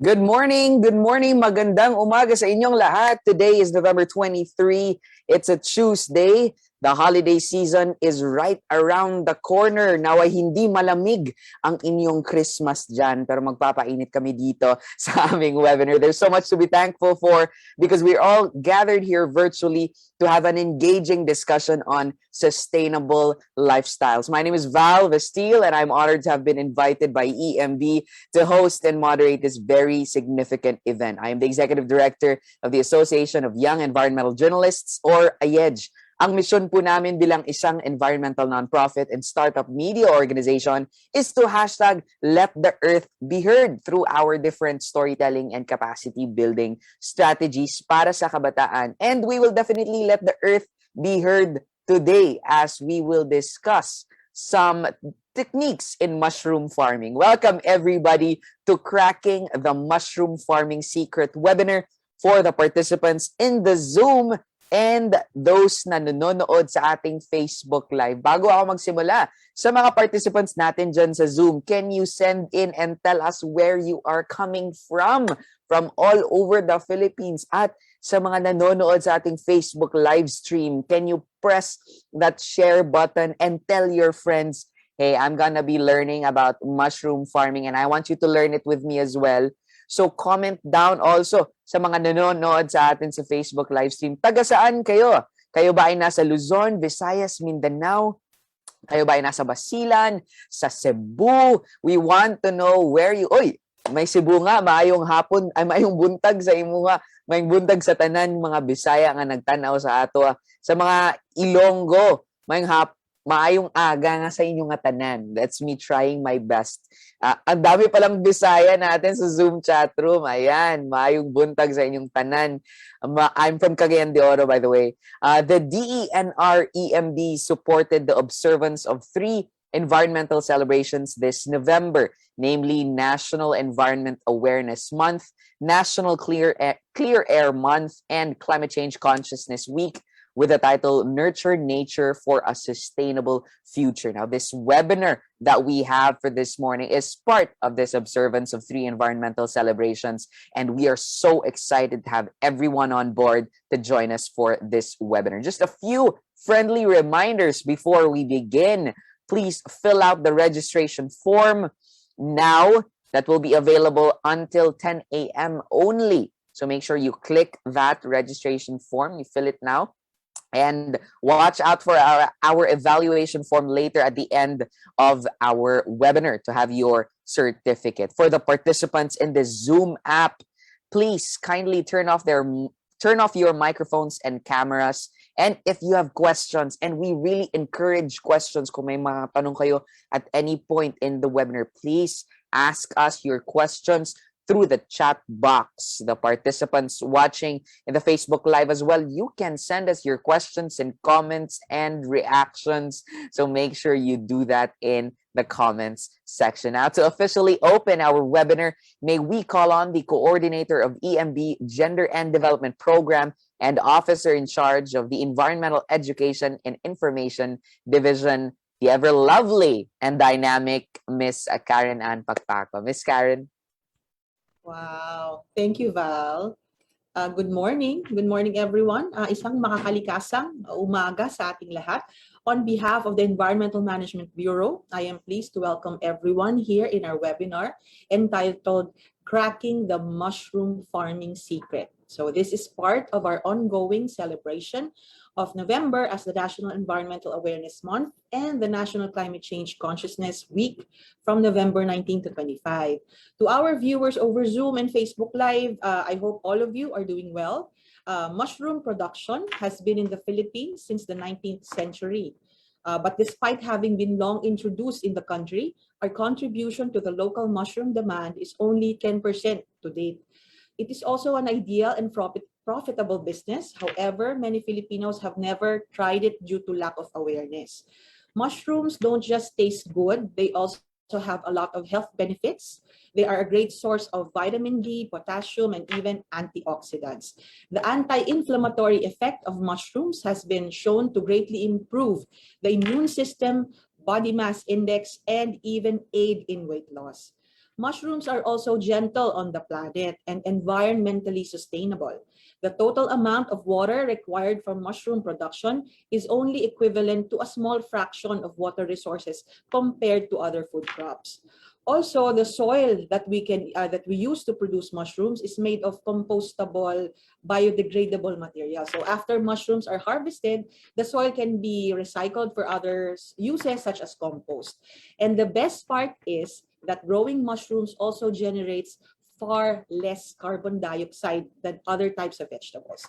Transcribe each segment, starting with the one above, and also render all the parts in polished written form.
Good morning, magandang umaga sa inyong lahat. Today is November 23. It's a Tuesday. The holiday season is right around the corner. Naway hindi malamig ang inyong Christmas dyan, pero magpapainit kami dito sa aming webinar. There's so much to be thankful for because we're all gathered here virtually to have an engaging discussion on sustainable lifestyles. My name is Val Vestille, and I'm honored to have been invited by EMB to host and moderate this very significant event. I am the Executive Director of the Association of Young Environmental Journalists, or AYEJ. Ang misyon po namin bilang isang environmental nonprofit and startup media organization is to hashtag let the earth be heard through our different storytelling and capacity building strategies para sa kabataan. And we will definitely let the earth be heard today as we will discuss some techniques in mushroom farming. Welcome everybody to Cracking the Mushroom Farming Secret webinar for the participants in the Zoom and those na nanonood sa ating Facebook Live. Bago ako magsimula, sa mga participants natin dyan sa Zoom, can you send in and tell us where you are coming from all over the Philippines? At sa mga nanonood sa ating Facebook live stream, can you press that share button and tell your friends, hey, I'm gonna be learning about mushroom farming and I want you to learn it with me as well. So comment down also sa mga nanonood sa atin sa Facebook live stream. Taga saan kayo? Kayo ba ay nasa Luzon, Visayas, Mindanao? Kayo ba ay nasa Basilan, sa Cebu? We want to know where you... Oy, may Cebu nga, maayong hapon, ay maayong buntag sa imo nga, maayong buntag sa tanan mga Bisaya nga nagtanaw sa ato. Sa mga Ilonggo, maayong aga nga sa inyong nga tanan. That's me trying my best. Ang dami palang Bisaya natin sa Zoom chat room. Ayan, maayong buntag sa inyong tanan. I'm from Cagayan de Oro, by the way. The DENR-EMB supported the observance of 3 environmental celebrations this November, namely National Environment Awareness Month, National Clear Air Month, and Climate Change Consciousness Week, with the title Nurture Nature for a Sustainable Future. Now, this webinar that we have for this morning is part of this observance of 3 environmental celebrations, and we are so excited to have everyone on board to join us for this webinar. Just a few friendly reminders before we begin. Please fill out the registration form now. That will be available until 10 a.m. only. So make sure you click that registration form. You fill it now. And watch out for our evaluation form later at the end of our webinar to have your certificate. For the participants in the Zoom app, please kindly turn off your microphones and cameras. And if you have questions, and we really encourage questions, kung may mga tanong kayo at any point in the webinar, please ask us your questions through the chat box. The participants watching in the Facebook Live as well, you can send us your questions and comments and reactions. So make sure you do that in the comments section. Now, to officially open our webinar, may we call on the coordinator of EMB Gender and Development Program and officer in charge of the Environmental Education and Information Division, the ever lovely and dynamic Miss Karen Ann Pagpaco. Miss Karen. Wow. Thank you, Val. Good morning. Good morning, everyone. Isang makakalikasang umaga sa ating lahat. On behalf of the Environmental Management Bureau, I am pleased to welcome everyone here in our webinar entitled Cracking the Mushroom Farming Secret. So this is part of our ongoing celebration of November as the National Environmental Awareness Month and the National Climate Change Consciousness Week from November 19 to 25. To our viewers over Zoom and Facebook Live, I hope all of you are doing well. Mushroom production has been in the Philippines since the 19th century. But despite having been long introduced in the country, our contribution to the local mushroom demand is only 10% to date. It is also an ideal and profitable business. However, many Filipinos have never tried it due to lack of awareness. Mushrooms don't just taste good, they also have a lot of health benefits. They are a great source of vitamin D, potassium, and even antioxidants. The anti-inflammatory effect of mushrooms has been shown to greatly improve the immune system, body mass index, and even aid in weight loss. mushrooms are also gentle on the planet and environmentally sustainable. The total amount of water required for mushroom production is only equivalent to a small fraction of water resources compared to other food crops. Also, the soil that we use to produce mushrooms is made of compostable, biodegradable material. So after mushrooms are harvested, the soil can be recycled for other uses such as compost. And the best part is that growing mushrooms also generates far less carbon dioxide than other types of vegetables.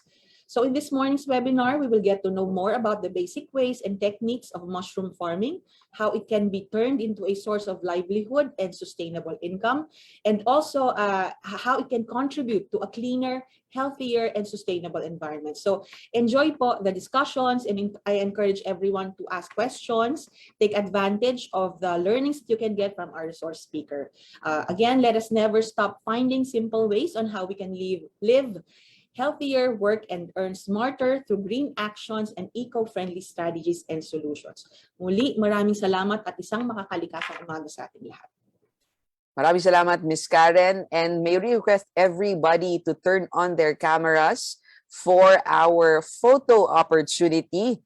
So in this morning's webinar, we will get to know more about the basic ways and techniques of mushroom farming, how it can be turned into a source of livelihood and sustainable income, and also how it can contribute to a cleaner, healthier, and sustainable environment. So enjoy po the discussions, and I encourage everyone to ask questions, take advantage of the learnings that you can get from our resource speaker. Again, let us never stop finding simple ways on how we can live healthier, work, and earn smarter through green actions and eco-friendly strategies and solutions. Muli, maraming salamat at isang makakalikasang umaga sa ating lahat. Maraming salamat, Miss Karen. And may we request everybody to turn on their cameras for our photo opportunity.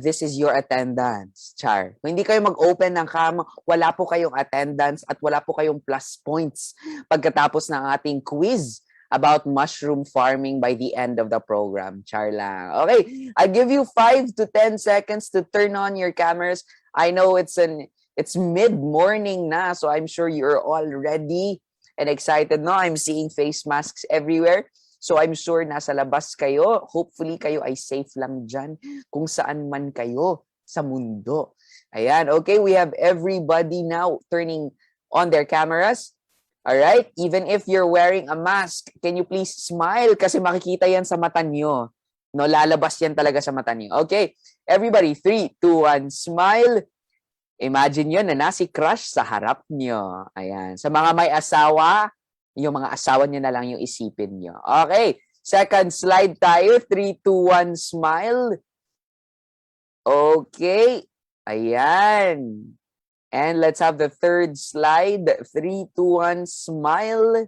This is your attendance, Char. Kung hindi kayo mag-open ng cam, wala po kayong attendance at wala po kayong plus points pagkatapos ng ating quiz about mushroom farming by the end of the program. Char lang. Okay, I give you 5 to 10 seconds to turn on your cameras. I know it's mid-morning na, so I'm sure you're all ready and excited. No, I'm seeing face masks everywhere. So I'm sure nasa labas kayo. Hopefully kayo ay safe lang dyan kung saan man kayo sa mundo. Ayan, okay, we have everybody now turning on their cameras. All right, even if you're wearing a mask, can you please smile? Kasi makikita yan sa mata nyo. No, lalabas yan talaga sa mata nyo. Okay, everybody, 3, 2, 1, smile. Imagine yun na nasi crush sa harap nyo. Ayan. Sa mga may asawa, yung mga asawa nyo na lang yung isipin nyo. Okay, second slide tayo. 3, 2, 1, smile. Okay, ayan. And let's have the third slide. 3, 2, 1, smile.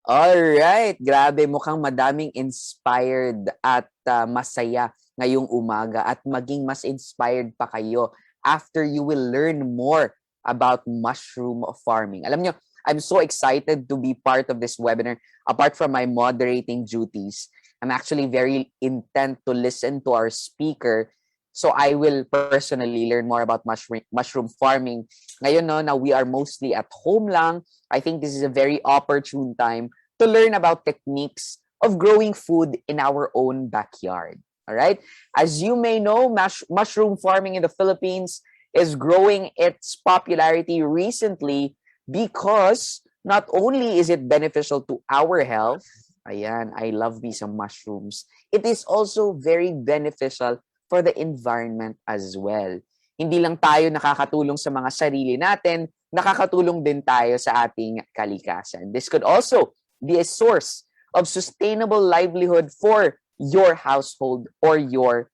Alright. Grabe, mukhang madaming inspired at masaya ngayong umaga. At maging mas inspired pa kayo after you will learn more about mushroom farming. Alam nyo, I'm so excited to be part of this webinar. Apart from my moderating duties, I'm actually very intent to listen to our speaker. So I will personally learn more about mushroom farming. Ngayon, no, now we are mostly at home lang. I think this is a very opportune time to learn about techniques of growing food in our own backyard. All right? As you may know, mushroom farming in the Philippines is growing its popularity recently because not only is it beneficial to our health, ayan, I love me some mushrooms, it is also very beneficial for the environment as well. Hindi lang tayo nakakatulong sa mga sarili natin, nakakatulong din tayo sa ating kalikasan. This could also be a source of sustainable livelihood for your household or your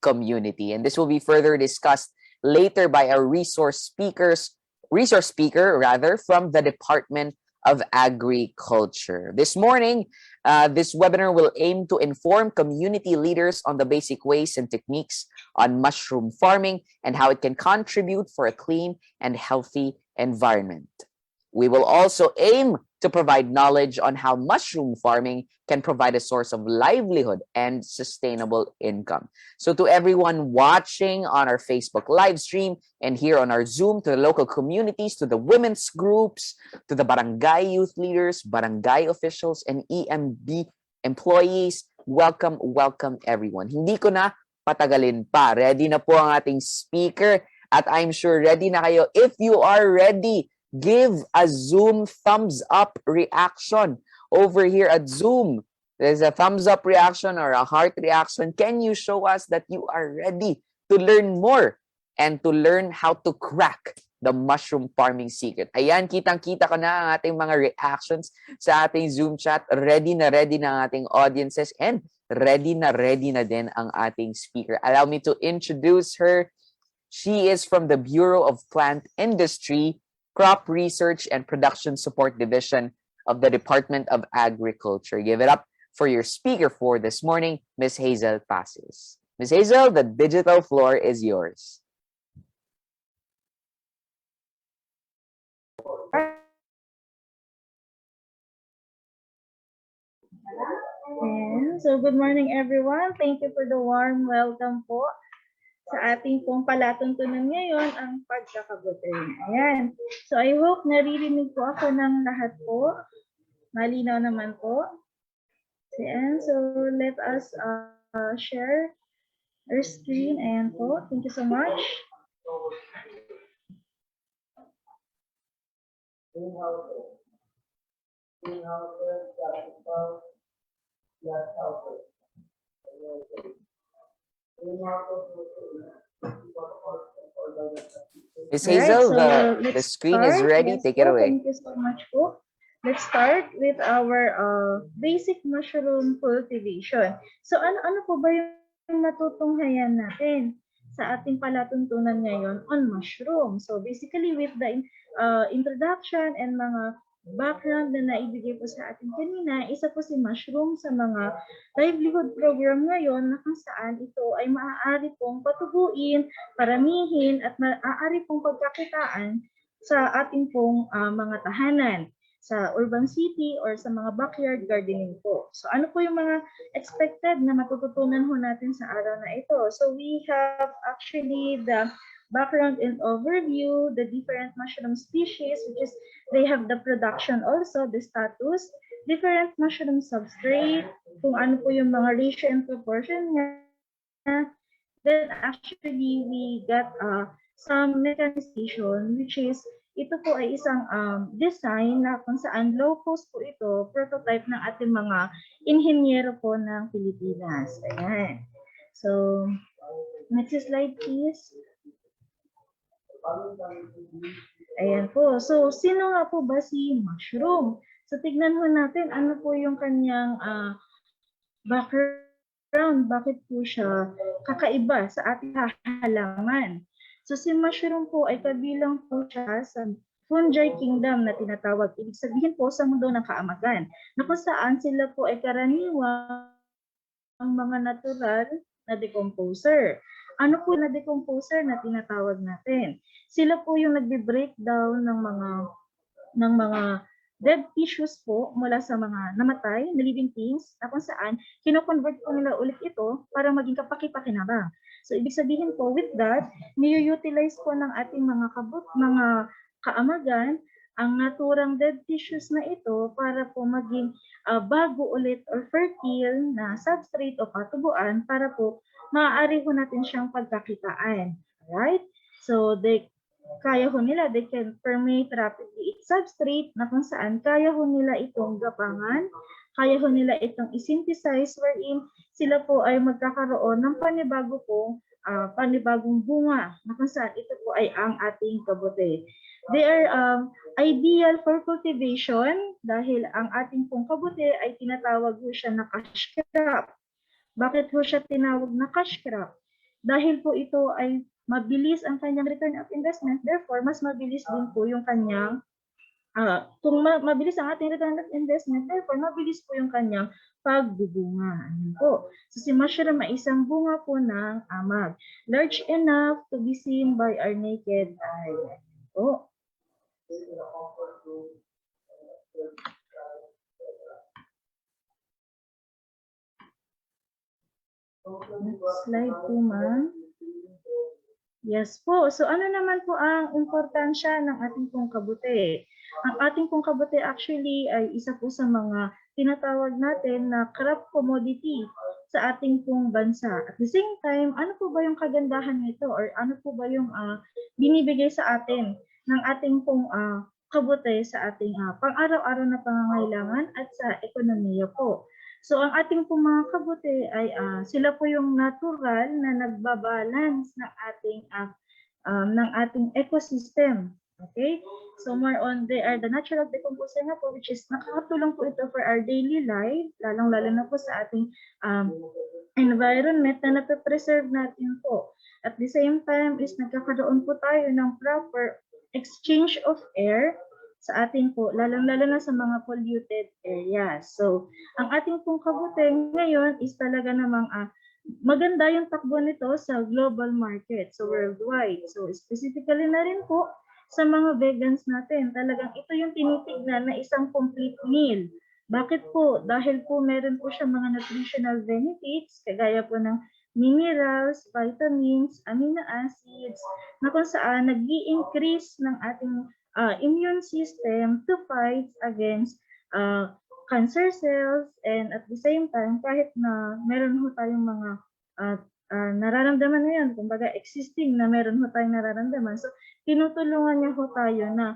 community. And this will be further discussed later by a resource speaker from the Department of Agriculture. This morning, this webinar will aim to inform community leaders on the basic ways and techniques on mushroom farming and how it can contribute for a clean and healthy environment. We will also aim to provide knowledge on how mushroom farming can provide a source of livelihood and sustainable income. So to everyone watching on our Facebook live stream and here on our Zoom, to the local communities, to the women's groups, to the barangay youth leaders, barangay officials, and EMB employees, welcome, welcome everyone. Hindi ko na patagalin pa. Ready na po ang ating speaker at I'm sure ready na kayo. If you are ready, give a Zoom thumbs up reaction over here at Zoom. There's a thumbs up reaction or a heart reaction. Can you show us that you are ready to learn more and to learn how to crack the mushroom farming secret? Ayan, kitang-kita ko na ang ating mga reactions sa ating Zoom chat. Ready na ang ating audiences and ready na din ang ating speaker. Allow me to introduce her. She is from the Bureau of Plant Industry Crop Research and Production Support Division of the Department of Agriculture. Give it up for your speaker for this morning, Ms. Hazel Pasis. Ms. Hazel, the digital floor is yours. So good morning everyone. Thank you for the warm welcome po sa ating pong palatuntunan ngayon, ang pagkakabuti. Ayan. So I hope naririnig po ako ng lahat po. Malinaw naman po. Ayan. So let us share our screen. Ayan po. Thank you so much. Ms. Hazel, Alright, the screen is ready. Yes, Take it away. Thank you so much po. Let's start with our basic mushroom cultivation. So ano po ba yung matutunghayan natin sa ating palatuntunan ngayon on mushroom? So basically with the introduction and mga background na naibigay po sa atin kanina, isa po si mushroom sa mga livelihood program ngayon na kung saan ito ay maaari pong patubuin, paramihin at maaari pong pagkakitaan sa ating pong mga tahanan sa urban city or sa mga backyard gardening po. So ano po yung mga expected na matututunan ho natin sa araw na ito? So we have actually the background and overview, the different mushroom species, which is they have the production also, the status, different mushroom substrate, kung ano po yung mga ratio and proportion niya. Then actually we got some mechanization, which is ito po ay isang design na kung saan low cost po ito, prototype ng ating mga inhenyero po ng Pilipinas. Ayan. So, next slide please. Ayan po. So, sino nga po ba si mushroom? So, tignan ho natin ano po yung kanyang background. Bakit po siya kakaiba sa ating halaman? So, si mushroom po ay kabilang po siya sa fungi kingdom na tinatawag. Ibig sabihin po sa mundo ng kaamagan, na kung saan sila po ay karaniwang mga natural na decomposer. Ano po na decomposer na tinatawag natin? Sila po yung nagbe-breakdown ng mga dead tissues po mula sa mga namatay na living things na kung saan kino-convert po nila ulit ito para maging kapaki-pakinabang. So ibig sabihin po with that, niyo-utilize po ng ating mga kaamagan ang naturang dead tissues na ito para po maging bago ulit or fertile na substrate o patubuan para po maaari ho natin siyang pagkakitaan. Right? So kaya ho nila, they can permeate rapidly its substrate na kung saan kaya ho nila itong gapangan, kaya ho nila itong isynthesize wherein sila po ay magkakaroon ng panibagong bunga na kung saan ito po ay ang ating kabote. They are ideal for cultivation dahil ang ating pong kabote ay tinatawag ho siya na cash crop. Bakit ho siya tinawag na cash crop? Dahil po ito ay mabilis ang kanyang return of investment, therefore mas mabilis din po yung kanyang kung mabilis ang ating return of investment, therefore mabilis po yung kanyang pagbubunga. Ayan po. So si mushroom ay isang bunga po ng amag. Large enough to be seen by our naked eye. Ayan po. Next slide po, ma'am. Yes po. So ano naman po ang importansya ng ating pong kabute? Ang ating pong kabute actually ay isa po sa mga tinatawag natin na crop commodity sa ating pong bansa. At the same time, ano po ba yung kagandahan nito or ano po ba yung binibigay sa atin ng ating pong kabute sa ating pang-araw-araw na pangangailangan at sa ekonomiya po? So ang ating pong mga kabute ay sila po yung natural na nagbabalance ng ating ecosystem. Okay? So more on, they are the natural decomposer na po, which is nakakatulong po ito for our daily life, lalong-lalo na po sa ating environment na nape-preserve natin po. At the same time is nagkakaroon po tayo ng proper exchange of air sa ating po, lalong-lalo na sa mga polluted areas. So, ang ating pong kabute ngayon is talaga namang maganda yung takbo nito sa global market, so worldwide. So, specifically na rin po sa mga vegans natin, talagang ito yung tinitignan na isang complete meal. Bakit po? Dahil po meron po siya mga nutritional benefits, kagaya po ng minerals, vitamins, amino acids, na kung saan nag-i-increase ng ating immune system to fight against cancer cells, and at the same time, kahit na meron ho tayong mga nararamdaman ngayon, kumbaga existing na meron ho tayong nararamdaman, so tinutulungan niya ho tayo na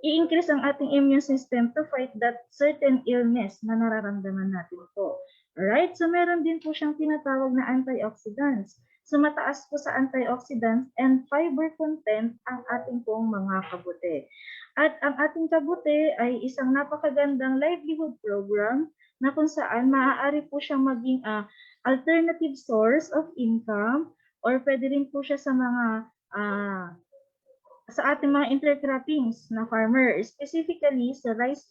i-increase ang ating immune system to fight that certain illness na nararamdaman natin po. Alright, so meron din po siyang tinatawag na antioxidants. So mataas po sa antioxidants and fiber content ang ating pong mga kabute. At ang ating kabute ay isang napakagandang livelihood program na kung saan maaari po siyang maging alternative source of income, or pwede rin po siya sa mga sa ating mga intercroppings na farmer, specifically sa rice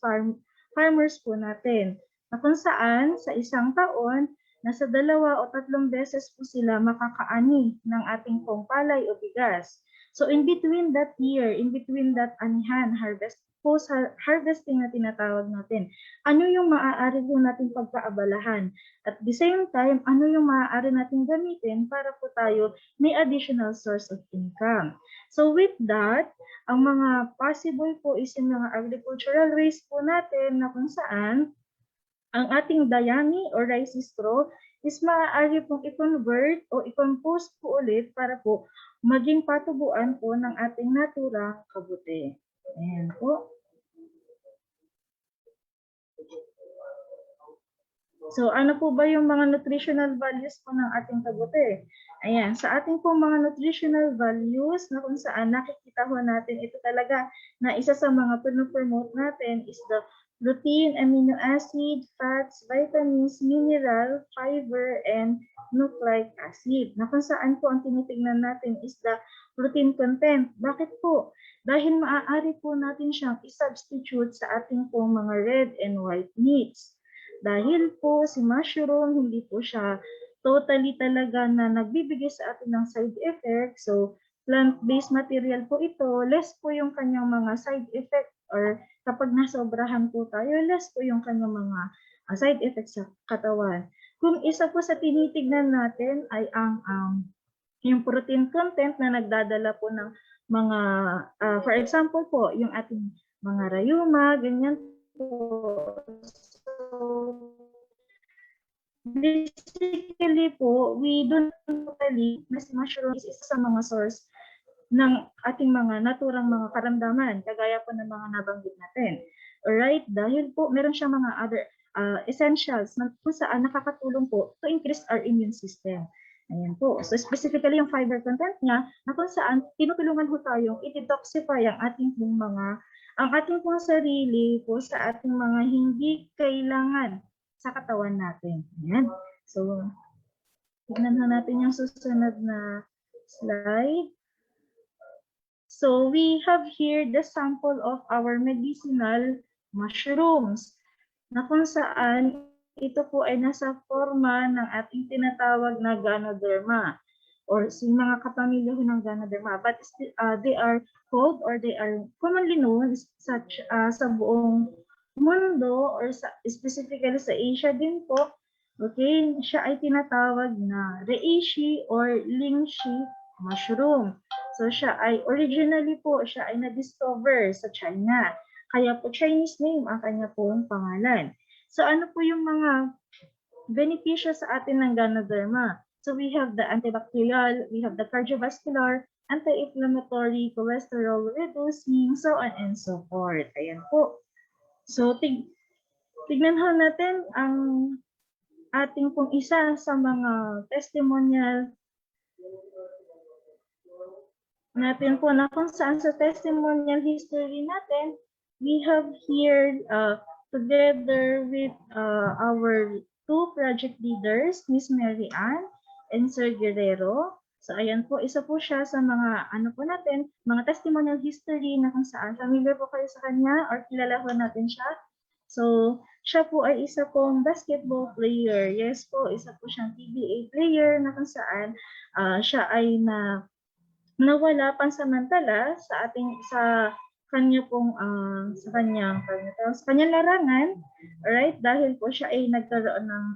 farmers po natin, na kung saan sa isang taon, nasa 2 o 3 beses po sila makakaani ng ating pong palay o bigas. So in between that year, in between that anihan, post-harvesting na tinatawag natin, ano yung maaari po natin pagkaabalahan? At the same time, ano yung maaari natin gamitin para po tayo may additional source of income? So with that, ang mga possible po is yung mga agricultural waste po natin na kung saan ang ating dayami o rice straw is maaari pong i-convert o i-compost po ulit para po maging patubuan po ng ating naturang kabute. Ayan po. So ano po ba yung mga nutritional values po ng ating kabute? Ayan, sa ating po mga nutritional values na kung saan nakikita ho natin ito talaga na isa sa mga pinopromote natin is the protein, amino acid, fats, vitamins, mineral, fiber, and nucleic acid. Na kung saan po ang tinitingnan natin is the protein content. Bakit po? Dahil maaari po natin siyang i-substitute sa ating po mga red and white meats. Dahil po si mushroom, hindi po siya totally talaga na nagbibigay sa atin ng side effect. So, plant-based material po ito, less po yung kanyang mga side effect, or kapag nasobrahan po tayo, less po yung kanyang mga side effects sa katawan. Kung isa po sa tinitignan natin ay ang yung protein content na nagdadala po ng mga, for example po, yung ating mga rayuma, ganyan po. So, basically po, we don't totally na si mushroom is isa sa mga source ng ating mga naturang mga karamdaman, kagaya po ng mga nabanggit natin. Alright, dahil po meron siyang mga other essentials na kung saan nakakatulong po to increase our immune system. Ayan po. So specifically yung fiber content niya, na kung saan tinutulungan po tayong i-detoxify ang ating pong sarili po sa ating mga hindi kailangan sa katawan natin. Ayan. So, tignan natin yung susunod na slide. So, we have here the sample of our medicinal mushrooms, na kung saan ito po ay nasa forma ng ating tinatawag na Ganoderma, or mga kapamilya ng Ganoderma. But they are called, or they are commonly known such sa buong mundo, or specifically sa Asia din po. Okay, siya ay tinatawag na reishi or lingshi mushroom. So siya ay originally po, siya ay na-discover sa China. Kaya po Chinese name ang kanya pong pangalan. So ano po yung mga benepisyo sa atin ng Ganoderma? So we have the antibacterial, we have the cardiovascular, anti-inflammatory, cholesterol reducing, so on and so forth. Ayan po. So tignan ho natin ang ating pong isa sa mga testimonial natin po, na kung saan sa testimonial history natin, we have here together with our two project leaders, Miss Mary Ann and Sir Guerrero. So ayan po, isa po siya sa mga ano po natin, mga testimonial history na kung saan familiar po kayo sa kanya or kilala po natin siya. So siya po ay isa pong basketball player. Yes po, isa po siyang PBA player na kung saan siya ay nawala pansamantala sa kanya pong sa kanyang larangan, right? Dahil po siya ay nagkaroon ng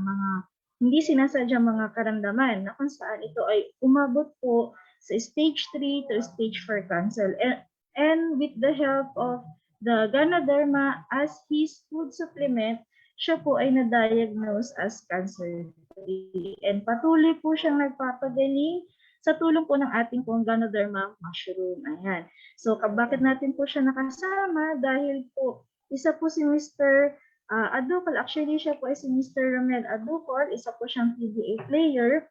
mga hindi sinasadyang mga karamdaman na kung saan ito ay umabot po sa stage 3 to stage 4 cancer. And with the help of the Ganoderma as his food supplement, siya po ay na-diagnose as cancer free. And patuloy po siyang nagpapagaling sa tulong po ng ating pong Ganoderma mushroom. Ayan. So, bakit natin po siya nakasama? Dahil po, isa po si Mr. Adukol. Actually, siya po ay si Mr. Romel Adukol. Isa po siyang PBA player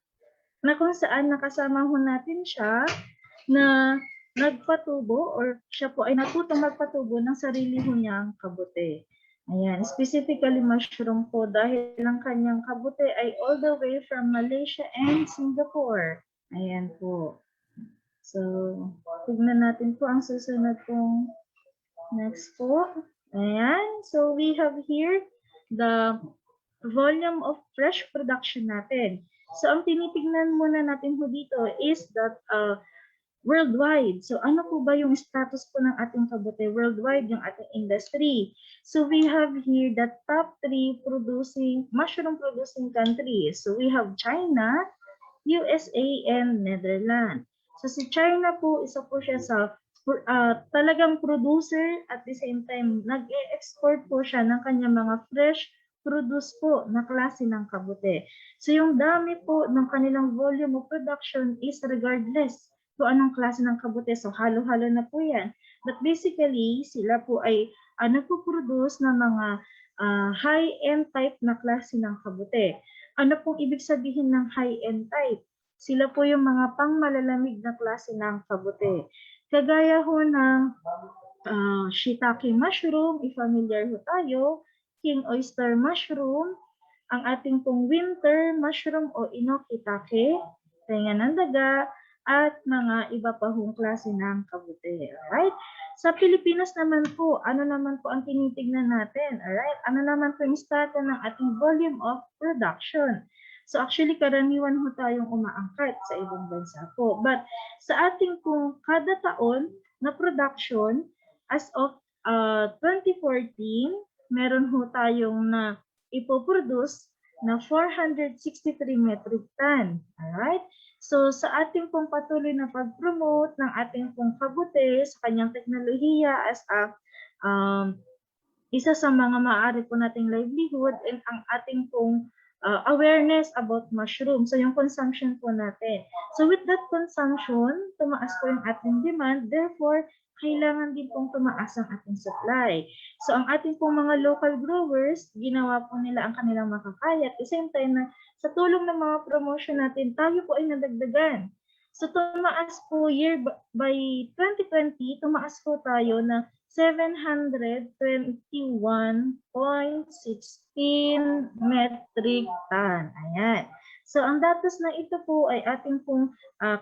na kung saan nakasama ho natin siya na nagpatubo or siya po ay natutong magpatubo ng sarili ho niyang kabute. Ayan, specifically mushroom po dahil ang kanyang kabute ay all the way from Malaysia and Singapore. Ayan po. So, tignan natin po ang susunod pong next po. Ayan. So, we have here the volume of fresh production natin. So, ang tinitignan muna natin po dito is that worldwide. So, ano po ba yung status po ng ating kabute worldwide, yung ating industry? So, we have here the top 3 mushroom producing countries. So, we have China, USA, and Netherlands. So, si China po, isa po siya sa talagang producer at the same time, nag-e-export po siya ng kanyang mga fresh produce po na klase ng kabute. So, yung dami po ng kanilang volume of production is regardless kung anong klase ng kabute. So, halo-halo na po yan. But basically, sila po ay nagpo-produce ng mga high-end type na klase ng kabute. Ano pong ibig sabihin ng high-end type? Sila po yung mga pang-malalamig na klase ng kabute. Kagaya ho ng shiitake mushroom, familiar ho tayo, king oyster mushroom, ang ating pong winter mushroom o inokitake, tenga ng daga, at mga iba pa hong klase ng kabute. Alright? Sa Pilipinas naman po, ano naman po ang tinitignan natin? Alright? Ano naman po yung stata ng ating volume of production? So actually, karaniwan ho tayong umaangkat sa ibang bansa po. But sa ating pong kada taon na production, as of 2014, meron ho tayong na ipoproduce na 463 metric ton. Alright? So sa ating pong patuloy na pag-promote ng ating pong kabute sa kanyang teknolohiya as isa sa mga maaari po nating livelihood and ang ating pong awareness about mushroom. So yung consumption po natin. So with that consumption, tumaas po yung ating demand. Therefore, kailangan din pong tumaas ang ating supply. So ang ating pong mga local growers, ginawa po nila ang kanilang makakaya. At the same time na sa tulong ng mga promotion natin, tayo po ay nadagdagan. So tumaas po by 2020, tumaas po tayo na 721.16 metric ton. Ayan. So ang datos na ito po ay ating pong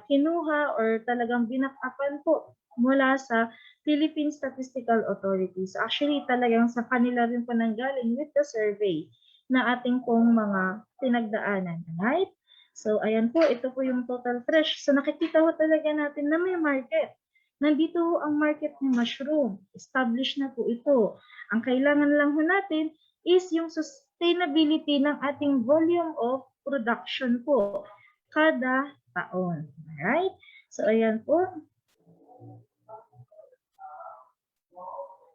kinuha or talagang binakapan po mula sa Philippine Statistical Authority. So actually talagang sa kanila rin po nanggaling with the survey na ating pong mga pinagdaanan. Right? So ayan po, ito po yung total fresh. So nakikita po talaga natin na may market. Nandito ang market ng mushroom. Established na po ito. Ang kailangan lang po natin is yung sustainability ng ating volume of production po kada taon. Alright? So, ayan po.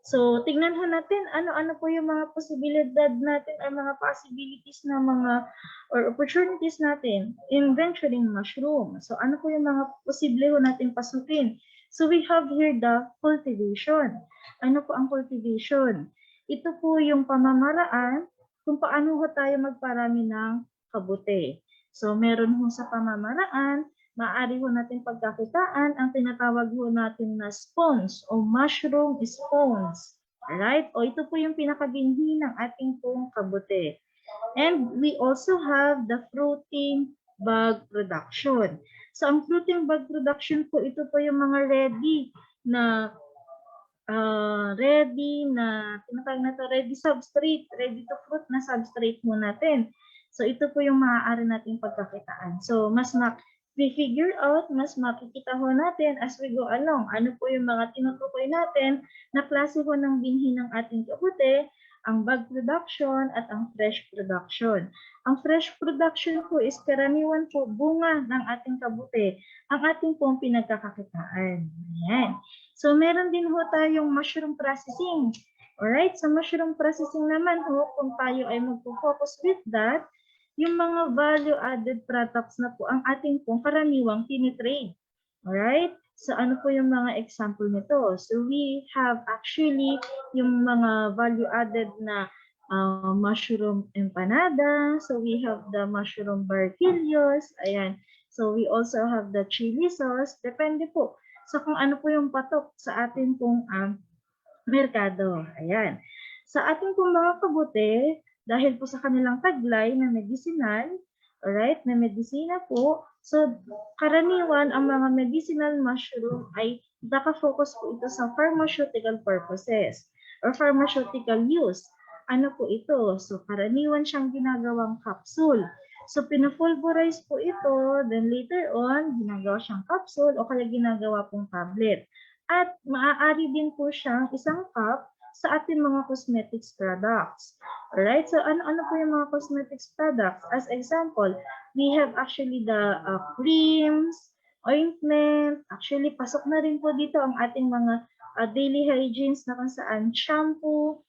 So, tignan ho natin ano-ano po yung mga posibilidad natin or mga possibilities na mga or opportunities natin in venturing mushroom. So, ano po yung mga posible ho natin pasukin? So we have here the cultivation. Ano po ang cultivation? Ito po yung pamamaraan kung paano ho tayo magparami ng kabute. So meron ho sa pamamaraan, maaari ho natin pagkakitaan ang tinatawag ho natin na spawns o mushroom spawns. Alright? O ito po yung pinakabinhi ng ating pong kabute. And we also have the fruiting bag production. So ang fruiting bag production po, ito po yung mga tinatawag na to, ready substrate, ready to fruit na substrate mo natin. So ito po yung maaari nating pagkakitaan. So mas figure out, mas makikita ho natin as we go along. Ano po yung mga tinutukoy natin na klase ho ng binhi ng ating kabute, ang bag production at ang fresh production. Ang fresh production po is karaniwan po bunga ng ating kabute, ang ating pong pinagkakakitaan. Ayan. So meron din ho tayong mushroom processing. Alright, sa mushroom processing naman ho, kung tayo ay magpo-focus with that, yung mga value-added products na po ang ating pong karaniwang tinitrade. Alright? So ano po yung mga example nito? So we have actually yung mga value-added na mushroom empanada. So we have the mushroom barquillos. Ayan. So we also have the chili sauce. Depende po sa kung ano po yung patok sa ating pong merkado. Ayan. Sa ating pong mga kabute, dahil po sa kanilang taglay na medicinal, alright, na medisina po, so karaniwan ang mga medicinal mushroom ay nakafocus po ito sa pharmaceutical purposes or pharmaceutical use. Ano po ito? So karaniwan siyang ginagawang capsule. So pinapulverize po ito, then later on, ginagawa siyang capsule o kaya ginagawa pong tablet. At maaari din po siyang isang cup sa ating mga cosmetics products. Alright, so ano po yung mga cosmetics products? As example, we have actually the creams, ointment. Actually, pasok na rin po dito ang ating mga daily hygienes na kung saan shampoo,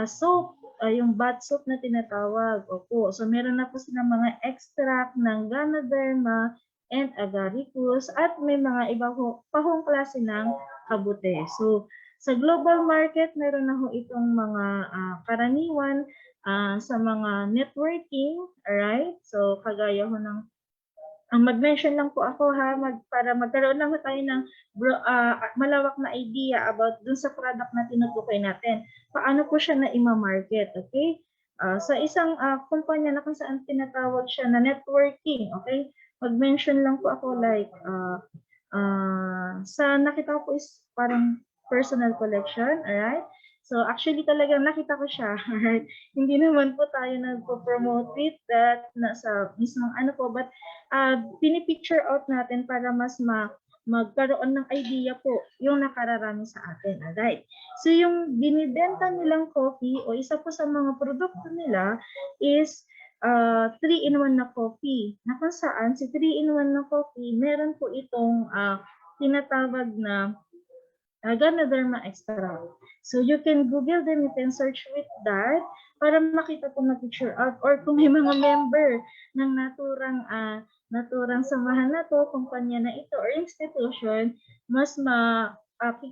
soap, yung bath soap na tinatawag. Opo, so meron na po silang mga extract ng Ganoderma and agaricus at may mga iba pa hong klase ng kabute. So, sa global market, meron na ho itong mga karaniwan sa mga networking, alright? So, kagaya ho ng, mag-mention lang po ako ha, para magkaroon lang ho tayo ng malawak na idea about dun sa product na tinutukoy natin. Paano po siya na ima-market, okay? Sa isang kumpanya na kung saan tinatawag siya na networking, okay? Mag-mention lang po ako like, sa nakita ko is parang personal collection, alright? So actually talagang nakita ko siya, alright? Hindi naman po tayo nagpo-promote with that nasa mismong ano po, but pinipicture out natin para mas magkaroon ng idea po yung nakararami sa atin, alright? So yung binibenta nilang coffee o isa po sa mga produkto nila is 3-in-1 na coffee. Na kung saan si 3-in-1 na coffee, meron po itong tinatawag na Ganoderma extract. So you can Google them, you can search with that para makita po na picture out or kung may mga member ng naturang samahan na to, kumpanya na ito or institution, mas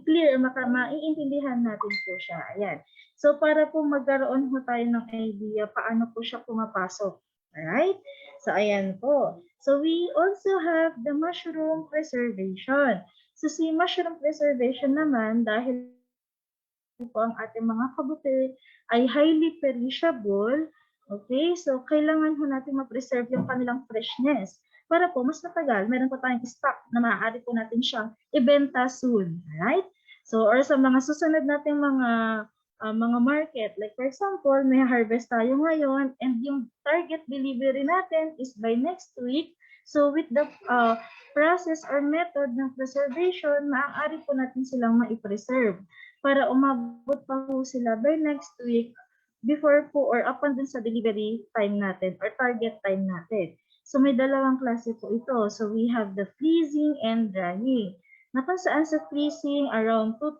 clear, maiintindihan natin po siya. Ayan. So para po magkaroon po tayo ng idea paano po siya pumapasok. Alright? So ayan po. So we also have the mushroom preservation. So si mushroom preservation naman, dahil po ang ating mga kabute ay highly perishable, okay? So kailangan po natin ma-preserve yung kanilang freshness para po mas matagal, meron po tayong stock na maaari po natin siyang ibenta soon, right? So or sa mga susunod nating mga market, like for example, may harvest tayo ngayon and yung target delivery natin is by next week. So with the process or method ng preservation, maaari po natin silang ma-preserve para umabot pa po sila by next week before po or upon dun sa delivery time natin or target time natin. So may dalawang klase po ito. So we have the freezing and drying. Na kung saan sa freezing around 2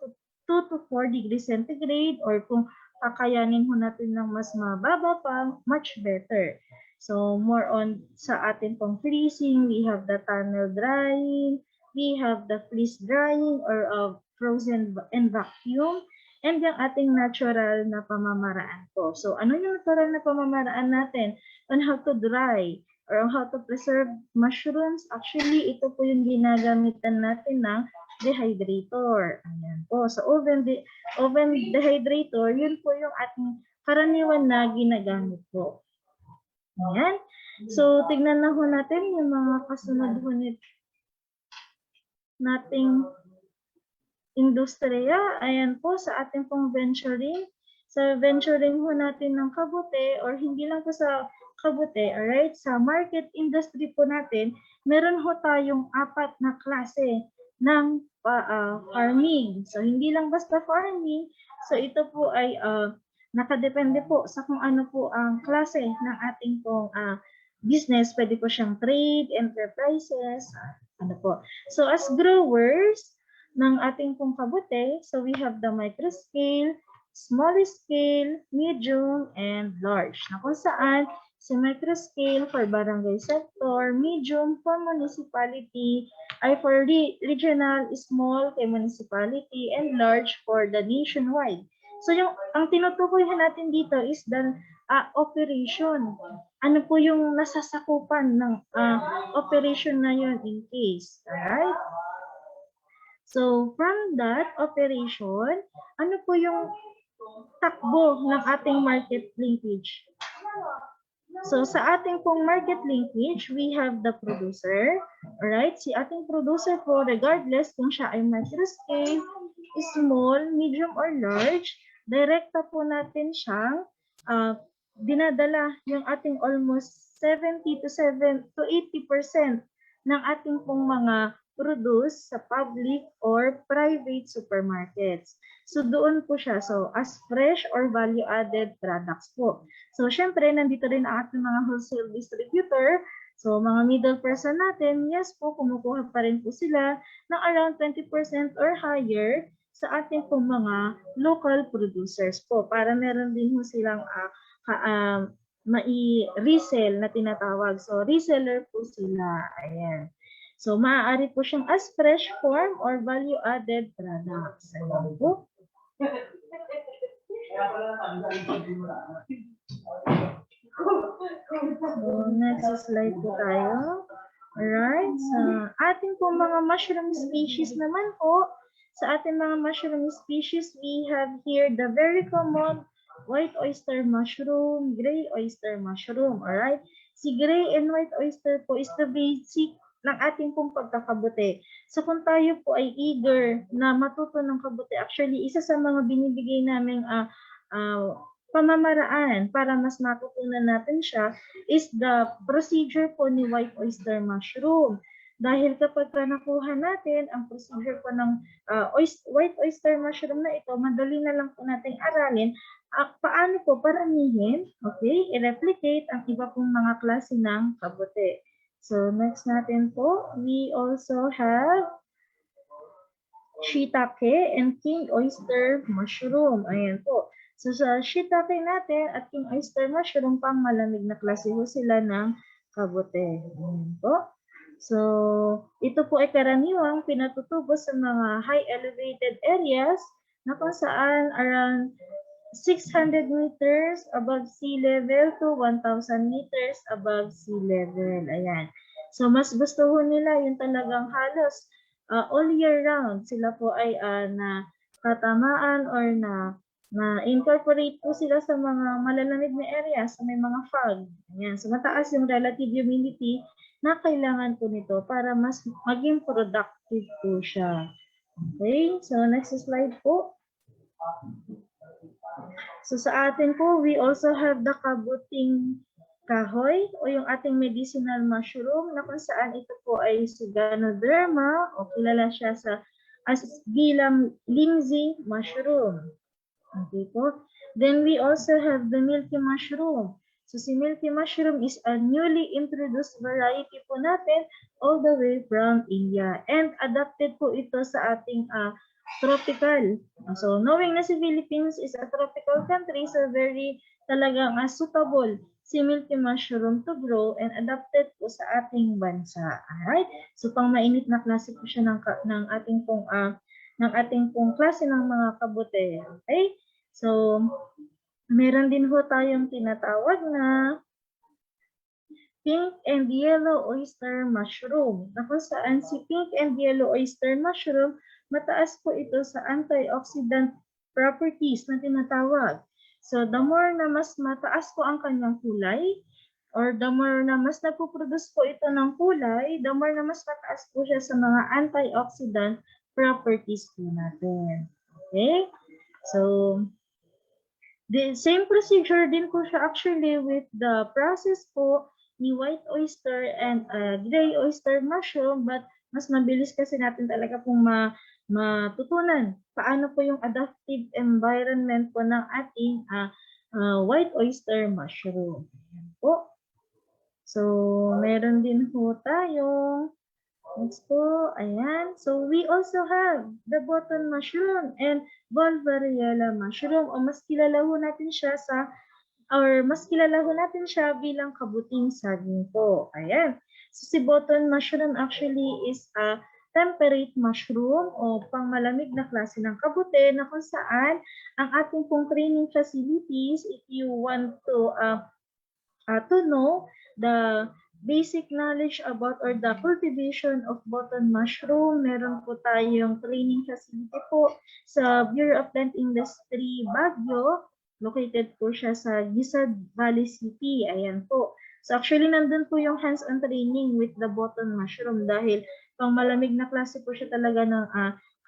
to 4 degrees centigrade or kung kakayanin ho natin ng mas mababa pa, much better. So more on sa atin pong freezing, we have the tunnel drying, we have the freeze drying or frozen and vacuum, and yung ating natural na pamamaraan po. So ano yung natural na pamamaraan natin on how to dry or on how to preserve mushrooms? Actually, ito po yung ginagamitan natin ng dehydrator. Ayan po. So oven dehydrator, yun po yung ating karaniwan na ginagamit po. Ayan. So, tignan na ho natin yung mga kasunod ho nating industriya. Ayan po, sa ating pong venturing. Sa venturing ho natin ng kabute or hindi lang po sa kabute, alright? Sa market industry po natin, meron ho tayong 4 na klase ng farming. So, hindi lang basta farming. So, ito po ay nakadepende po sa kung ano po ang klase ng ating pong business. Pwede po siyang trade, enterprises, ano po. So, as growers ng ating pong kabute, so we have the micro scale, small scale, medium, and large. Na kung saan si micro scale for barangay sector, medium for municipality, ay for regional, small kay municipality, and large for the nationwide. So ang tinutukoy natin dito is the operation. Ano po yung nasasakupan ng operation na yun in case. Alright? So, from that operation, ano po yung takbo ng ating market linkage? So, sa ating pong market linkage, we have the producer. Alright? Si ating producer po, regardless kung siya ay micro-scale, small, medium, or large, direkta po natin siyang dinadala yung ating almost 70 to 80% ng ating pong mga produce sa public or private supermarkets. So doon po siya. So as fresh or value-added products po. So syempre, nandito rin ang ating mga wholesale distributor. So mga middle person natin, yes po, kumukuha pa rin po sila ng around 20% or higher sa ating pong mga local producers po. Para meron din po silang mai-resell na tinatawag. So reseller po sila. Ayan. So, maaari po siyang as fresh form or value-added products. Ayan po. So, next slide po tayo. Alright. Sa ating po mga mushroom species naman po, sa ating mga mushroom species, we have here the very common white oyster mushroom, gray oyster mushroom. Alright. Si gray and white oyster po is the basic ng ating pong pagkakabute. So kung tayo po ay eager na matuto ng kabute, actually isa sa mga binibigay naming pamamaraan para mas matutunan natin siya is the procedure po ni white oyster mushroom. Dahil kapag nakuha natin ang procedure po ng white oyster mushroom na ito, madali na lang po nating aralin paano po paramihin, okay, i-replicate ang iba pong mga klase ng kabute. So, next natin po, we also have shiitake and king oyster mushroom. Ayan po. So, sa shiitake natin at king oyster mushroom, pang malamig na klase po sila ng kabute. Ayan po. So, ito po ay karaniwang pinatutubo sa mga high elevated areas na kung saan around 600 meters above sea level to 1,000 meters above sea level. Ayan. So, mas gusto ho nila yung talagang halos all year round. Sila po ay na katamaan or na-incorporate po sila sa mga malalamig na areas, sa may mga fog. Ayan. So, mataas yung relative humidity na kailangan po nito para mas maging productive po siya. Okay. So, next slide po. So sa atin po, we also have the kabuting kahoy o yung ating medicinal mushroom na kung saan ito po ay Ganoderma o kilala siya as bilang lindsay mushroom. Okay po. Then we also have the milky mushroom. So si milky mushroom is a newly introduced variety po natin all the way from India. And adapted po ito sa ating tropical. So, knowing na si Philippines is a tropical country, so very talagang suitable si milky mushroom to grow and adapted po sa ating bansa. Alright? So, pang mainit na klase po siya ng ating pong klase ng mga kabute. Okay? So, meron din ho tayong tinatawag na pink and yellow oyster mushroom. Na kung saan si pink and yellow oyster mushroom, mataas po ito sa antioxidant properties na tinatawag. So, the more na mas mataas po ang kanyang kulay, or the more na mas nagpo-produce po ito ng kulay, the more na mas mataas po siya sa mga antioxidant properties po natin. Okay? So, the same procedure din po siya actually with the process po ni white oyster and gray oyster mushroom, but mas mabilis kasi natin talaga pong matutunan paano po yung adaptive environment po ng ating white oyster mushroom. Ayan po. So, meron din po tayong next po, ayan. So, we also have the button mushroom and Volvariella mushroom, o mas kilala ho natin siya bilang kabuting saging po. Ayan. So, si button mushroom actually is a temperate mushroom o pangmalamig na klase ng kabute na kung saan ang ating pong training facilities, if you want to know the basic knowledge about or the cultivation of button mushroom, meron po tayong training facility po sa Bureau of Plant Industry, Baguio. Located po siya sa Gisad Valley City. Ayan po. So actually, nandun po yung hands-on training with the button mushroom dahil pang malamig na klase po siya talaga ng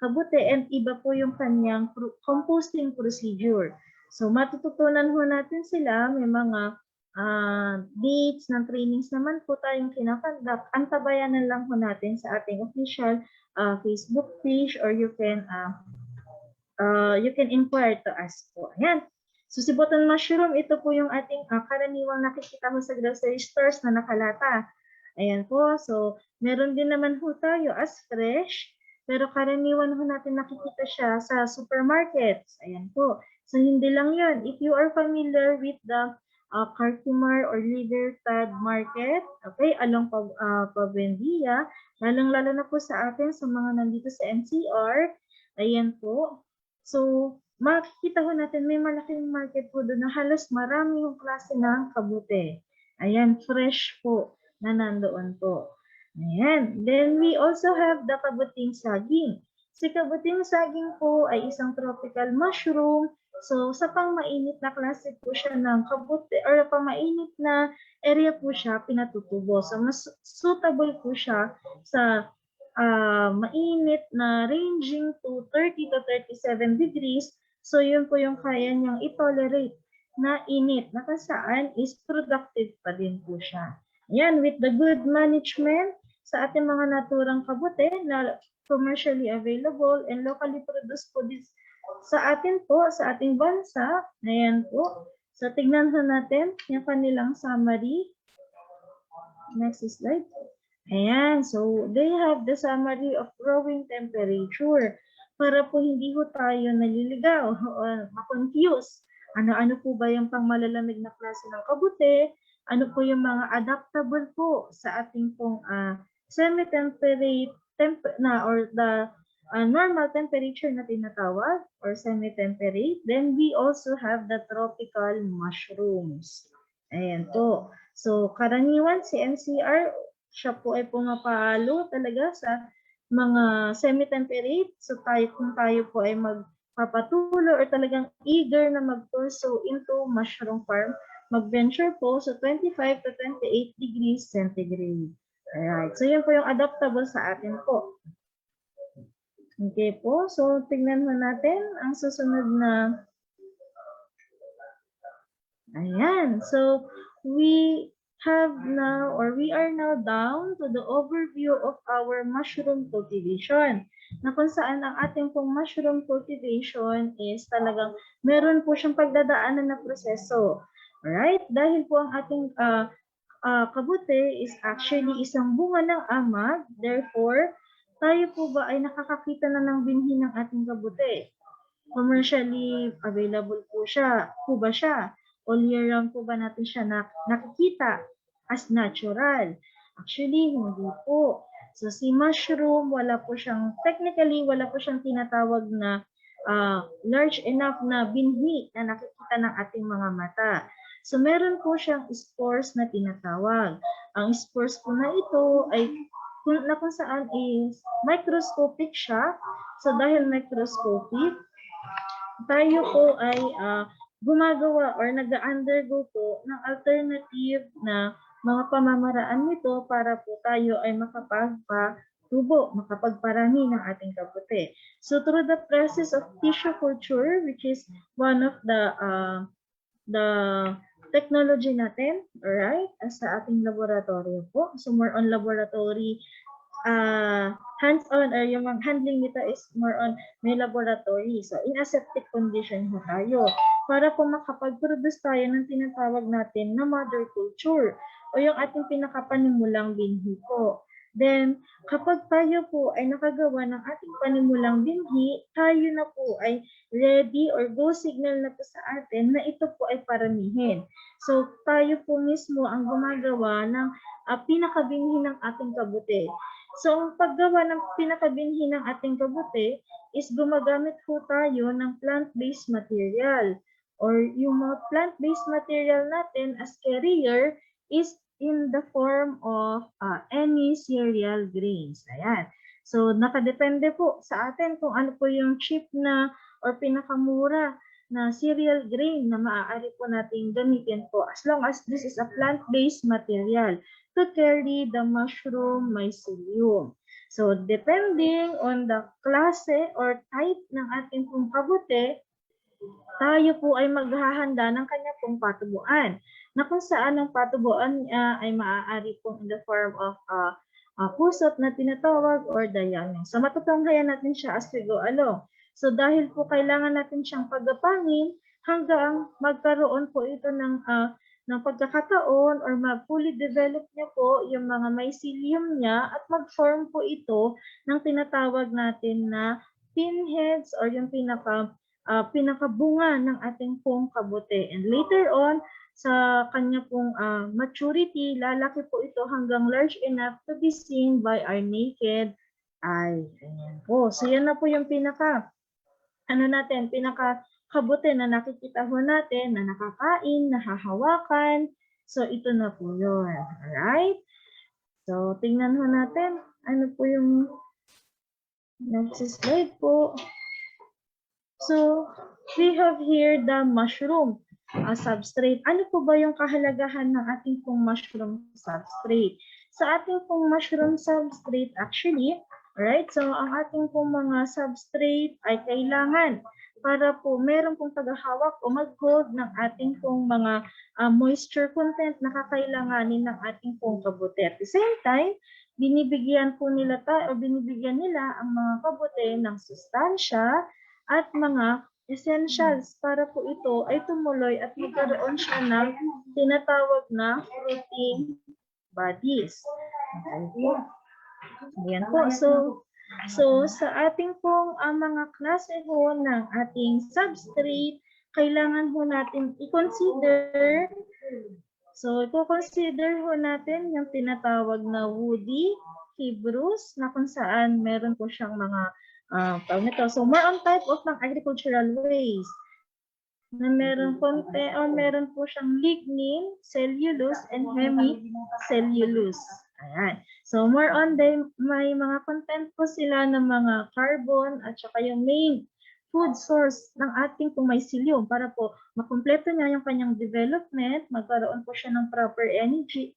kabute and iba po yung kanyang composting procedure. So matututunan ho natin sila, may mga dates ng trainings naman po tayong kinakandak. Antabayanan lang po natin sa ating official Facebook page, or you can inquire to us po. Ayan. So si button mushroom, ito po yung ating karaniwang nakikita mo sa grocery stores na nakalata. Ayan po. So meron din naman po tayo as fresh, pero karaniwan ho natin nakikita siya sa supermarkets. Ayan po. So hindi lang yun. If you are familiar with the Cartimar or Libertad Market, okay, along Pabuendia, lalong-lalo na po sa atin, sa mga nandito sa NCR, ayan po. So, makikita ho natin, may malaking market po doon na halos marami yung klase ng kabute. Ayan, fresh po na nandoon po. Ayan. Then, we also have the kabuting saging. Si kabuting saging po ay isang tropical mushroom. So, sa pang-mainit na klase po siya ng kabute, or pang-mainit na area po siya, pinatutubo. So, mas suitable po siya sa mainit na ranging to 30 to 37 degrees. So, yun po yung kaya niyang i-tolerate na init, na saan is productive pa din po siya. Ayan, with the good management sa ating mga naturang kabute na commercially available and locally produced po sa atin po, sa ating bansa. Ayan po. So, tignan ho natin yung kanilang summary. Next slide. Ayan. So, they have the summary of growing temperature para po hindi ho tayo naliligaw o ma-confuse. Ano-ano po ba yung pangmalalamig na klase ng kabute? Ano po yung mga adaptable po sa ating pong semi-temperate or the normal temperature na tinatawag or semi-temperate. Then we also have the tropical mushrooms. Ayan po. So karaniwan si NCR, siya po ay pumapalo talaga sa mga semi-temperate. So kung tayo po ay magpapatuloy or talagang eager na mag-pursue into mushroom farm, mag-venture po sa 25 to 28 degrees centigrade. Alright. So yun po yung adaptable sa atin po. Okay po, so tignan mo natin ang susunod na. Ayan, so we are now down to the overview of our mushroom cultivation. Na kung saan ang ating pong mushroom cultivation is talagang meron po siyang pagdadaanan na proseso. Alright, dahil po ang ating kabute is actually isang bunga ng amag, therefore, tayo po ba ay nakakakita na ng binhi ng ating kabute? Commercially available po ba siya? All year round po ba natin siya nakikita as natural? Actually, hindi po. So si mushroom, technically, wala po siyang tinatawag na large enough na binhi na nakikita ng ating mga mata. So meron po siyang spores na tinatawag. Ang spores po na ito ay kung saan is microscopic siya. So dahil microscopic, tayo po ay gumagawa or nag-undergo po ng alternative na mga pamamaraan nito para po tayo ay makapagpatubo, makapagparami ng ating kabute. So through the process of tissue culture, which is one of the technology natin, alright, sa ating laboratory po. So more on laboratory hands-on, or yung handling nito is more on may laboratory. So, in aseptic condition ho tayo para po makapag-produce tayo ng tinatawag natin na mother culture o yung ating pinakapanimulang binhi po. Then, kapag tayo po ay nakagawa ng ating panimulang binhi, tayo na po ay ready or go signal na po sa atin na ito po ay paramihin. So, tayo po mismo ang gumagawa ng pinakabinhi ng ating kabute. So, ang paggawa ng pinakabinhi ng ating kabute is gumagamit po tayo ng plant-based material. Or yung mga plant-based material natin as carrier is in the form of any cereal grains. Ayan. So, nakadepende po sa atin kung ano po yung cheap na or pinakamura na cereal grain na maaari po nating gamitin po as long as this is a plant-based material to carry the mushroom mycelium. So, depending on the klase or type ng ating pong kabute, tayo po ay maghahanda ng kanya pong patubuan. Na kung saan ang patubuan ay maaari pong in the form of pusot na tinatawag or dayami. So, matutunghayan natin siya as we go along. So, dahil po kailangan natin siyang pagapangin hanggang magkaroon po ito ng pagkakataon or fully develop niya po yung mga mycelium niya at mag-form po ito ng tinatawag natin na pinheads or yung pinakabunga ng ating pong kabute. And later on, sa kanya pong maturity, lalaki po ito hanggang large enough to be seen by our naked eye. Ayan po. So yan na po yung pinakakabute na nakikita ho natin, na nakakain, nahahawakan. So ito na po yun. Alright? So tingnan ho natin. Ano po yung next slide po. So we have here the mushroom substrate. Ano po ba yung kahalagahan ng ating pong mushroom substrate? Sa ating pong mushroom substrate actually, right? So ang ating pong mga substrate ay kailangan para po meron pong tagahawak o mag-hold ng ating pong mga moisture content na kakailanganin ng ating pong kabute. At the same time, binibigyan nila ang mga kabute ng sustansya at mga essentials para po ito ay tumuloy at magkaroon siya ng tinatawag na fruiting bodies. Ayan po. So sa ating pong mga klase ho ng ating substrate, kailangan ho natin i-consider. So i-consider ho natin yung tinatawag na woody fibrous na kung saan meron po siyang mga so more on type of ng agricultural waste na meron po siyang lignin, cellulose, and hemicellulose. Ayan. So more on may mga content po sila ng mga carbon at saka yung main food source ng ating pong mycelium para po makumpleto niya yung kanyang development, magkaroon po siya ng proper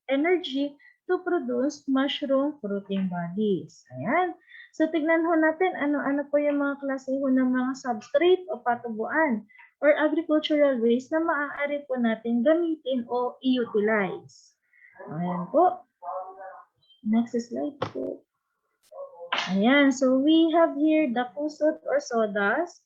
energy to produce mushroom fruiting bodies. Ayan. So, tignan ho natin ano po yung mga klase ho ng mga substrate o patubuan or agricultural waste na maaari po natin gamitin o i-utilize. Ayan po. Next slide po. Ayan. So, we have here the pusot or sawdust.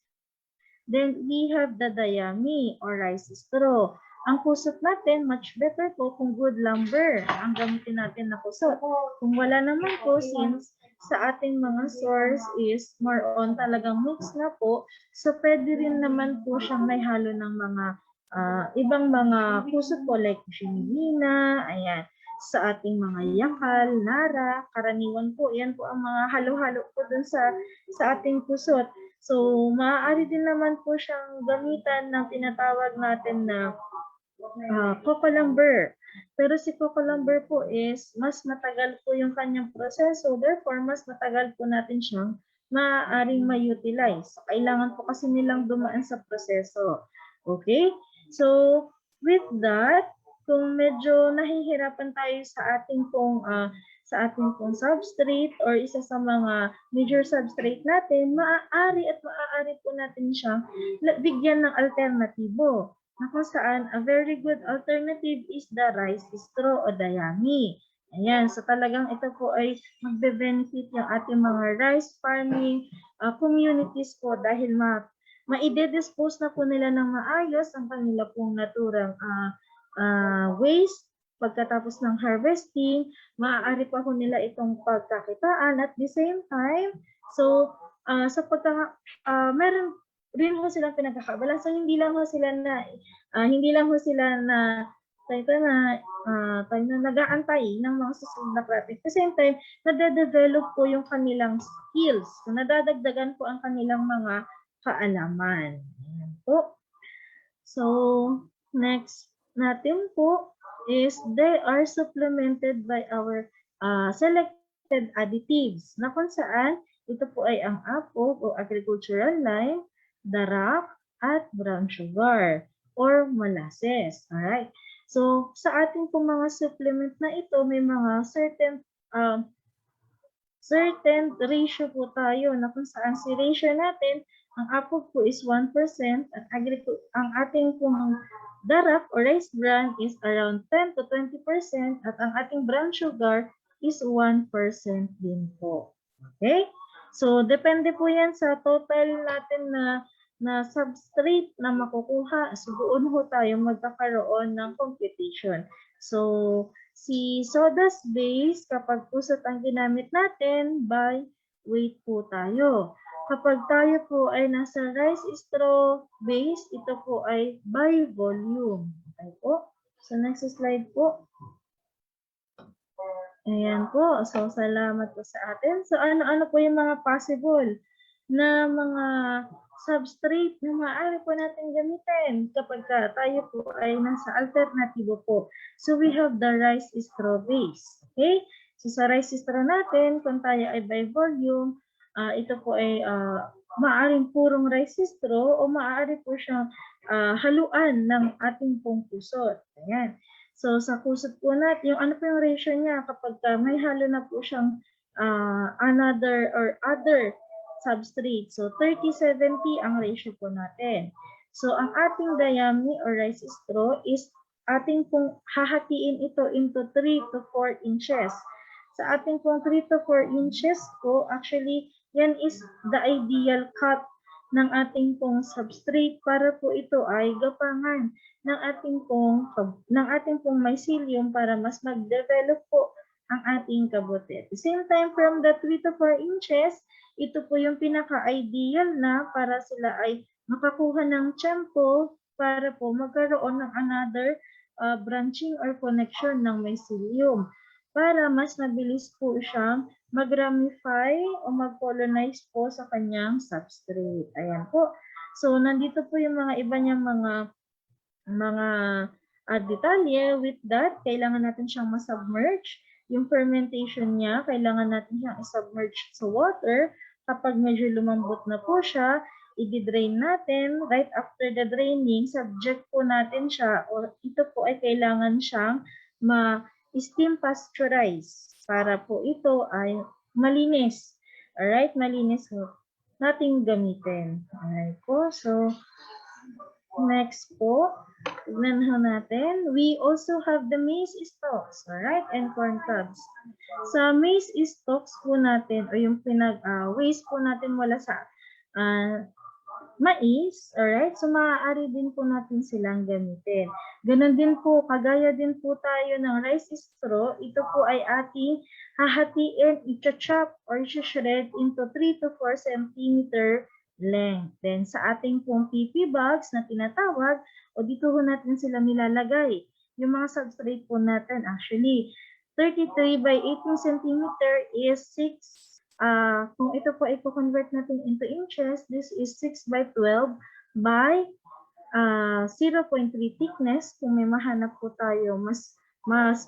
Then, we have the dayami or rice straw. Ang kusot natin, much better po kung good lumber ang gamitin natin na kusot. Kung wala naman po, since sa ating mga source is more on talagang mix na po, so pwede rin naman po siyang may halo ng mga ibang mga kusot po like shinigina, ayan, sa ating mga yakal, nara, karaniwan po, yan po ang mga halo-halo po dun sa ating kusot. So, maaari din naman po siyang gamitan ng tinatawag natin na coco lumber. Pero si coco lumber po is mas matagal po yung kanyang proseso. Therefore, mas matagal po natin siyang maaaring ma-utilize. Kailangan po kasi nilang dumaan sa proseso. Okay? So, with that, kung medyo nahihirapan tayo sa ating pong substrate or isa sa mga major substrate natin, maaari po natin siyang bigyan ng alternatibo. Na kung saan, a very good alternative is the rice straw o dayami. Ayan, so talagang ito po ay magbe-benefit yung ating mga rice farming communities po dahil ma-dispose na po nila ng maayos ang kanila pong naturang waste. Pagkatapos ng harvesting, maaari pa po nila itong pagkakitaan at the same time, so meron rin po silang pinagkakabalan. So hindi lang po sila nag-aantay ng mga susunod na crop. At the same time, nade-develop po yung kanilang skills. So, nadadagdagan po ang kanilang mga kaalaman. Ayan po. So, next natin po is they are supplemented by our selected additives na kung saan ito po ay ang apog o agricultural lime, darak, at brown sugar or molasses. Alright? So, sa ating pong mga supplement na ito, may mga certain ratio po tayo na kung saan si ratio natin, ang apog po is 1% at ang ating pong darak or rice bran is around 10 to 20% at ang ating brown sugar is 1% din po. Okay? So, depende po yan sa total natin na substrate na makukuha. So, doon ho tayo magkakaroon ng computation. So, si sodas base, kapag pusat ang ginamit natin, by weight po tayo. Kapag tayo po ay nasa rice straw base, ito po ay by volume. Okay po. So, next slide po. Ayan po. So, salamat po sa atin. So, ano-ano po yung mga possible na mga substrate na maaari po natin gamitin kapag tayo po ay nasa alternatibo po. So, we have the rice straw base. Okay? So, sa rice straw natin, kung tayo ay by volume, ito po ay maaaring purong rice straw o maaari po siyang haluan ng ating pong kusot. Ayan. So, sa kusot po natin, yung ano po yung ratio niya kapag may halo na po siyang other substrate. So, 30-70 ang ratio po natin. So, ang ating dayami or rice straw is ating pong hahatiin ito into 3 to 4 inches. Sa ating pong 3 to 4 inches po, actually, yan is the ideal cut ng ating pong substrate para po ito ay gapangan ng ating pong mycelium para mas mag-develop po ang ating kabote. At the same time, from the 3 to 4 inches, ito po yung pinaka-ideal na para sila ay makakuha ng tiyempo para po magkaroon ng another branching or connection ng mycelium para mas mabilis po siyang mag-ramify o mag-colonize po sa kanyang substrate. Ayan po. So, nandito po yung mga iba niyang mga detalye. With that, kailangan natin siyang masubmerge. Yung fermentation niya, kailangan natin siyang isubmerge sa water. Kapag medyo lumambot na po siya, i-drain natin. Right after the draining, subject po natin siya o ito po ay kailangan siyang steam pasteurize para po ito ay malinis. Alright, malinis po nating gamitin. Alright po, so next po, tignan natin. We also have the maize stalks, alright, and corn cobs. Sa maize stalks po natin, o yung waste po natin mula sa mais, alright, so maaari din po natin silang gamitin. Ganon din po, kagaya din po tayo ng rice straw, ito po ay ating hahatiin, i-chop or i-shred into 3 to 4 cm length. Then sa ating pong PP bags na tinatawag, o dito po natin sila nilalagay. Yung mga substrate po natin, actually, 33 by 18 cm is 6. Kung ito po i-convert natin into inches, this is 6 by 12 by 0.3 thickness. Kung may mahanap po tayo, mas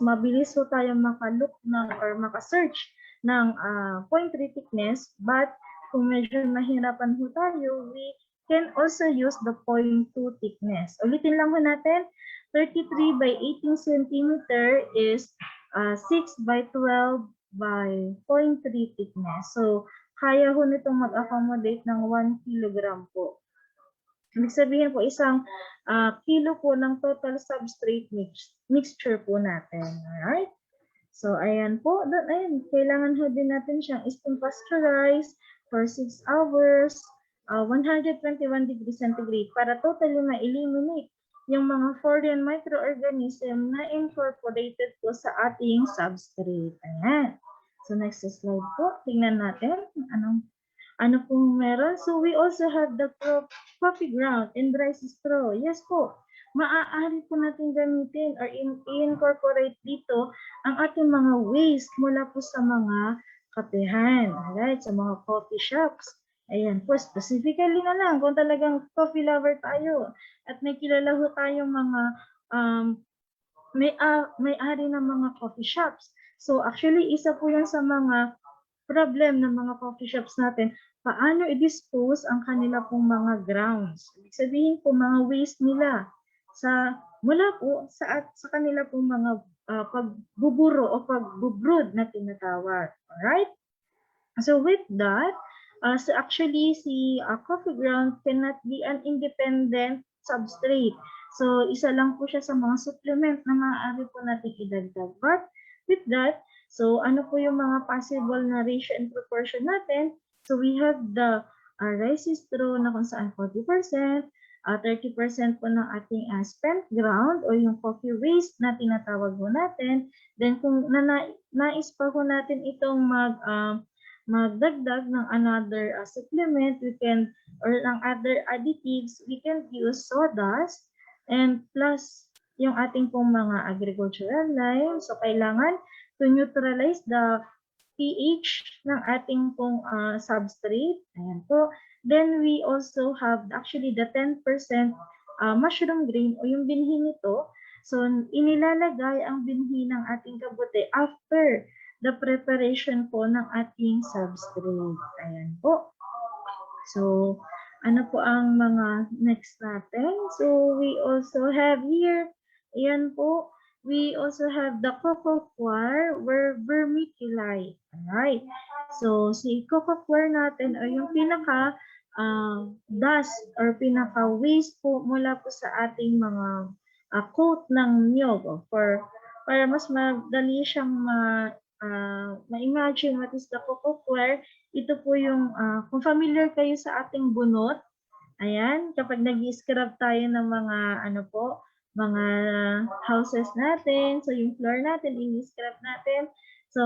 mabilis po tayo maka-look or maka-search ng 0.3 thickness. But kung medyo mahirapan po tayo, we can also use the 0.2 thickness. Ulitin lang ho natin, 33 by 18 centimeter is 6 by 12 by 0.3 thickness. So, kaya ho nitong mag-accommodate ng 1 kilogram po. Ibig sabihin po, isang kilo po ng total substrate mixture po natin. Alright? So, ayan po. Ayan, kailangan ho din natin siyang steam pasteurize for 6 hours, 121 degrees centigrade para totally ma-eliminate yung mga foreign microorganism na incorporated po sa ating substrate. Ayan. So, next slide po. Tingnan natin ano pong meron. So, we also have the coffee ground and rice straw. Yes po, maaari po natin gamitin or incorporate dito ang ating mga waste mula po sa mga kapehan, alright, sa mga coffee shops. Ayan po, specifically na lang kung talagang coffee lover tayo at may kilala ho tayong mga may-ari ng mga coffee shops. So actually, isa po yan sa mga problem ng mga coffee shops natin, paano i-dispose ang kanila pong mga grounds. Ibig sabihin po, mga waste nila mula po sa kanila pong mga pagbuburo o pagbubrood na tinatawag. Alright? So with that, so actually si coffee ground cannot be an independent substrate. So isa lang po siya sa mga supplement na maaari po natin idagdag. But with that, so ano po yung mga possible na ratio and proportion natin? So we have the rice straw na kung saan 40%, 30% po ng ating spent ground o yung coffee waste na tinatawag po natin. Then kung nais pa po natin itong magdagdag ng another supplement, we can, or ng other additives, we can use sawdust and plus yung ating pong mga agricultural lime. So kailangan to neutralize the pH ng ating pong substrate. Ayan po. Then we also have actually the 10% mushroom grain o yung binhi nito. So inilalagay ang binhi ng ating kabote after the preparation po ng ating substrate. Ayan po. So ano po ang mga next natin? So we also have here, ayan po, we also have the cocoa coir vermiculite. Alright. So, si cocoa coir natin ay yung pinaka dust or pinaka waste po mula po sa ating mga coat ng niyog para mas madali siyang ma-imagine what is the cocoa coir. Ito po yung, kung familiar kayo sa ating bunot, ayan, kapag nag-scrub tayo ng mga, mga houses natin, so yung floor natin, i-scrub natin, so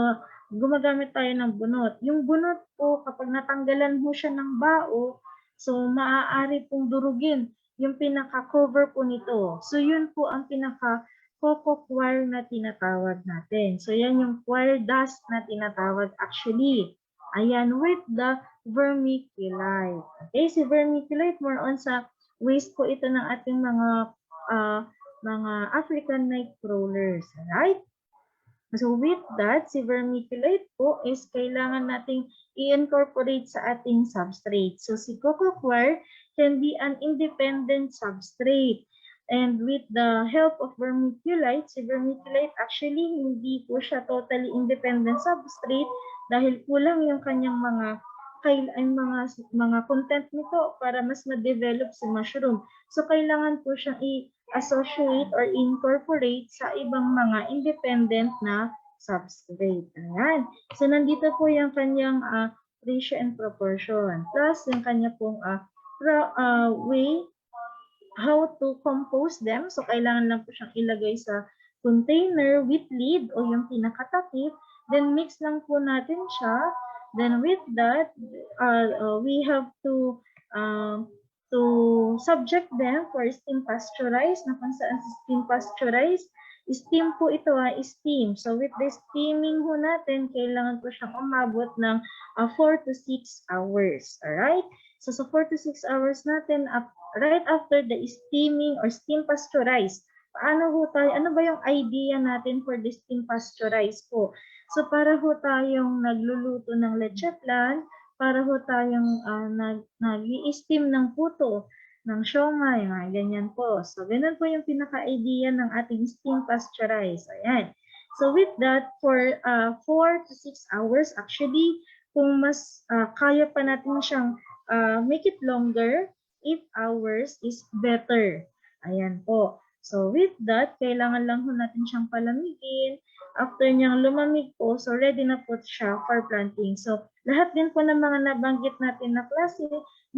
gumagamit tayo ng bunot. Yung bunot po, kapag natanggalan mo siya ng bao, so maaari pong durugin yung pinaka-cover po nito. So yun po ang pinaka-cocoa coir na tinatawag natin. So yan yung coir dust na tinatawag actually. Ayan, with the vermiculite. Okay, si vermiculite more on sa waste po ito ng ating mga African night crawlers. Alright? So with that, si vermiculite po is kailangan nating i-incorporate sa ating substrate. So si cocoa coir can be an independent substrate. And with the help of vermiculite, si vermiculite actually hindi po siya totally independent substrate dahil kulang yung kanyang mga content nito para mas ma-develop si mushroom. So kailangan po siyang i-associate or incorporate sa ibang mga independent na substrate. Ayan. So nandito po yung kanyang ratio and proportion plus yung kanya pong way how to compose them. So kailangan lang po siyang ilagay sa container with lid o yung pinakatakip. Then mix lang po natin siya. Then with that, we have to subject them for steam pasteurized. Na kung saan steam pasteurized, steam po ito steam. So with the steaming ho natin, kailangan po siyang umabot ng 4 to 6 hours. Alright? So 4 to 6 hours natin, right after the steaming or steam pasteurized, paano ho tayo, ano ba yung idea natin for the steam pasteurized po? So para ho tayong nagluluto ng leche flan para ho tayong nag-i-steam ng puto, ng siomai, mga ganyan po. So, ganun po yung pinaka-idea ng ating steam pasteurize. Ayan. So, with that, for 4 to 6 hours, actually, kung mas kaya pa natin siyang make it longer, 8 hours is better. Ayan po. So, with that, kailangan lang ho natin siyang palamigin. After niyang lumamig po, so ready na po siya for planting. So, lahat din po ng mga nabanggit natin na klase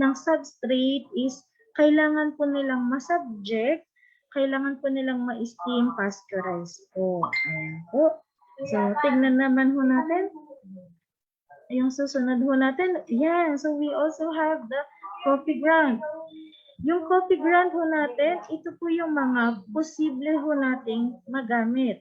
ng substrate is kailangan po nilang ma-subject, kailangan po nilang ma-steam pasteurize po. Ayan po. So, tignan naman ho natin. Yung susunod ho natin, yeah, so we also have the coffee ground. Yung coffee ground ho natin, ito po yung mga posible ho nating magamit.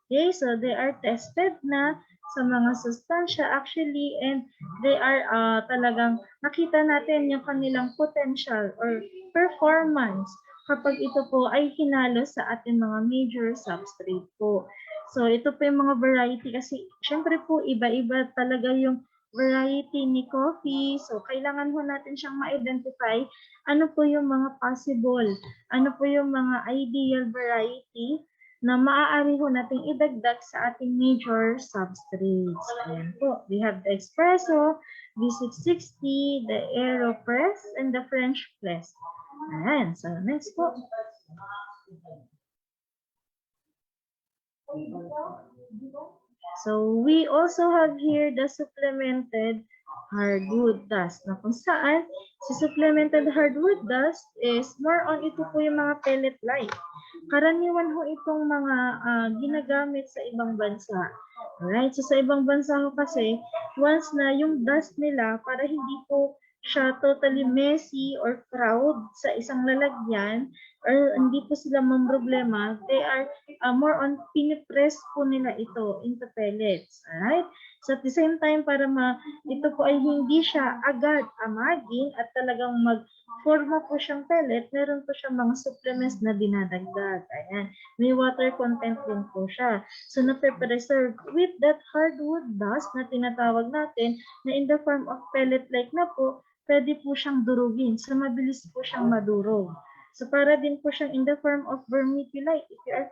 Okay, so they are tested na sa mga sustansya actually and they are talagang nakita natin yung kanilang potential or performance kapag ito po ay hinalo sa ating mga major substrate po. So ito po yung mga variety kasi syempre po iba-iba talaga yung variety ni coffee. So kailangan ho natin siyang ma-identify ano po yung mga possible, ano po yung mga ideal variety na maaari ho nating idagdag sa ating major substrates. Ayan po. We have the espresso, V660, the AeroPress, and the French press. Ayan. So, next po. So, we also have here the supplemented hardwood dust. Na kung saan, si supplemented hardwood dust is more on ito po yung mga pellet-like. Karaniwan ho itong mga ginagamit sa ibang bansa. Alright, so sa ibang bansa ho kasi, once na yung dust nila, para hindi po siya totally messy or crowd sa isang lalagyan, or hindi po sila mamroblema, they are more on pinipress po nila ito into pellets. Alright? So at the same time, para ito po ay hindi siya agad amagin at talagang mag-forma po siyang pellet, meron po siyang mga supplements na dinadagdag. Ayan. May water content din po siya. So na-preserve with that hardwood dust na tinatawag natin na in the form of pellet-like na po, pwede po siyang durugin. So mabilis po siyang madurog. So para din po siyang in the form of vermiculite. If you are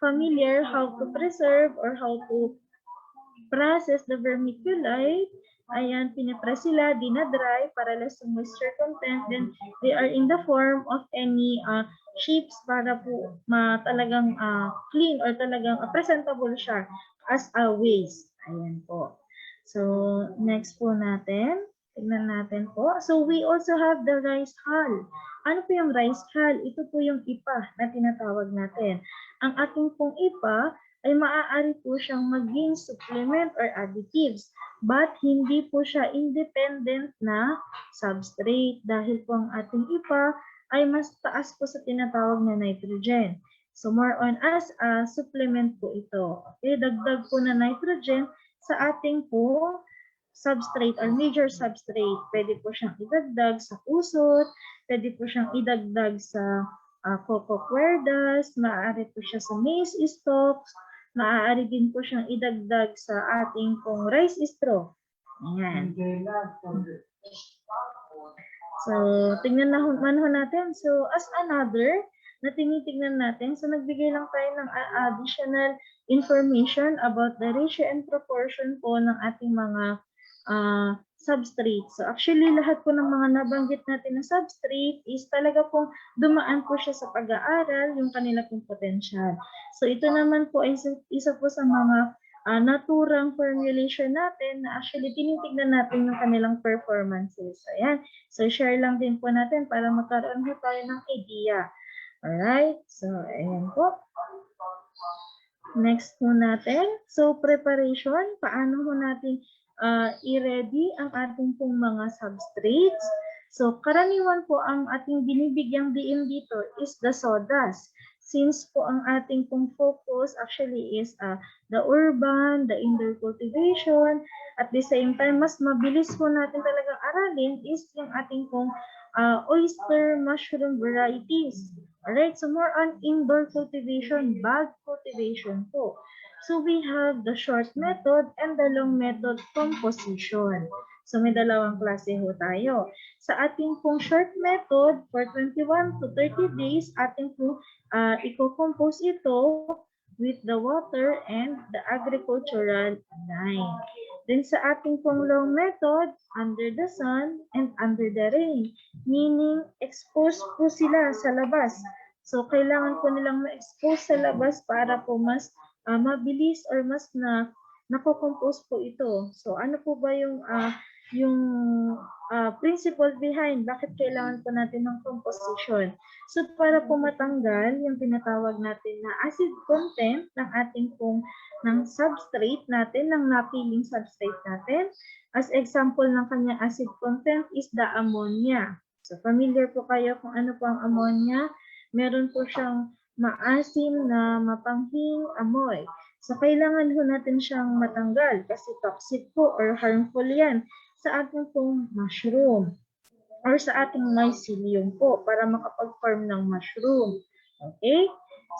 familiar how to preserve or how to process the vermiculite, ayan, pinipress sila, dinadry para less yung moisture content, then they are in the form of any shapes para po talagang clean or talagang presentable siya as a waste. Ayan po. So, next po natin. Tignan natin po. So, we also have the rice hull. Ano po yung rice hull? Ito po yung ipa na tinatawag natin. Ang ating pong ipa ay maaari po siyang maging supplement or additives. But hindi po siya independent na substrate dahil po ang ating ipa ay mas taas po sa tinatawag na nitrogen. So more on as a supplement po ito. Okay, dagdag po na nitrogen sa ating po substrate or major substrate. Pwede po siyang idagdag sa usot, pwede po siyang idagdag sa cocoa cuerdas, maaari po siya sa maize stalks, maaari din po siyang idagdag sa ating pong rice straw. Ayan. So, tingnan naman ho natin. So, as another na tinitingnan natin, so nagbigay lang tayo ng additional information about the ratio and proportion po ng ating mga substrate. So actually, lahat po ng mga nabanggit natin na substrate is talaga pong dumaan po siya sa pag-aaral, yung kanila pong potential. So ito naman po ay isa po sa mga naturang formulation natin na actually tinitignan natin yung kanilang performances. Ayan. So share lang din po natin para magkaroon po tayo ng idea. Alright. So ayan po. Next po natin. So preparation. Paano po natin i-ready ang ating pong mga substrates. So, karaniwan po ang ating binibigyang diin dito is the sawdust. Since po ang ating pong focus actually is the urban, the indoor cultivation, at the same time, mas mabilis po natin talagang aralin is yung ating pong oyster mushroom varieties. Alright, so more on indoor cultivation, bulk cultivation po. So we have the short method and the long method composition. So may dalawang klase ho tayo. Sa ating pong short method, for 21 to 30 days, ating pong i-compose ito with the water and the agricultural lime. Then sa ating pong long method, under the sun and under the rain, meaning expose po sila sa labas. So kailangan po nilang ma-expose sa labas para po mas mabilis or mas nako-compose po ito. So ano po ba yung principle behind bakit kailangan po natin ng composition? So para po matanggal yung tinatawag natin na acid content ng ating pong ng substrate natin, ng napiling substrate natin. As example ng kanyang acid content is the ammonia. So familiar po kayo kung ano po ang ammonia. Meron po siyang maasim na mapanghing amoy. So kailangan ho natin siyang matanggal kasi toxic po or harmful yan sa ating pong mushroom or sa ating mycelium po para makapag-form ng mushroom. Okay?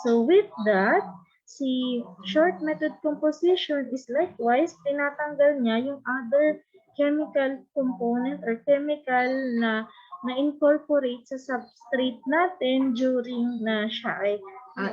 So with that, si short method composition is likewise tinatanggal niya yung other chemical component or chemical na na-incorporate sa substrate natin during na siya ay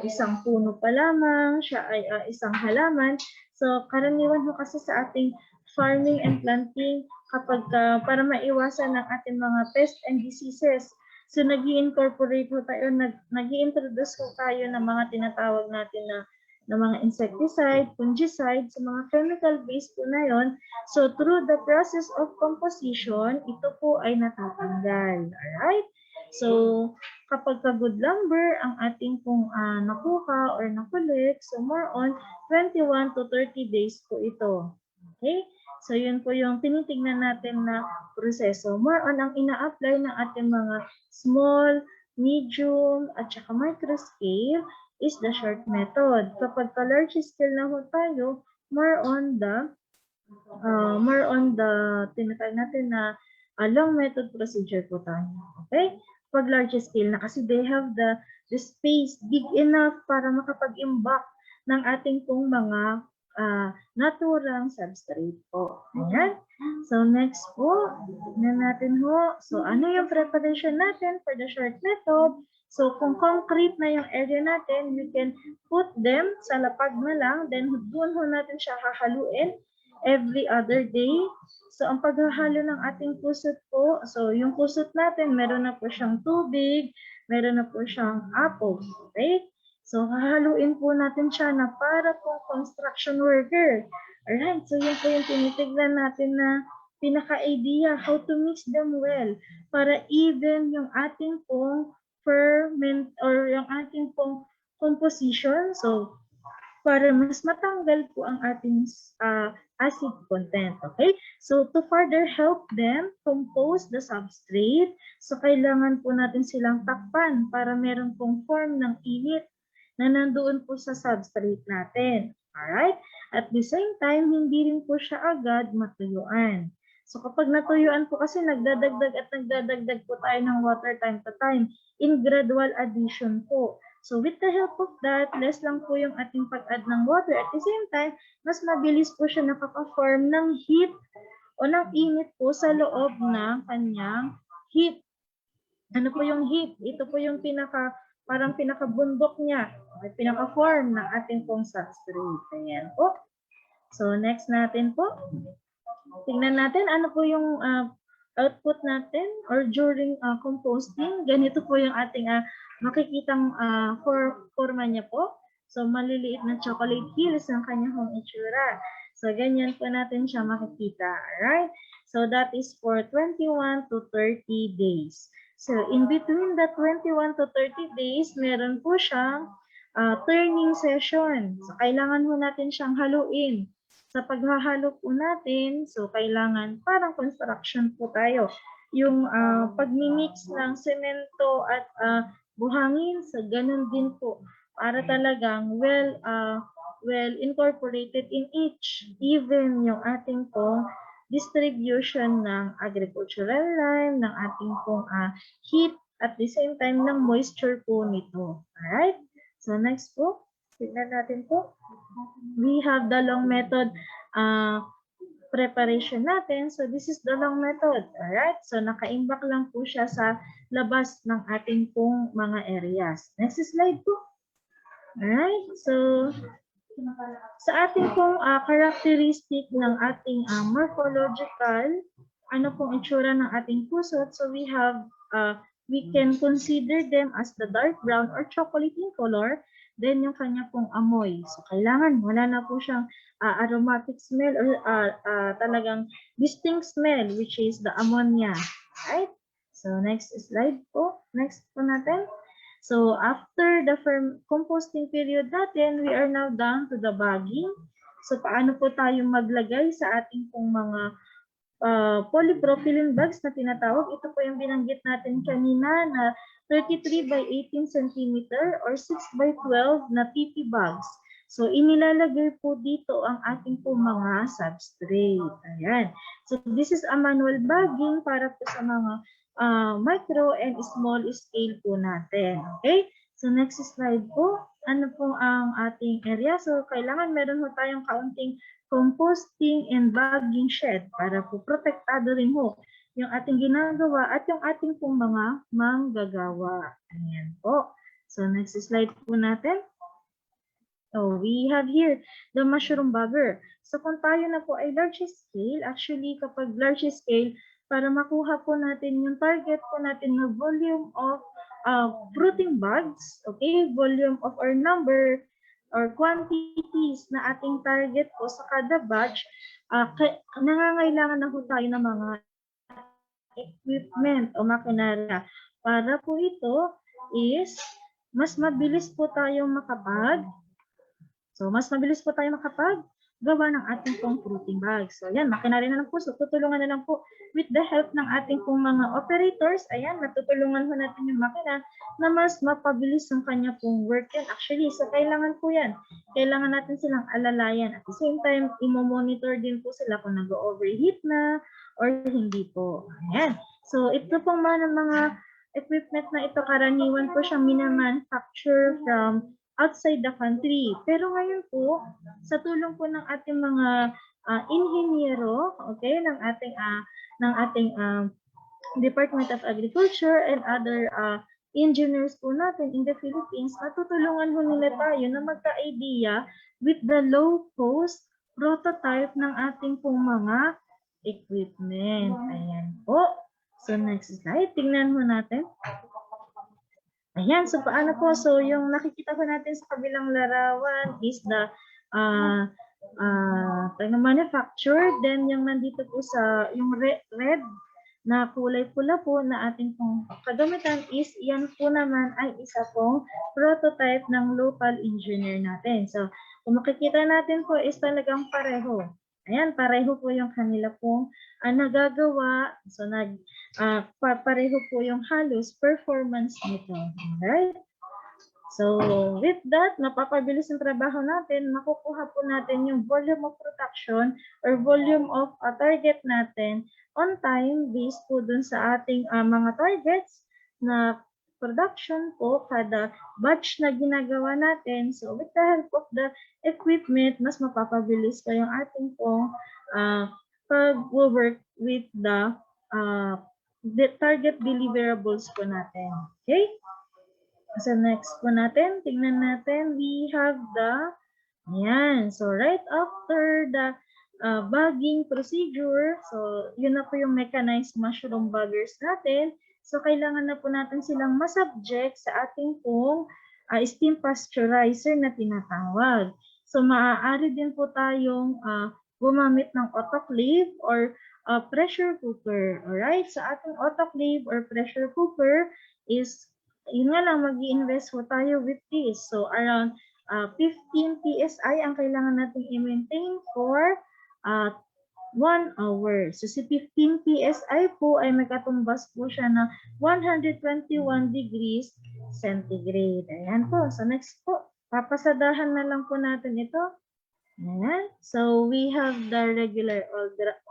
isang puno pa lamang, siya ay isang halaman. So karaniwan ho kasi sa ating farming and planting kapag para maiwasan ng ating mga pests and diseases. So nag-i-incorporate ho tayo, nag-i-introduce ho tayo ng mga tinatawag natin na mga insecticide, fungicide, sa mga chemical base po na yon. So through the process of composition, ito po ay natatanggal. Alright? So kapag good lumber ang ating pong nakuha or nakulik, so more on 21 to 30 days po ito. Okay? So yun po yung tinitingnan natin na proseso. More on ang ina-apply ng ating mga small, medium, at saka micro scale is the short method. Kapag large scale na ho tayo, more on the tinatawag natin na long method procedure po tayo. Okay? Pag large scale na kasi they have the space big enough para makapag-imbak ng ating pong mga naturang substrate po. Ayan. So next po, tignan natin ho. So ano yung preparation natin for the short method? So kung concrete na yung area natin, we can put them sa lapag na lang, then doon ho natin siya hahaluin every other day. So ang paghahalo ng ating kusot po, so yung kusot natin, meron na po siyang tubig, meron na po siyang apple. Okay? So, hahaluin po natin siya na para pong construction worker. Alright, so yun po yung tinitignan natin na pinaka-idea, how to mix them well. Para even yung ating pong ferment or yung ating pong composition, so para mas matanggal po ang ating acid content. Okay? So, to further help them compose the substrate, so kailangan po natin silang takpan para meron pong form ng init na nandoon po sa substrate natin. Alright? At the same time, hindi rin po siya agad matuyuan. So kapag natuyuan po kasi nagdadagdag at nagdadagdag po tayo ng water time to time in gradual addition po. So with the help of that, less lang po yung ating pag-add ng water. At the same time, mas mabilis po siya nakaka-form ng heat o ng init po sa loob ng kanyang heat. Ano po yung heat? Ito po yung parang pinakabundok niya, ay pinaka-form ng ating pong substrate. Ayan po. So, next natin po. Tingnan natin ano po yung output natin or during composting. Ganito po yung ating makikitang forma niya po. So, maliliit na chocolate hills ang kanyang itsura. So, ganyan po natin siya makikita. Alright? So, that is for 21 to 30 days. So, in between the 21 to 30 days, meron po siyang turning session. So, kailangan po natin siyang haluin. Sa paghahalo po natin, so kailangan parang construction po tayo. Yung pagmimix ng semento at buhangin, so ganun din po. Para talagang well incorporated in each, even yung ating pong distribution ng agricultural lime, ng ating pong heat, at the same time ng moisture po nito. Alright? So next po, tignan natin po. We have the long method preparation natin. So this is the long method. Alright? So nakaimbak lang po siya sa labas ng ating pong mga areas. Next slide po. Alright? So sa ating pong characteristic ng ating morphological, ano pong itsura ng ating pusot? So we can consider them as the dark brown or chocolate in color. Then yung kanya pong amoy. So kailangan wala na po siyang aromatic smell or talagang distinct smell, which is the ammonia. Right? So next slide po. Next po natin. So after the composting period natin, we are now down to the bagging. So paano po tayo maglagay sa ating pong mga polypropylene bags na tinatawag? Ito po yung binanggit natin kanina na 33 by 18 cm or 6 by 12 na PP bags. So inilalagay po dito ang ating po mga substrate. Ayan. So this is a manual bagging para po sa mga micro and small scale po natin. Okay? So next slide po. Ano po ang ating area? So kailangan meron po tayong kaunting composting and bagging shed para po protektado rin po yung ating ginagawa at yung ating pong mga manggagawa. Ayan po. So next slide po natin. So we have here the mushroom bagger. So kung tayo na po ay large scale, actually kapag large scale, para makuha po natin yung target po natin na volume of fruiting bags, okay, volume of our number or quantities na ating target po sa kada batch, nangangailangan na po tayo ng mga equipment o makinarya. Para po ito is mas mabilis po tayong gawa ng ating pong fruiting bags. So, ayan, makinarya na lang po. So, tutulungan na lang po with the help ng ating pong mga operators. Ayan, matutulungan po natin yung makina na mas mapabilis yung kanya pong work yan. Actually, so kailangan po yan. Kailangan natin silang alalayan. At the same time, imo-monitor din po sila kung nag-overheat na or hindi po. Ayan. So, ito pong mga equipment na ito, karaniwan po siyang minamanufacture from outside the country. Pero ngayon po, sa tulong po ng ating mga inhinyero, okay, ng ating Department of Agriculture and other engineers po natin in the Philippines, matutulungan ho nila tayo na magka-idea with the low-cost prototype ng ating pong mga equipment. Ayan po. So next slide, tingnan mo natin. Ayan, so paano po? So yung nakikita ko natin sa kabilang larawan is the manufactured. Then yung nandito po sa yung red na kulay pula po na ating pong kagamitan is yan po naman ay isa pong prototype ng local engineer natin. So kung makikita natin po is talagang pareho. Ayan, pareho po yung kanila pong nagagawa. So pareho po yung halos performance nito. Alright? So with that, mapapabilis ang trabaho natin, makukuha po natin yung volume of production or volume of target natin on time based po dun sa ating mga targets na production po kada batch na ginagawa natin. So with the help of the equipment, mas mapapabilis pa yung ating pong pag-work with the target deliverables po natin. Okay? So next po natin, tingnan natin, we have ayan, so right after the bagging procedure, so yun na po yung mechanized mushroom baggers natin. So kailangan na po natin silang masubject sa ating pong steam pasteurizer na tinatawag. So maaari din po tayong gumamit ng autoclave or pressure cooker. Alright, sa ating autoclave or pressure cooker is, yun nga lang, mag-i-invest po tayo with this. So around 15 PSI ang kailangan natin i-maintain for 1 hour. So si 15 PSI po ay magkatumbas po siya ng 121 degrees centigrade. Ayan po. So next po, papasadahan na lang po natin ito. Ayan. So we have the regular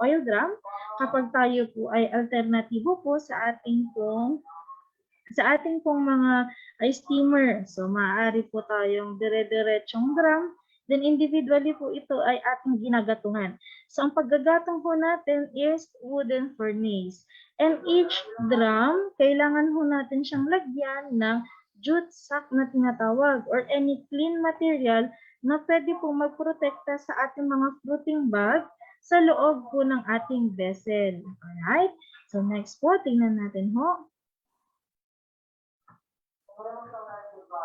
oil drum. Kapag tayo po ay alternatibo po sa ating pong mga steamer. So maaari po tayong dire-diretsong drum Then individually po ito ay ating ginagatungan. So ang paggagatong po natin is wooden furnace. And each drum, kailangan po natin siyang lagyan ng jute sack na tinatawag or any clean material na pwede po magprotekta sa ating mga fruiting bag sa loob po ng ating vessel. Alright? So next po, tingnan natin ho.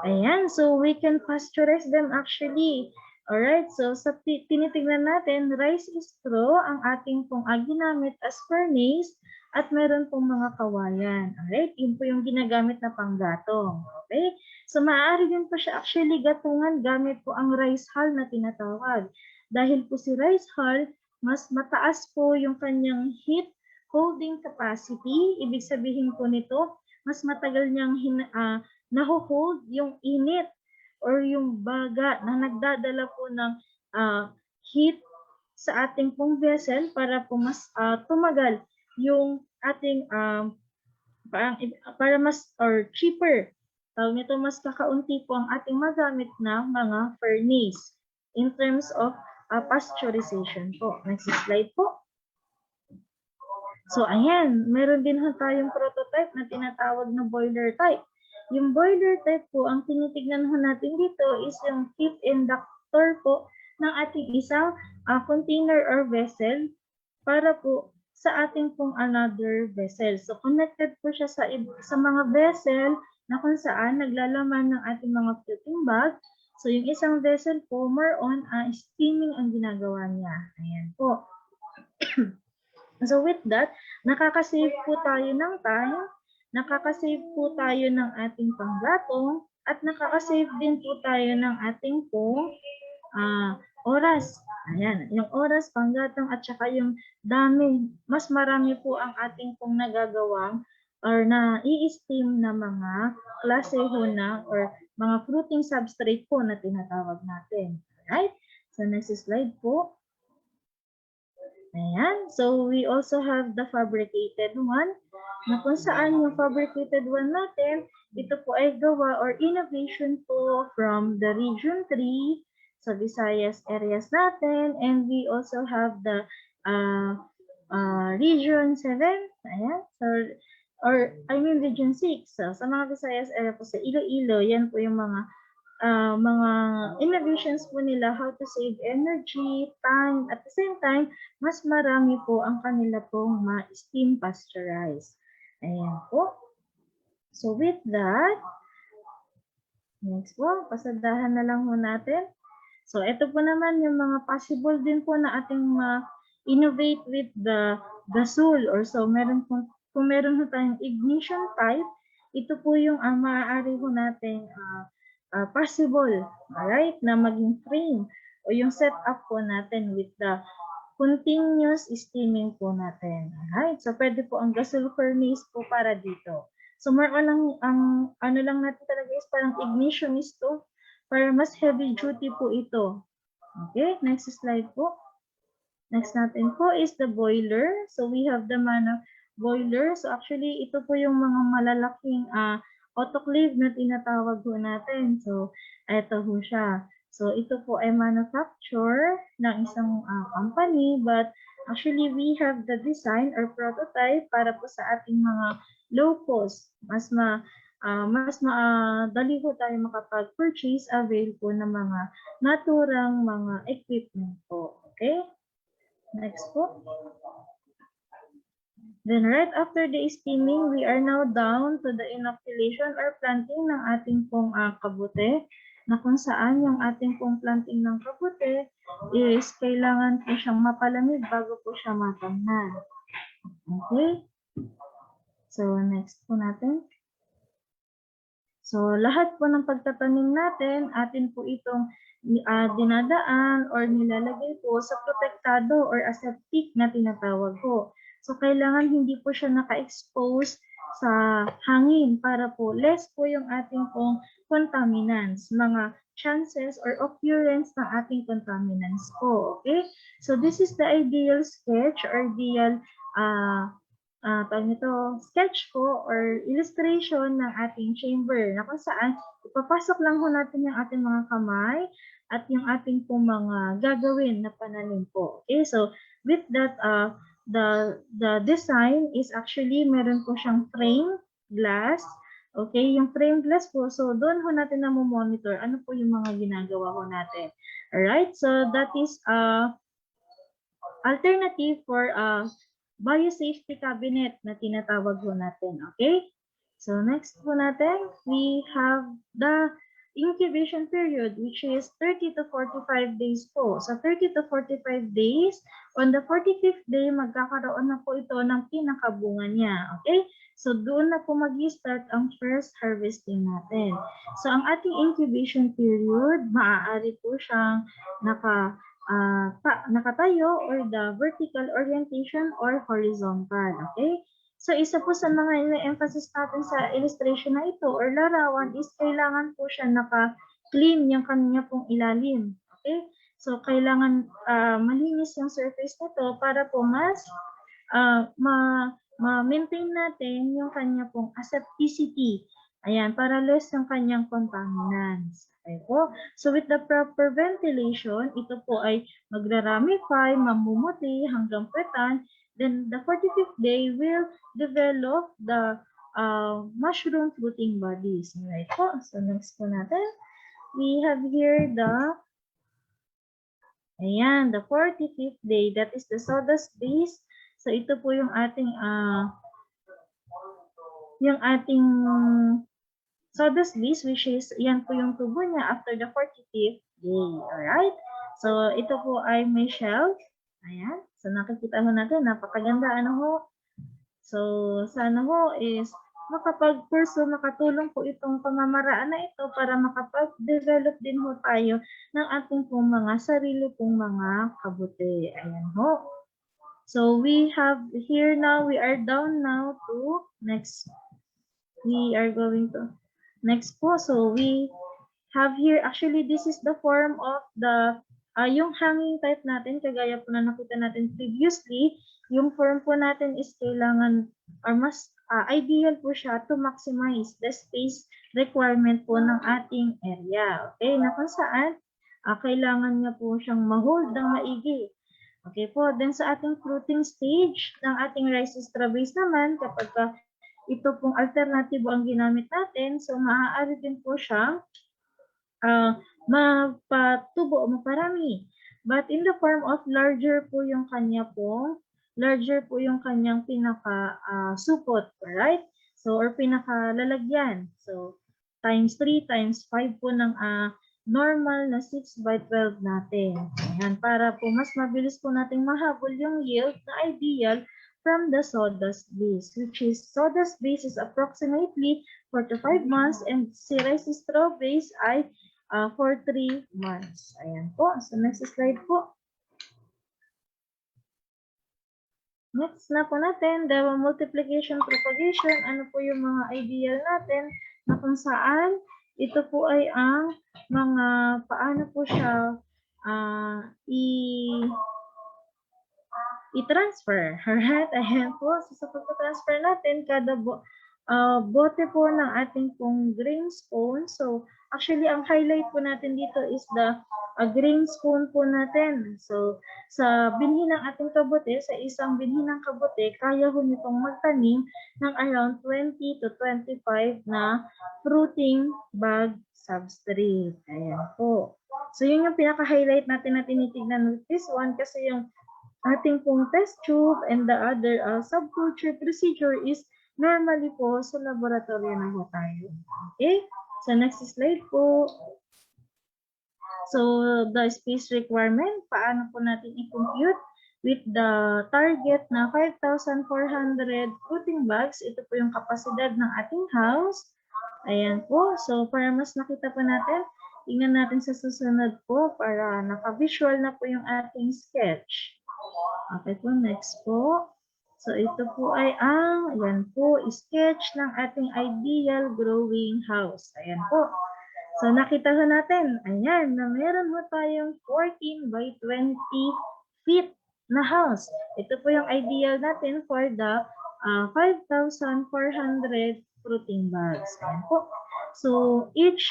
Ayan, so we can pasteurize them actually. Alright, so sa tinitingnan natin, rice straw ang ating pong ginamit as furnace at meron pong mga kawayan. Alright, yun po yung ginagamit na panggatong. Okay, so maaari din po siya actually gatungan gamit po ang rice hull na tinatawag. Dahil po si rice hull, mas mataas po yung kanyang heat holding capacity. Ibig sabihin po nito, mas matagal niyang naho-hold yung init or yung baga na nagdadala po ng heat sa ating pong vessel para po mas tumagal yung ating para mas or cheaper. Tawag nito, mas kakaunti po ang ating magamit na mga furnace in terms of pasteurization po. Next slide po. So ayan, meron din tayong prototype na tinatawag na boiler type. Yung boiler type po, ang tinitignan natin dito is yung heat inductor po ng ating isang container or vessel para po sa ating pong another vessel. So connected po siya sa mga vessel na kung saan naglalaman ng ating mga floating bag. So yung isang vessel po, more on steaming ang ginagawa niya. Ayan po. So with that, nakakasave po tayo ng time, nakakasave po tayo ng ating panggatong, at nakakasave din po tayo ng ating pong oras. Ayan, yung oras, panggatong, at saka yung dami. Mas marami po ang ating pong nagagawang or na i-steam na mga klase ho na or mga fruiting substrate po na tinatawag natin. Alright? So next slide po. Ayan. So, we also have the fabricated one, na kung saan yung fabricated one natin, ito po ay gawa or innovation po from the Region 3, sa Visayas areas natin, and we also have the Region 7, ayan, Region 6. So, sa mga Visayas area po sa Iloilo, yan po yung mga innovations po nila, how to save energy, time, at the same time, mas marami po ang kanila pong ma-steam pasteurize. Ayan po. So with that, next po, pasadahan na lang po natin. So ito po naman yung mga possible din po na ating innovate with the gasol, or so meron po, kung meron po tayong ignition type, ito po yung maaari po natin possible, alright, na maging frame o yung setup po natin with the continuous steaming po natin. Alright, so pwede po ang gasol furnace po para dito. So more on ang ano lang natin talaga is parang ignition stove para mas heavy duty po ito. Okay, next slide po. Next natin po is the boiler. So we have the boiler. So actually ito po yung mga malalaking autoclave na tinatawag po natin. So, ito po siya. So, ito po ay manufacture ng isang company, but actually we have the design or prototype para po sa ating mga low cost. Mas madali po tayo makapag-purchase, avail po ng mga naturang mga equipment po. Okay? Next po. Then right after the steaming, we are now down to the inoculation or planting ng ating pong kabute, na kung saan yung ating pong planting ng kabute is kailangan po siyang mapalamig bago po siya matamnan. Okay? So next po natin. So lahat po ng pagtatanim natin, atin po itong dinadaan or nilalagay po sa protektado or aseptic na tinatawag po. So, kailangan hindi po siya naka-expose sa hangin para po less po yung ating pong contaminants, mga chances or occurrence ng ating contaminants po. Okay? So, this is the ideal sketch or ideal sketch po or illustration ng ating chamber na kung saan ipapasok lang ho natin yung ating mga kamay at yung ating po mga gagawin na pananim po. Okay, so with that, the design is actually meron po siyang frame glass. Okay, yung frame glass po, so doon ho natin na monitor ano po yung mga ginagawa ho natin. Alright, so that is alternative for biosafety cabinet na tinatawag po natin. Okay? So next po natin, we have the incubation period which is 30 to 45 days po. So 30 to 45 days, on the 45th day, magkakaroon na po ito ng pinakabunga niya. Okay? So doon na po mag-start ang first harvesting natin. So ang ating incubation period, maaari po siyang nakatayo or the vertical orientation or horizontal. Okay? So isa po sa mga ina-emphasis natin sa illustration na ito or larawan is kailangan po siya naka-clean yung kanya pong ilalim. Okay? So kailangan malinis yung surface nito para po mas ma-maintain natin yung kanya pong asepticity. Ayan, para less yung kanyang contaminants. Okay po. So with the proper ventilation, ito po ay magra-ramify, mamumuti hanggang petan. Then the 45th day will develop the mushroom fruiting bodies. Right po. So next po natin, we have here the 45th day. That is the sawdust base. So ito po yung ating sawdust base, which is yan po yung tubo niya after the 45th day. Alright? So ito po ay may shelf. Ayan. So nakikita ho natin, napakaganda ho. So sana ho is makatulong po itong pamamaraan na ito para makapag-develop din ho tayo ng ating pong mga sarili pong mga kabuti. Ayan ho. So we have here now, we are down now to next. We are going to next po. So we have here, actually this is the form of the yung hanging type natin, kagaya po na nakita natin previously, yung form po natin is kailangan or mas ideal po siya to maximize the space requirement po ng ating area. Okay, na kung saan kailangan niya po siyang ma-hold ng maigi. Okay po, then sa ating fruiting stage ng ating rhizostra base naman, kapag ito pong alternatibo ang ginamit natin, so maaari din po siyang mapatubo o maparami. But in the form of larger po yung kanyang pinaka-supot, right? So, or pinaka-lalagyan. So, times 3, times 5 po ng normal na 6/12 natin. Ayan, para po mas mabilis po nating mahabol yung yield na ideal from the sawdust base, which is sawdust base is approximately 4 to 5 months and si rhizostra base ay for 3 months. Ayan po. So, next slide po. Next na po natin, the multiplication propagation. Ano po yung mga ideal natin na kung saan ito po ay ang mga paano po siya i-transfer. Alright? Ayan po. So, sa pagka-transfer natin, kada bote po ng ating pong grain spoon. So, actually, ang highlight po natin dito is the grain spoon po natin. So, sa binhi ng ating kabote, sa isang binhi ng kabote, kaya ho nitong magtanim ng around 20 to 25 na fruiting bag substrate. Ayan po. So, yun yung pinaka-highlight natin na tinitignan with this one kasi yung ating pong test tube and the other subculture procedure is normally po sa laboratory na po tayo. Okay? So, next slide po. So, the space requirement, paano po natin i-compute with the target na 5,400 fruiting bags. Ito po yung kapasidad ng ating house. Ayan po. So, para mas nakita po natin, tingnan natin sa susunod po para naka-visual na po yung ating sketch. Okay po, next po. So, ito po ay ayan po, sketch ng ating ideal growing house. Ayan po. So, nakita ho natin, ayan, na meron ho tayong 14 by 20 feet na house. Ito po yung ideal natin for the 5,400 fruiting bags. Ayan po. So each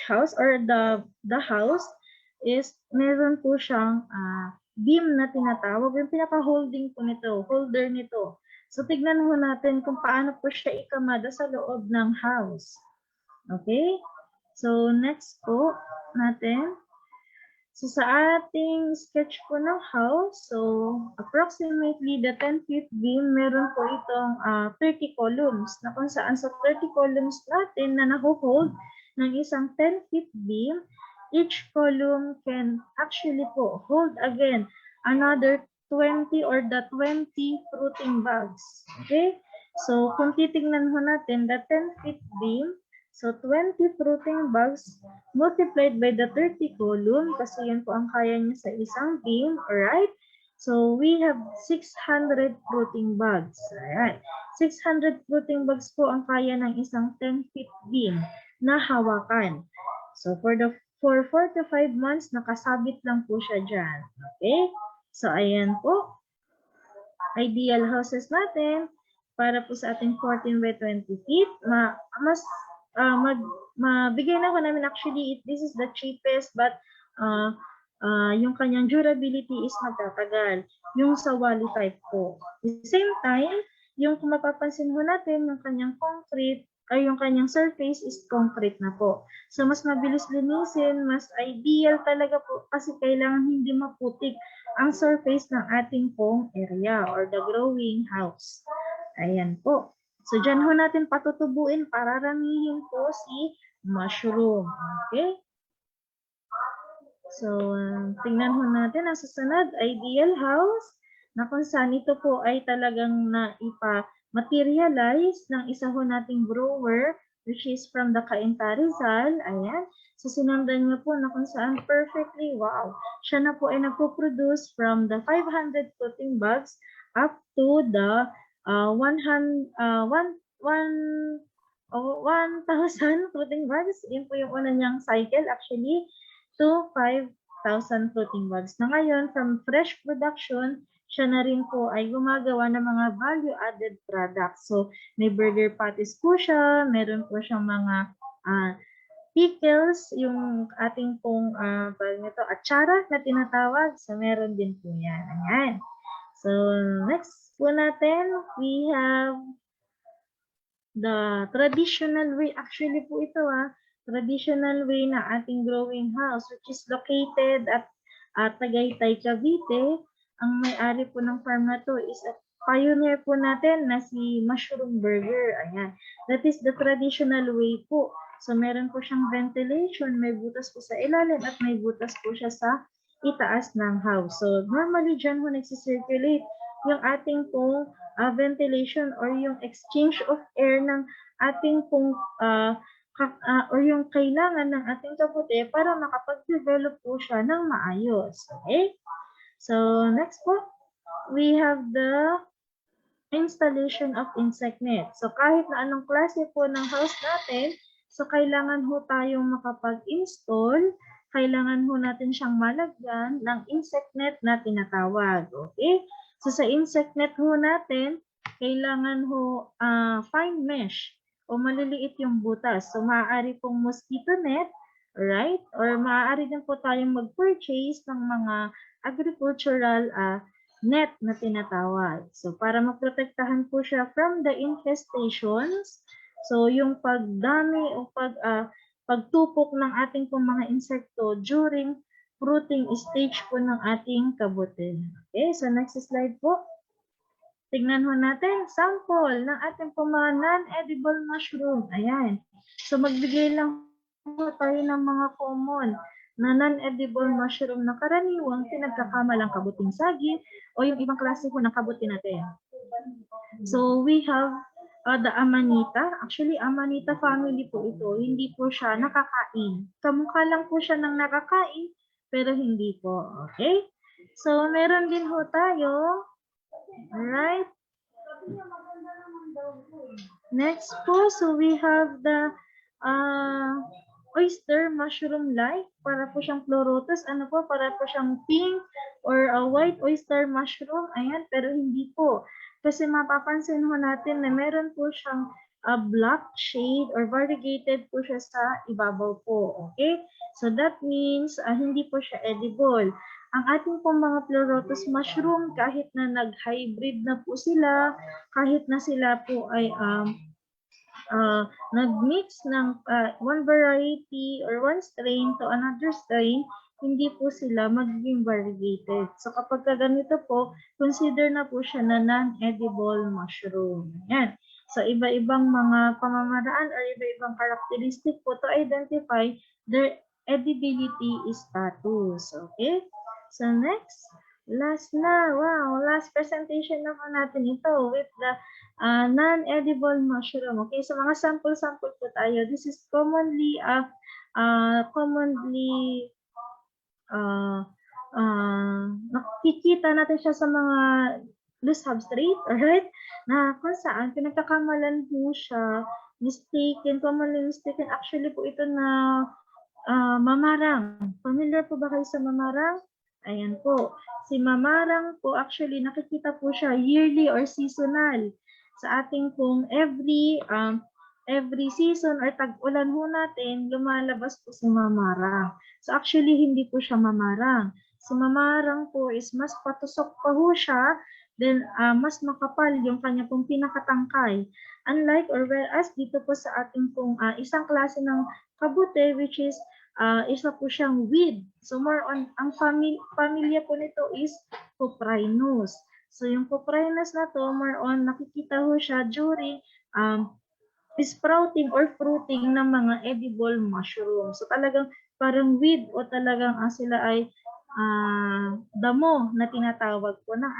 house or the house is meron po siyang beam na tinatawag, yung pinaka-holding po nito, holder nito. So tignan ho natin kung paano po siya ikamada sa loob ng house. Okay? So next po natin. So sa ating sketch po ng house, so approximately the 10 feet beam, meron po itong 30 columns na kung saan sa 30 columns natin na nahuhold ng isang 10 feet beam, each column can actually po hold again another 20 or the 20 fruiting bags. Okay? So kung titignan ho natin the 10 feet beam, so 20 fruiting bags multiplied by the 30 column, kasi yun po ang kaya niya sa isang beam, alright? So we have 600 fruiting bags. Alright. 600 fruiting bags po ang kaya ng isang 10 feet beam na hawakan. So for 4 to 5 months, nakasabit lang po siya dyan. Okay? So ayan po. Ideal houses natin para po sa ating 14 by 20 feet. Mabigay na ko namin actually, this is the cheapest, but yung kanyang durability is magtatagal. Yung sa wally type po. At the same time, yung kung mapapansin ho natin, yung kanyang concrete, ay yung kanyang surface is concrete na po. So mas mabilis linisin, mas ideal talaga po kasi kailangan hindi maputik ang surface ng ating pong area or the growing house. Ayan po. So, dyan ho natin patutubuin para ramihin po si mushroom. Okay? So, tingnan ho natin ang susunod, ideal house, na kung saan ito po ay talagang materialize ng isa ho nating grower, which is from the Cainta Rizal. Ayan. So, sinundan niya po na kung saan perfectly, wow, siya na po ay nagpo-produce from the 500 fruiting bags up to the 1,000 fruiting bags. Yun po yung una niyang cycle actually to 5,000 fruiting bags. Na ngayon, from fresh production, siya na rin po ay gumagawa ng mga value-added products. So, may burger patties po siya, meron po siyang mga pickles, yung ating pong atsara na tinatawag. So, meron din po yan. Ayan. So, next po natin, we have the traditional way. Actually po ito traditional way na ating growing house, which is located at Tagaytay, Cavite. Ang may-ari po ng farm na to is a pioneer po natin na si Mushroom Burger. Ayan. That is the traditional way po. So, meron po siyang ventilation, may butas po sa ilalim at may butas po siya sa itaas ng house. So, normally dyan ho nagsisirculate yung ating pong ventilation or yung exchange of air ng ating pong or yung kailangan ng ating kabute para makapag-develop po siya ng maayos. Okay? So, next po, we have the installation of insect net. So, kahit na anong klase po ng house natin, so kailangan ho tayong makapag-install, kailangan ho natin siyang malagyan ng insect net na tinatawag. Okay? So, sa insect net ho natin, kailangan ho fine mesh o maliliit yung butas. So, maaari pong mosquito net, right? Or maaari din po tayong mag-purchase ng mga agricultural net na tinatawag. So, para maprotektahan po siya from the infestations, so yung pagdami o pagtupok ng ating pong mga insekto during fruiting stage po ng ating kabute. Okay, so next slide po. Tignan ho natin, sample ng ating pong mga non-edible mushroom. Ayan. So magbigay lang po tayo ng mga common na non-edible mushroom na karaniwang pinagkakamalang kabuting sagi o yung ibang klase po ng kabuti natin. So we have the Amanita. Actually, Amanita family po ito. Hindi po siya nakakain. Kamukha lang po siya ng nakakain, pero hindi po. Okay? So, meron din ho tayo. Alright. Next po, so we have the oyster mushroom like. Para po siyang pleurotus. Ano po? Para po siyang pink or white oyster mushroom. Ayan, pero hindi po. Kasi mapapansin ho natin na meron po siyang black shade or variegated po siya sa ibabaw po. Okay? So that means hindi po siya edible. Ang ating pong mga pleurotus mushroom, kahit na nag-hybrid na po sila, kahit na sila po ay nag-mix ng one variety or one strain to another strain, hindi po sila magiging variegated. So kapag ganito po, consider na po siya na non-edible mushroom. Yan. So iba-ibang mga pamamaraan or iba-ibang characteristic po to identify their edibility status. Okay? So next, last na. Wow, last presentation na po natin ito with the non-edible mushroom. Okay, so mga sample-sample po tayo. This is commonly nakikita natin siya sa mga loose substrate, alright? Na kung saan pinagkakamalan po siya, commonly mistaken. Actually po ito na mamarang. Familiar po ba kayo sa mamarang? Ayan po. Si mamarang po actually nakikita po siya yearly or seasonal. Sa ating pong every season or tag-ulan ho natin, lumalabas po si mamarang. So actually hindi po siya mamarang. Si mamarang po is mas patusok pa ho siya, then mas makapal yung kanya pong pinakatangkay. Unlike or whereas dito po sa ating pong isang klase ng kabute which is isa po siyang weed. So more on, ang pamilya po nito is Coprinus. So yung Coprinus na to, more on nakikita ho siya during sprouting or fruiting ng mga edible mushrooms. So talagang parang weed o talagang sila ay damo na tinatawag po ng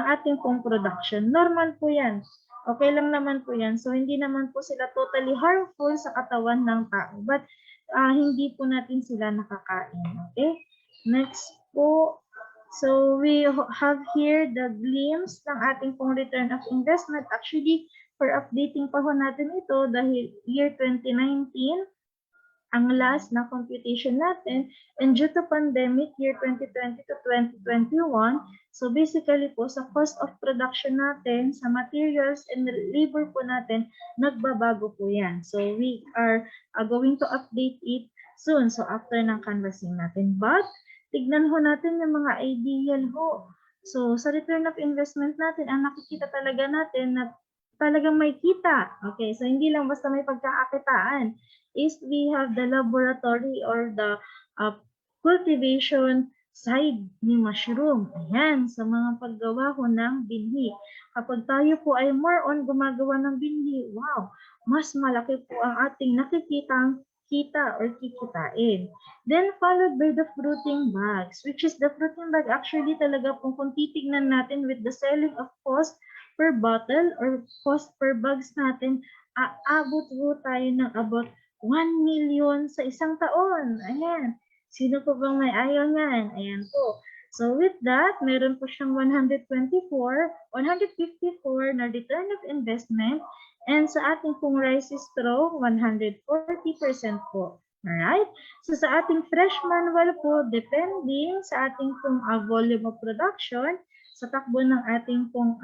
ating pong production. Normal po yan. Okay lang naman po yan. So hindi naman po sila totally harmful sa katawan ng tao. But hindi po natin sila nakakain. Okay? Next po. So we have here the glimpse ng ating pong return of investment. Actually, for updating pa ho natin ito dahil year 2019, ang last na computation natin, and due to pandemic, year 2020 to 2021, so basically po sa cost of production natin, sa materials and labor po natin, nagbabago po yan. So we are going to update it soon, so after ng canvassing natin. But, tignan ho natin yung mga ideal ho. So sa return of investment natin, ang nakikita talaga natin na talagang may kita. Okay, so hindi lang basta may pagkakakitaan. Is we have the laboratory or the cultivation side ni mushroom. Ayan, sa mga paggawa ko ng binhi. Kapag tayo po ay more on gumagawa ng binhi, wow, mas malaki po ang ating nakikitang kita or kikitain. Then followed by the fruiting bags, which is the fruiting bag actually talaga kung titignan natin with the selling of cost per bottle or cost per bags natin, aabot po tayo ng about 1 million sa isang taon. Ayan. Sino po bang may ayaw niyan? Ayan po. So with that, meron po siyang 154 na return of investment, and sa ating pong rice straw, 140% po. Alright? So sa ating fresh manual po, depending sa ating pong volume of production, sa takbo ng ating pong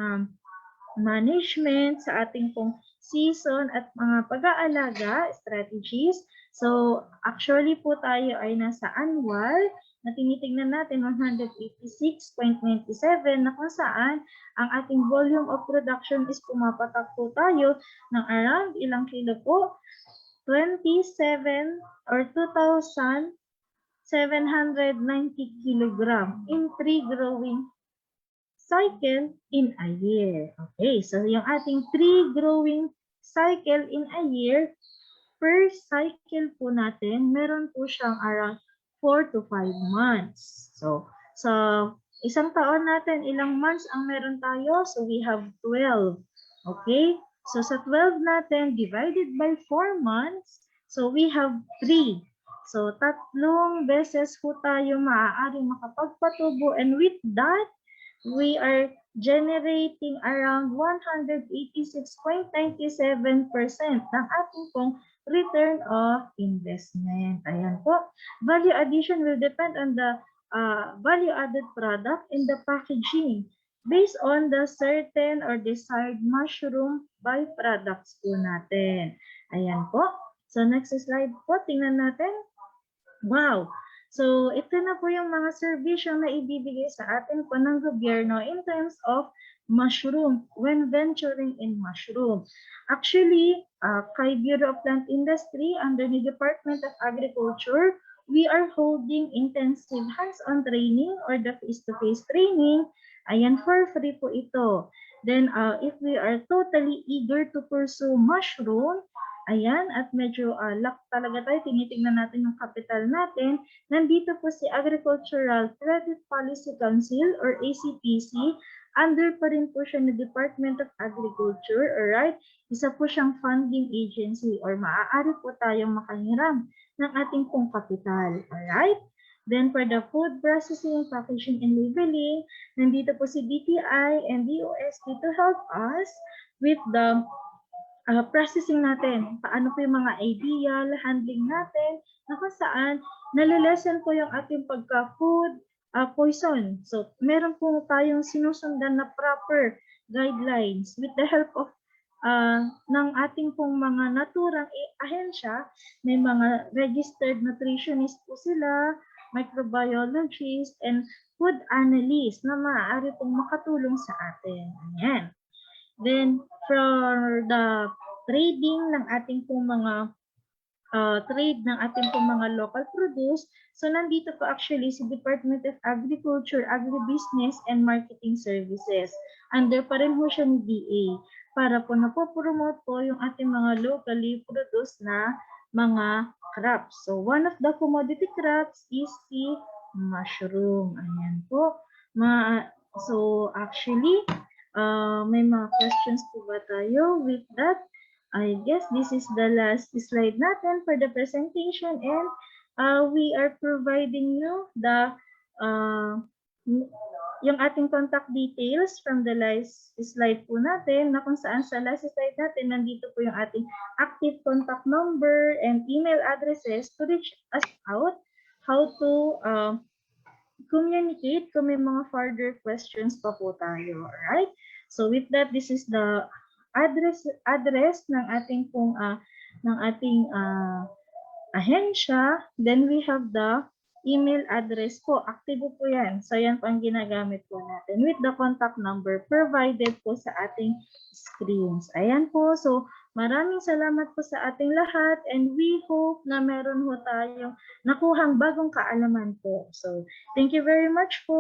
management, sa ating pong season at mga pag-aalaga, strategies. So, actually po tayo ay nasa annual na tinitingnan natin 186.97 na kung saan ang ating volume of production is pumapatak po tayo ng around ilang kilo po? 27 or 2,790 kilogram in 3 growing cycle in a year. Okay, so yung ating 3 growing cycle in a year, per cycle po natin, meron po siyang around 4 to 5 months. So, isang taon natin, ilang months ang meron tayo? So, we have 12. Okay? So, sa 12 natin, divided by 4 months, so we have 3. So, 3 beses po tayo maaaring makapagpatubo, and with that, we are generating around 186.97% ng ating pong return of investment. Ayan po. Value addition will depend on the value added product and the packaging. based on the certain or desired mushroom byproducts po natin. Ayan po. So next slide po, tingnan natin. Wow! So ito na po yung mga serbisyo na ibibigay sa atin po ng gobyerno in terms of mushroom when venturing in mushroom. Actually, kay Bureau of Plant Industry under the Department of Agriculture, we are holding intensive hands-on training or the face-to-face training. Ayan, for free po ito. Then, if we are totally eager to pursue mushroom, ayan, at medyo luck talaga tayo, tinitingnan natin yung capital natin, nandito po si Agricultural Credit Policy Council or ACPC, under pa rin po siya ng Department of Agriculture, alright? Isa po siyang funding agency or maaari po tayong makahiram ng ating pong kapital, alright? Then for the food processing, packaging, and labeling, nandito po si DTI and DOST to help us with the processing natin. Paano po yung mga ideal handling natin na kung saan nalilesen po yung ating pagka-food poison. So, meron po tayong sinusundan na proper guidelines with the help of ng ating pong mga naturang ahensya. May mga registered nutritionist po sila, microbiologist, and food analyst na maaari pong makatulong sa atin. Ayan. Then, for the trading ng ating pong mga trade ng ating pong mga local produce, so nandito po actually si Department of Agriculture, Agribusiness, and Marketing Services. Under pa rin po siya ni DA para po napopromote po yung ating mga locally produced na mga crops. So, one of the commodity crops is the mushroom. Ayan po. So, actually, may mga questions po ba tayo with that? I guess this is the last slide natin for the presentation, and we are providing you the yung ating contact details from the last slide po natin, na kung saan sa last slide natin nandito po yung ating active contact number and email addresses to reach us out, how to communicate kung may mga further questions pa po tayo. Alright? So with that, this is the address ng ating pong ahensya. Then we have the email address po. Active po yan. So yan po ang ginagamit po natin with the contact number provided po sa ating screens. Ayan po. So maraming salamat po sa ating lahat, and we hope na meron po tayong nakuhang bagong kaalaman po. So thank you very much po.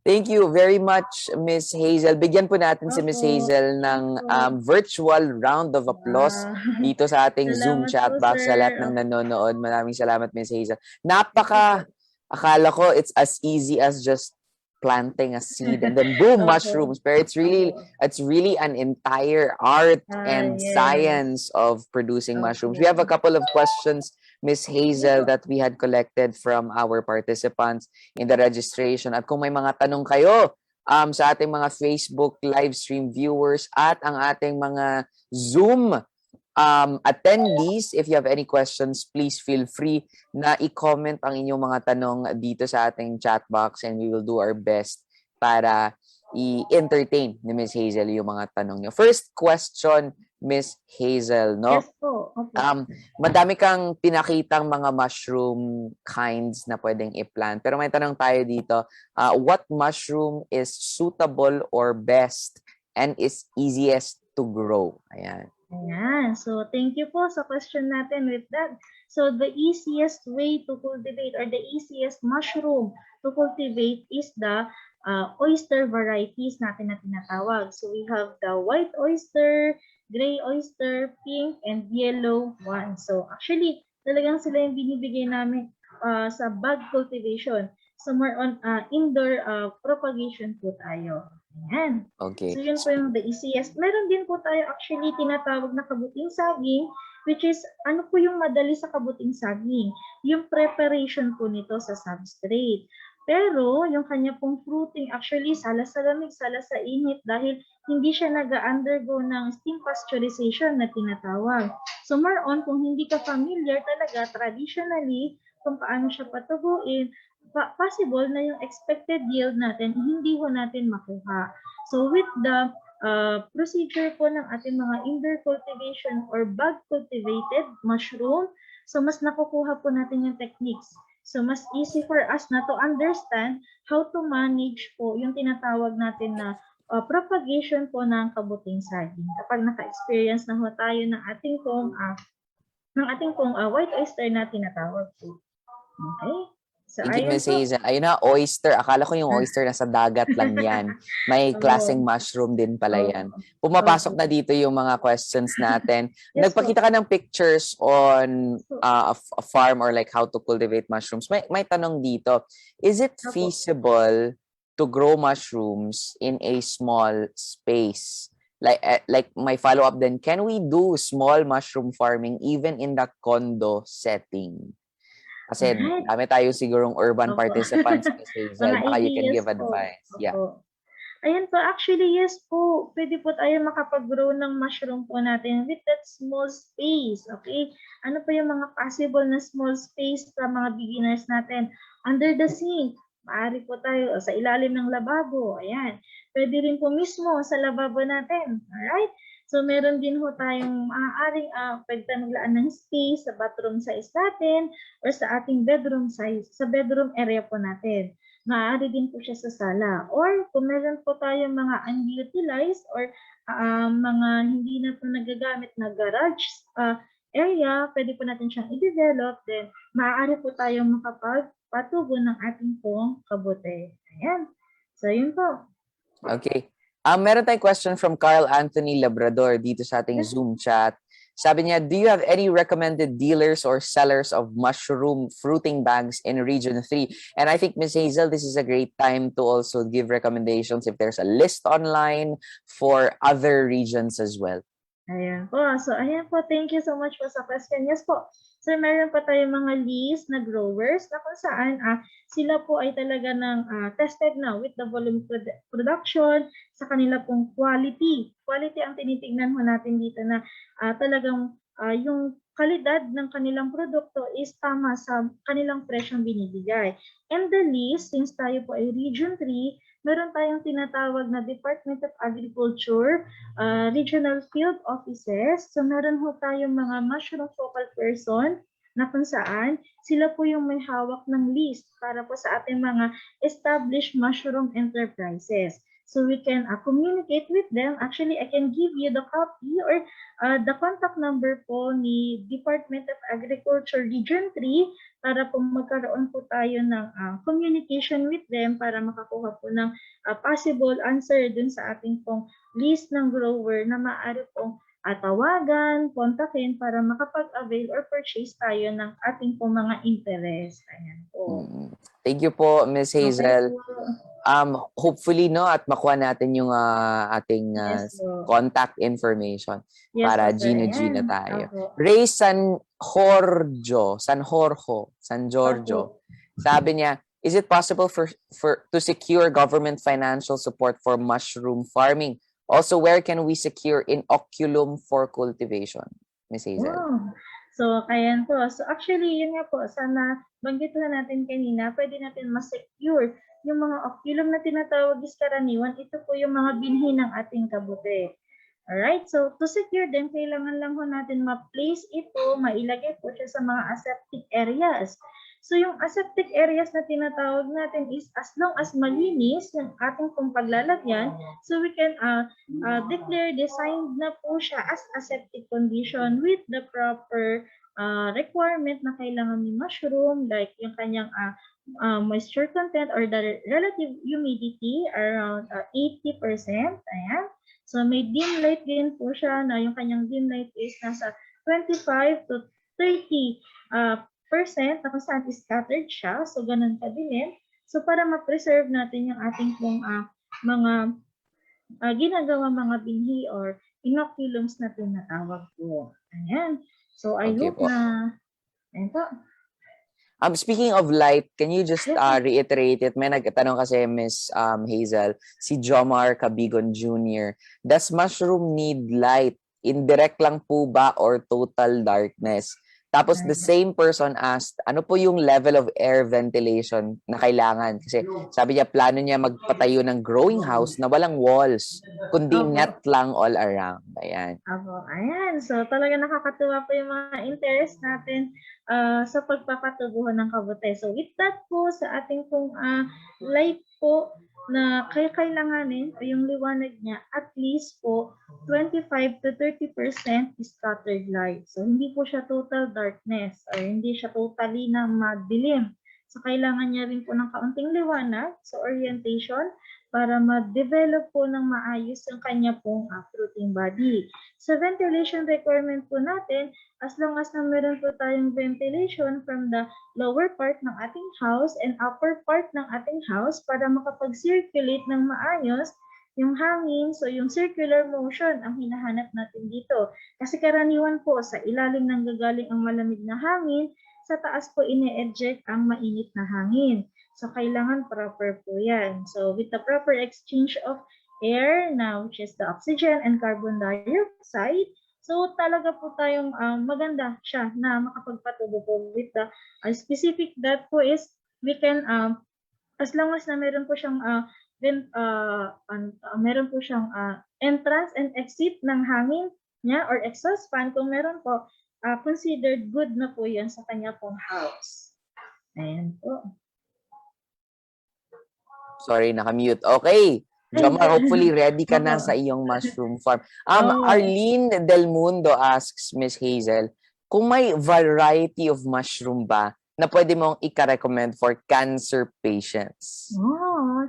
Thank you very much, Miss Hazel. Bigyan po natin si Miss Hazel ng virtual round of applause dito sa ating Zoom chat box sa lahat ng nanonood. Maraming salamat, Miss Hazel. Akala ko it's as easy as just planting a seed and then boom, mushrooms. But it's really an entire art and science of producing mushrooms. We have a couple of questions, Miss Hazel, that we had collected from our participants in the registration. At kung may mga tanong kayo sa ating mga Facebook live stream viewers at ang ating mga Zoom attendees, if you have any questions, please feel free na i-comment ang inyong mga tanong dito sa ating chat box, and we will do our best para i-entertain ni Miss Hazel yung mga tanong niyo. First question, Miss Hazel, no? Yes po. Okay. Madami kang pinakitang mga mushroom kinds na pwedeng i-plant. Pero may tanong tayo dito, what mushroom is suitable or best and is easiest to grow? Ayan. Ayan. So, thank you po sa question natin with that. So, the easiest way to cultivate or the easiest mushroom to cultivate is the oyster varieties natin na tinatawag. So, we have the white oyster, gray oyster, pink, and yellow one. So, actually, talagang sila yung binibigay namin sa bag cultivation. So, more on indoor propagation po tayo. Ayan. Okay. So, yun po yung the easiest. Meron din po tayo actually tinatawag na kabuting saging, which is, ano po yung madali sa kabuting saging? Yung preparation po nito sa substrate. Pero, yung kanya pong fruiting, actually, sala sa lamig, sala sa init, dahil hindi siya nag-undergo ng steam pasteurization na tinatawag. So, more on, kung hindi ka familiar talaga, traditionally, kung paano siya patubuin, possible na yung expected yield natin hindi ho natin makuha. So with the procedure po ng ating mga indoor cultivation or bag cultivated mushroom, so mas nakukuha po natin yung techniques. So mas easy for us na to understand how to manage po yung tinatawag natin na propagation po ng kabuting saging. Kapag naka-experience na ho tayo ng ating pong white oyster na tinatawag po. Okay? So, Thank you, ayun Miss po. Hazel. Ayun na, oyster. Akala ko yung oyster nasa dagat lang yan. May klaseng mushroom din pala yan. Pumapasok na dito yung mga questions natin. Yes, Nagpakita ka ng pictures on a farm or like how to cultivate mushrooms. May tanong dito. Is it feasible to grow mushrooms in a small space? Like my follow-up then, can we do small mushroom farming even in the condo setting? Kasi dami tayo sigurong urban participants, Ms. Hazel. Baka you can give advice. Yeah. Ayan po, actually yes po. Pwede po tayo makapag-grow ng mushroom po natin with that small space. Okay? Ano po yung mga possible na small space sa mga beginners natin? Under the sink. Maaari po tayo sa ilalim ng lababo. Ayan. Pwede rin po mismo sa lababo natin. Alright? So, meron din ho tayong maaaring pwede tayo maglaan ng space sa bathroom size natin or sa ating bedroom size, sa bedroom area po natin. Maaari din po siya sa sala. Or kung meron po tayong mga unutilized or mga hindi na po nagagamit na garage area, pwede po natin siyang i-develop. Then, maaari po tayong makapagpatubo ng ating pong kabute. Ayan. So, yun po. Okay. Meron tayong question from Carl Anthony Labrador dito sa ating Zoom chat. Sabi niya, do you have any recommended dealers or sellers of mushroom fruiting bags in Region 3? And I think, Ms. Hazel, this is a great time to also give recommendations if there's a list online for other regions as well. Ayan po. So, ayan po. Thank you so much po sa question. Yes po. So, meron pa tayong mga list na growers na kung saan sila po ay talaga ng tested na with the volume production sa kanila pong quality. Quality ang tinitingnan mo natin dito na talagang yung kalidad ng kanilang produkto is tama sa kanilang presyong binibigay. And the list, since tayo po ay Region 3, meron tayong tinatawag na Department of Agriculture, regional field offices. So meron ho tayong mga mushroom focal person na kung saan sila po yung may hawak ng list para po sa ating mga established mushroom enterprises. So we can communicate with them. Actually, I can give you the copy or the contact number po ni Department of Agriculture Region 3 para po magkaroon po tayo ng communication with them para makakuha po ng possible answer dun sa ating pong list ng grower na maaari pong tawagan, kontakin para makapag-avail or purchase tayo ng ating pong mga interest. Ayan po. Thank you po, Ms. Hazel. Okay. Hopefully, no, at makuha natin yung ating contact information para Gina tayo. Ray San Giorgio. Sabi niya, is it possible for to secure government financial support for mushroom farming? Also, where can we secure inoculum for cultivation? Ms. Hazel. So, ayan po. So, actually, yun nga po, sana banggit na natin kanina, pwede natin ma-secure yung mga oculum na tinatawag is karaniwan. Ito po yung mga binhi ng ating kabute. Alright, so to secure them, kailangan lang ho natin ma-place ito, mailagay po siya sa mga aseptic areas. So yung aseptic areas na tinatawag natin is as long as malinis yung ating pong paglalagyan, so we can declare designed na po siya as aseptic condition with the proper requirement na kailangan ni mushroom, like yung kanyang moisture content or the relative humidity around 80%. Ayan. So may dim light din po siya na yung kanyang dim light is nasa 25 to 30% na kung saan scattered siya. So ganun kadilim. So para ma-preserve natin yung ating pong mga ginagawa mga binhi or inoculums na tinatawag po. Ayan. So I hope na ayan po. Speaking of light, can you just reiterate it? May nagtanong kasi Miss Hazel, si Jomar Cabigon Jr. Does mushroom need light? Indirect lang po ba or total darkness? Tapos the same person asked, ano po yung level of air ventilation na kailangan? Kasi sabi niya, plano niya magpatayo ng growing house na walang walls, kundi Opo. net lang all around. Ayan. Opo, ayan. So, talaga nakakatuwa po yung mga interest natin sa pagpapatubuhan ng kabute. So, with that po, sa ating pong light po na kailanganin o yung liwanag niya, at least po 25 to 30% is scattered light. So, hindi po siya total darkness or hindi siya totally na madilim. So, kailangan niya rin po ng kaunting liwanag sa orientation para ma-develop po ng maayos ang kanya pong fruiting body. Sa ventilation requirement po natin, as long as na meron po tayong ventilation from the lower part ng ating house and upper part ng ating house para makapag-circulate ng maayos yung hangin, so yung circular motion ang hinahanap natin dito. Kasi karaniwan po sa ilalim ng gagaling ang malamig na hangin, sa taas po ine-eject ang mainit na hangin. So kailangan proper po yan. So with the proper exchange of air now, which is the oxygen and carbon dioxide, so talaga po tayong maganda siya na makapagpatubo po with the specific that po is we can as long as na meron po siyang entrance and exit ng hangin niya or exhaust fan, kung meron po, considered good na po yan sa kanya pong house. Ayan po. Sorry, nakamute. Okay. Jomar, hopefully ready ka na sa iyong mushroom farm. Arlene Del Mundo asks Miss Hazel, kung may variety of mushroom ba na pwede mong ika-recommend for cancer patients?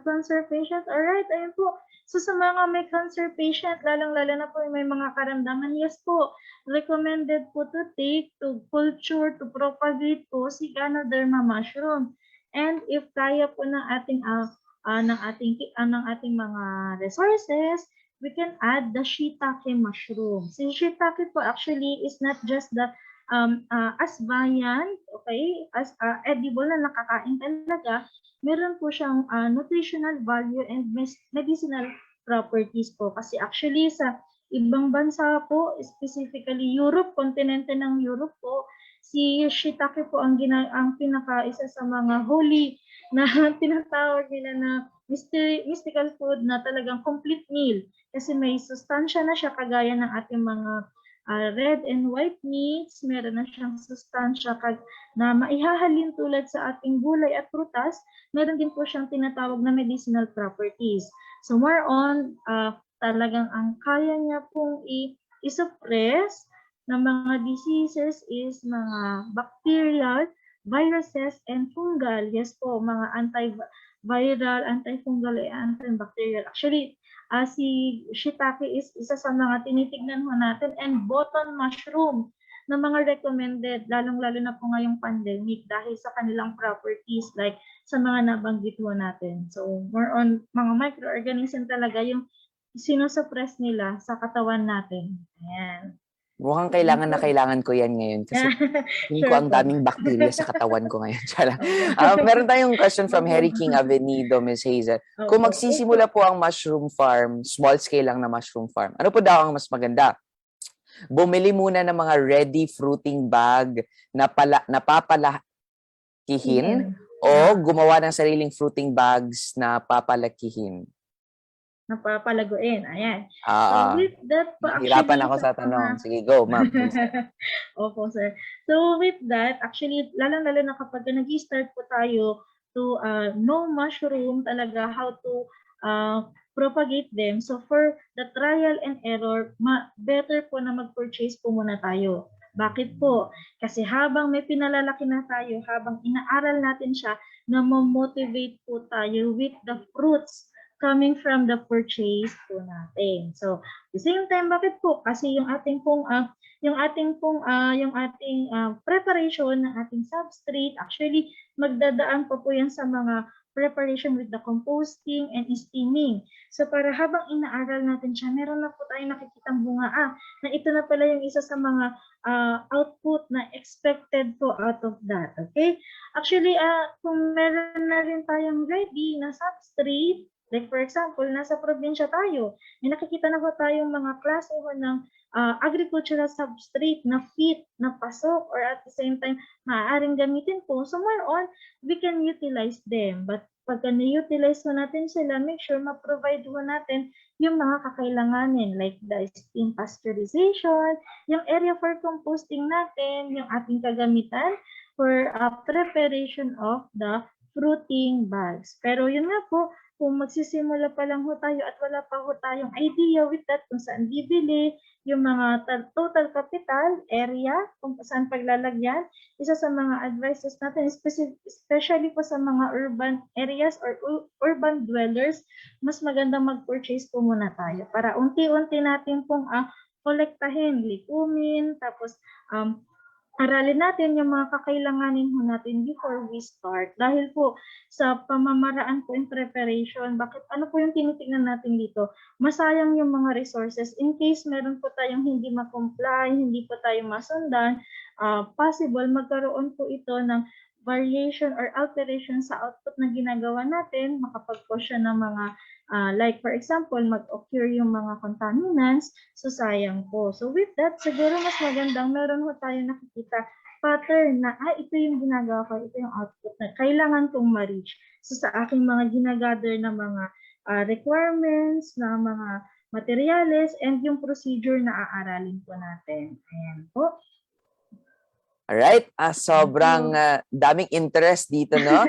Cancer patient. Alright, ayun po. So sa mga may cancer patient, lalong-lalo na po may mga karamdaman, yes po, recommended po to take, to culture, to propagate po si Ganoderma mushroom. And if kaya po ng ating mga resources, we can add the shiitake mushroom. Si shiitake po actually is not just the asbayan, okay, as edible na nakakain talaga, meron po siyang nutritional value and medicinal properties po. Kasi actually sa ibang bansa po, specifically Europe, kontinente ng Europe po, si shiitake po ang pinaka-isa sa mga holy na tinatawag nila na mystical food na talagang complete meal. Kasi may sustansya na siya kagaya ng ating mga red and white meats, meron na siyang sustansya na maihahalin tulad sa ating gulay at prutas, meron din po siyang tinatawag na medicinal properties. So more on, talagang ang kaya niya pong i-suppress ng mga diseases is mga bacterial, viruses, and fungal. Yes po, mga antiviral, antifungal, and antibacterial. Actually, si shiitake is isa sa mga tinitignan ho natin, and button mushroom na mga recommended, lalong-lalo na po ngayong pandemic dahil sa kanilang properties like sa mga nabanggit ho natin. So, more on mga microorganism talaga yung sinusuppress nila sa katawan natin. Ayan. Mukhang kailangan ko yan ngayon kasi feeling ko ang daming bacteria sa katawan ko ngayon. Meron tayong question from Harry King Avenido, Ms. Hazel. Kung magsisimula po ang mushroom farm, small scale lang na mushroom farm, ano po daw ang mas maganda? Bumili muna ng mga ready fruiting bag na papalakihin o gumawa ng sariling fruiting bags na papalakihin? Napapalaguin. Ayan. So with that po, hirapan ako sa tanong. Sige, go, ma'am. Opo, sir. So with that, actually, lalong-lalo na kapag nag-start po tayo to know mushroom talaga, how to propagate them. So for the trial and error, better po na mag-purchase po muna tayo. Bakit po? Kasi habang may pinalalaki na tayo, habang inaaral natin siya, na motivate po tayo with the fruits coming from the purchase po natin. So, at the same time, bakit po? Kasi yung ating preparation ng ating substrate, actually, magdadaan pa po yan sa mga preparation with the composting and steaming. So, para habang inaaral natin siya, meron na po tayong nakikitang bunga, na ito na pala yung isa sa mga output na expected po out of that. Okay? Actually, kung meron na rin tayong ready na substrate, Like for example, nasa probinsya tayo, may nakikita na po tayong mga klase ho ng agricultural substrate na fit, na pasok, or at the same time, maaaring gamitin po. So more on, we can utilize them. But pagka na-utilize mo natin sila, make sure ma-provide mo natin yung mga kakailanganin like the steam pasteurization, yung area for composting natin, yung ating kagamitan for preparation of the fruiting bags. Pero yun nga po, kung magsisimula pa lang ho tayo at wala pa ho tayong idea with that kung saan bibili, yung mga total capital area, kung saan paglalagyan, isa sa mga advices natin, especially po sa mga urban areas or urban dwellers, mas magandang mag-purchase po muna tayo para unti-unti natin pong kolektahin, likumin, tapos aralin natin yung mga kakailanganin ho natin before we start. Dahil po sa pamamaraan po in preparation, ano po yung tinitingnan natin dito? Masayang yung mga resources in case meron po tayong hindi ma-comply, hindi po tayo masundan, possible magkaroon po ito ng variation or alteration sa output na ginagawa natin, makapag-cause siya ng mga like for example, mag-occur yung mga contaminants, so sayang po. So with that, siguro mas magandang meron ho tayo nakikita pattern na, ito yung ginagawa ko, ito yung output na kailangan kong ma-reach. So sa aking mga ginagather na mga requirements, na mga materials, and yung procedure na aaralin po natin. Ayan po. Alright, sobrang daming interest dito, no?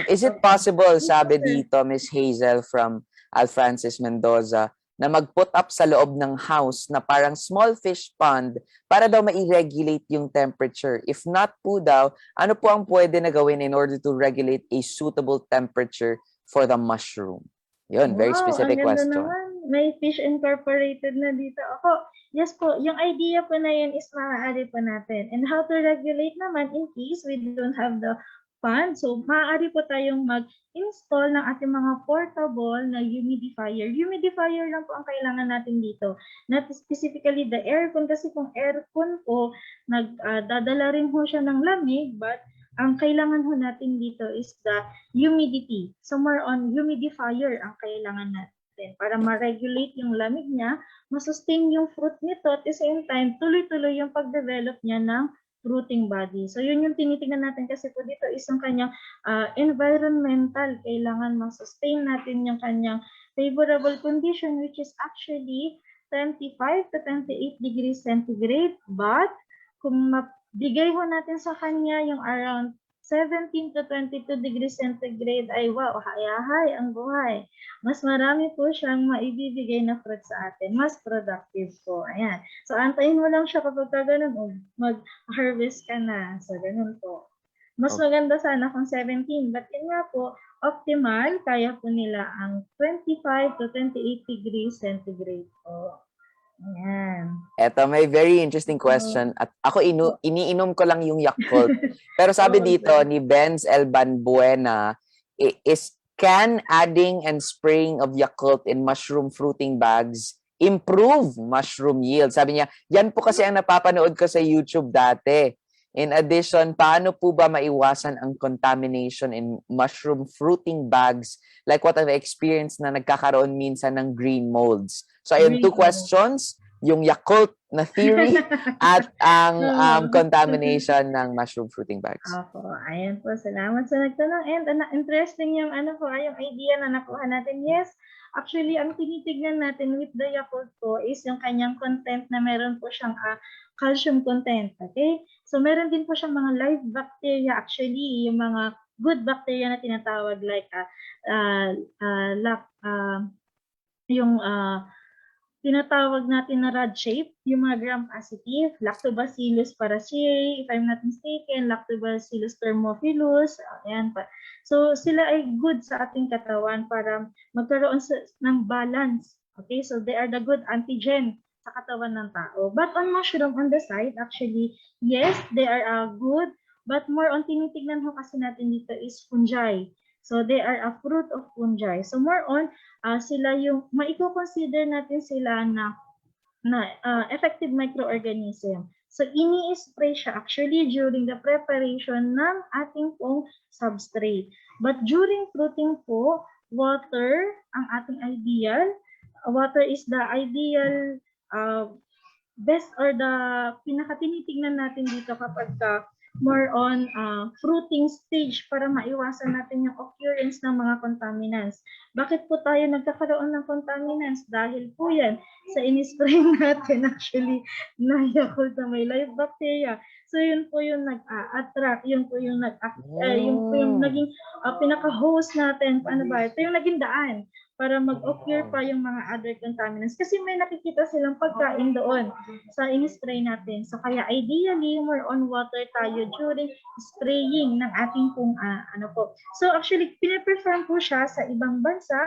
Is it possible, sabi dito, Miss Hazel from Alfrancis Mendoza, na mag-put up sa loob ng house na parang small fish pond para daw ma-regulate yung temperature? If not po daw, ano po ang pwede na gawin in order to regulate a suitable temperature for the mushroom? Yun, very specific ang ganda question. naman. May fish incorporated na dito. Yes po, yung idea po na yun is maaari po natin. And how to regulate naman in case we don't have the fund. So, maaari po tayong mag-install ng ating mga portable na humidifier. Humidifier lang po ang kailangan natin dito. Not specifically the aircon, kasi kung aircon po, dadala rin po siya ng lamig, but ang kailangan ho natin dito is the humidity. So more on humidifier ang kailangan natin para ma-regulate yung lamig niya, ma-sustain yung fruit nito, at the same time, tuloy-tuloy yung pag-develop niya ng fruiting body. So yun yung tinitingnan natin kasi po dito is yung kanyang environmental. Kailangan ma-sustain natin yung kanyang favorable condition, which is actually 25 to 28 degrees centigrade. But kung bigay ho natin sa kanya yung around 17 to 22 degrees centigrade, ay wow, hayahay ang buhay. Mas marami po siyang maibibigay na fruit sa atin. Mas productive po. Ayan. So, antayin mo lang siya kapag ganun, mag-harvest ka na. So, ganun po. Mas maganda sana kung 17. But yun nga po, optimal, kaya po nila ang 25 to 28 degrees centigrade po. Ayan. Eto, may very interesting question. At ako, iniinom ko lang yung Yakult. Pero sabi dito ni Benz Elban Buena, is can adding and spraying of Yakult in mushroom fruiting bags improve mushroom yield? Sabi niya, yan po kasi ang napapanood ko sa YouTube dati. In addition, paano po ba maiwasan ang contamination in mushroom fruiting bags like what I've experienced na nagkakaroon minsan ng green molds? So ayun, two questions, yung Yakult na theory at ang contamination ng mushroom fruiting bags. Ayan po, salamat sa nagtanong. And interesting yung yung idea na nakuha natin. Yes, actually, ang tinitignan natin with the Yakult po is yung kanyang content na meron po siyang calcium content. Okay? So, meron din po siyang mga live bacteria. Actually, yung mga good bacteria na tinatawag like tinatawag natin na rod shape, yung mga gram-positive, Lactobacillus paracea, if I'm not mistaken, Lactobacillus thermophilus, ayan pa. So, sila ay good sa ating katawan para magkaroon ng balance. Okay, so they are the good antigen sa katawan ng tao. But on mushroom, on the side, actually, yes, they are good, but more on tinitignan ho kasi natin dito is fungi. So, they are a fruit of fungi. So, more on, sila yung, maiko-consider natin sila na effective microorganism. So, ini-spray siya actually during the preparation ng ating pong substrate. But during fruiting po, water ang ating ideal. Water is the ideal best or the pinaka-tinitingnan natin dito kapag more on fruiting stage para maiwasan natin yung occurrence ng mga contaminants. Bakit po tayo nagkakaroon ng contaminants? Dahil po yan sa in-spray natin actually na Yakult na may live bacteria. So yun po yung nag-attract, yun po yung naging pinaka-host natin. Paano ba? Ito yung naging daan para mag-occur pa yung mga other contaminants. Kasi may nakikita silang pagkain doon sa in-spray natin. So kaya ideally, more on water tayo during spraying ng ating pong So actually, pinaperform po siya sa ibang bansa,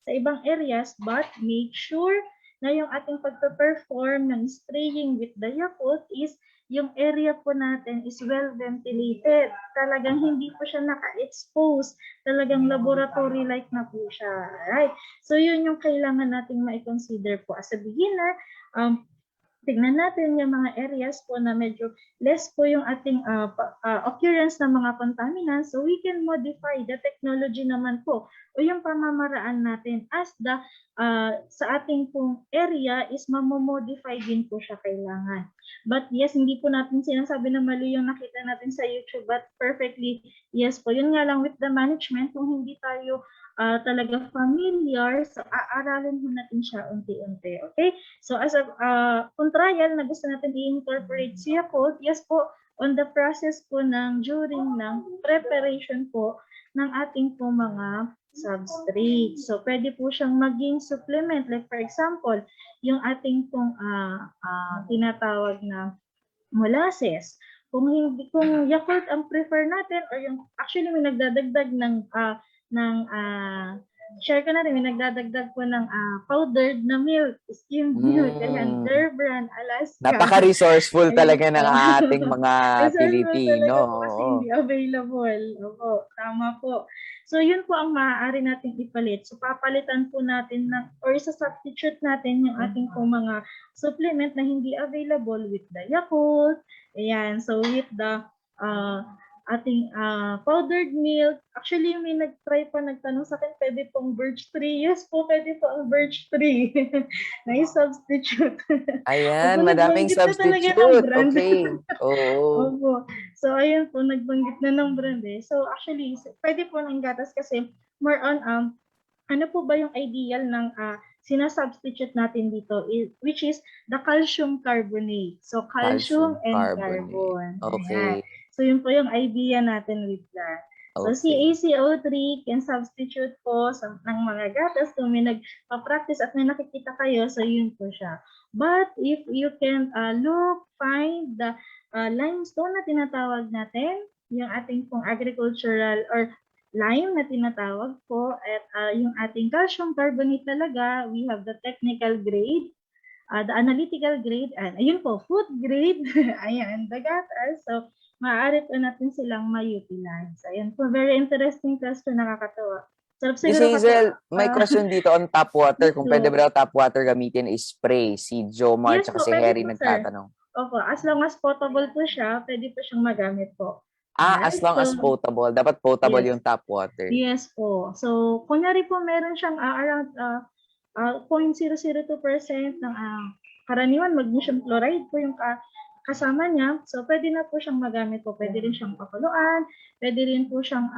sa ibang areas, but make sure na yung ating pagpe-perform ng spraying with the Yakult is yung area po natin is well ventilated. Talagang hindi po siya naka-expose. Talagang laboratory-like na po siya. Right? So yun yung kailangan nating ma-consider po. As a beginner, tignan natin yung mga areas po na medyo less po yung ating occurrence ng mga contaminants. So we can modify the technology naman po o yung pamamaraan natin as the sa ating pong area is mamomodify din po siya kailangan. But yes, hindi po natin sinasabi na mali yung nakita natin sa YouTube, but perfectly yes po. Yun nga lang with the management, kung hindi tayo talaga familiar, so aaralin mo natin siya unti-unti. Okay? So as a kung trial na gusto natin i-incorporate si Yakult, yes po, on the process po during ng preparation po ng ating po mga substrate. So pwede po siyang maging supplement. Like for example, yung ating pong tinatawag na molasses. Kung Yakult ang prefer natin or yung actually may nagdadagdag share ko na rin, may nagdadagdag po ng powdered na milk, skimmed milk, ayan, their brand, Alaska. Napaka-resourceful talaga ng ating mga Pilipino. Po kasi hindi available. Opo, tama po. So yun po ang maaari natin ipalit. So papalitan po natin or isa-substitute natin yung ating po mga supplement na hindi available with the Yakult. Ayan, so with the ating powdered milk. Actually, may nagtanong sa akin, pwede pong birch tree. Yes po, pwede po ang birch tree. Na-substitute. Ayan, madaming substitute. Okay. Oo. Opo. So, ayun po, nagbanggit na ng brand eh. So, actually, pwede po ng gatas kasi more on, ano po ba yung ideal ng sinasubstitute natin dito, which is the calcium carbonate. So, calcium and carbon. Okay. Ayan. So, yun po yung idea natin with that. So, Okay. CaCO3 can substitute po ng mga gatas kung may nagpa-practice at may nakikita kayo. So, yun po siya. But, if you can find the limestone na tinatawag natin, yung ating pong agricultural or lime na tinatawag po, at yung ating calcium carbonate talaga, we have the technical grade, the analytical grade, and ayun po, food grade, ayan, the gatas. So, maaari po natin silang ma-utilize. Ayan po, very interesting question, nakakatawa. So, Miss Hazel, may question dito on tap water. Kung pwede ba tap water gamitin is spray? Si Jomar yes, at si Harry nagtatanong. Opo, as long as potable po siya, pwede po siyang magamit po. As long as potable. Dapat potable yung tap water. Yes po. So, kunyari po meron siyang around 0.002% ng karaniwan magnesium chloride po yung kasama niya. So, pwede na po siyang magamit po. Pwede rin siyang pakuluan. Pwede rin po siyang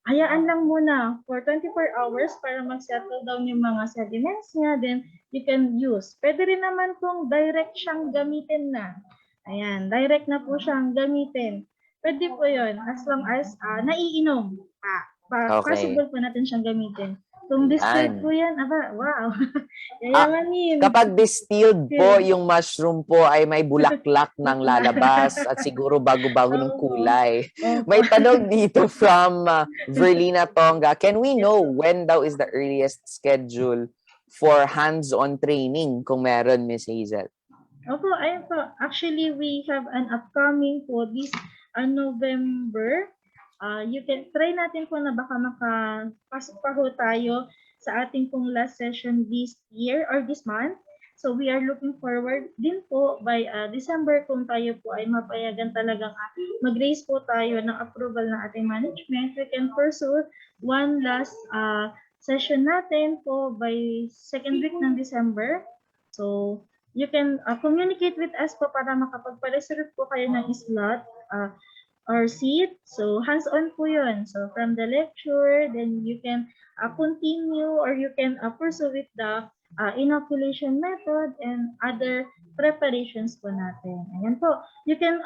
hayaan lang muna for 24 hours para mag-settle down yung mga sediments niya. Then, you can use. Pwede rin naman kung direct siyang gamitin na. Ayan, direct na po siyang gamitin. Pwede po yun as long as naiinom. Possible po natin siyang gamitin. Kung distilled po yan, wow. Yayamanin. Kapag distilled po, yung mushroom po ay may bulaklak ng lalabas at siguro bago-bago ng kulay. May tanong dito from Verlina Tonga. Can we know when daw is the earliest schedule for hands-on training kung meron, Miss Hazel? Opo, ayun po. Actually, we have an upcoming po this November. You can try natin po na baka makapasok pa ho tayo sa ating pong last session this year or this month. So we are looking forward din po by December kung tayo po ay mapayagan talagang mag-raise po tayo ng approval ng ating management. We can pursue one last session natin po by second week ng December. So you can communicate with us po para makapagpa-reserve po kayo ng slot or seat. So hands-on po yun. So from the lecture, then you can continue or you can pursue with the inoculation method and other preparations po natin. Ayan po. You can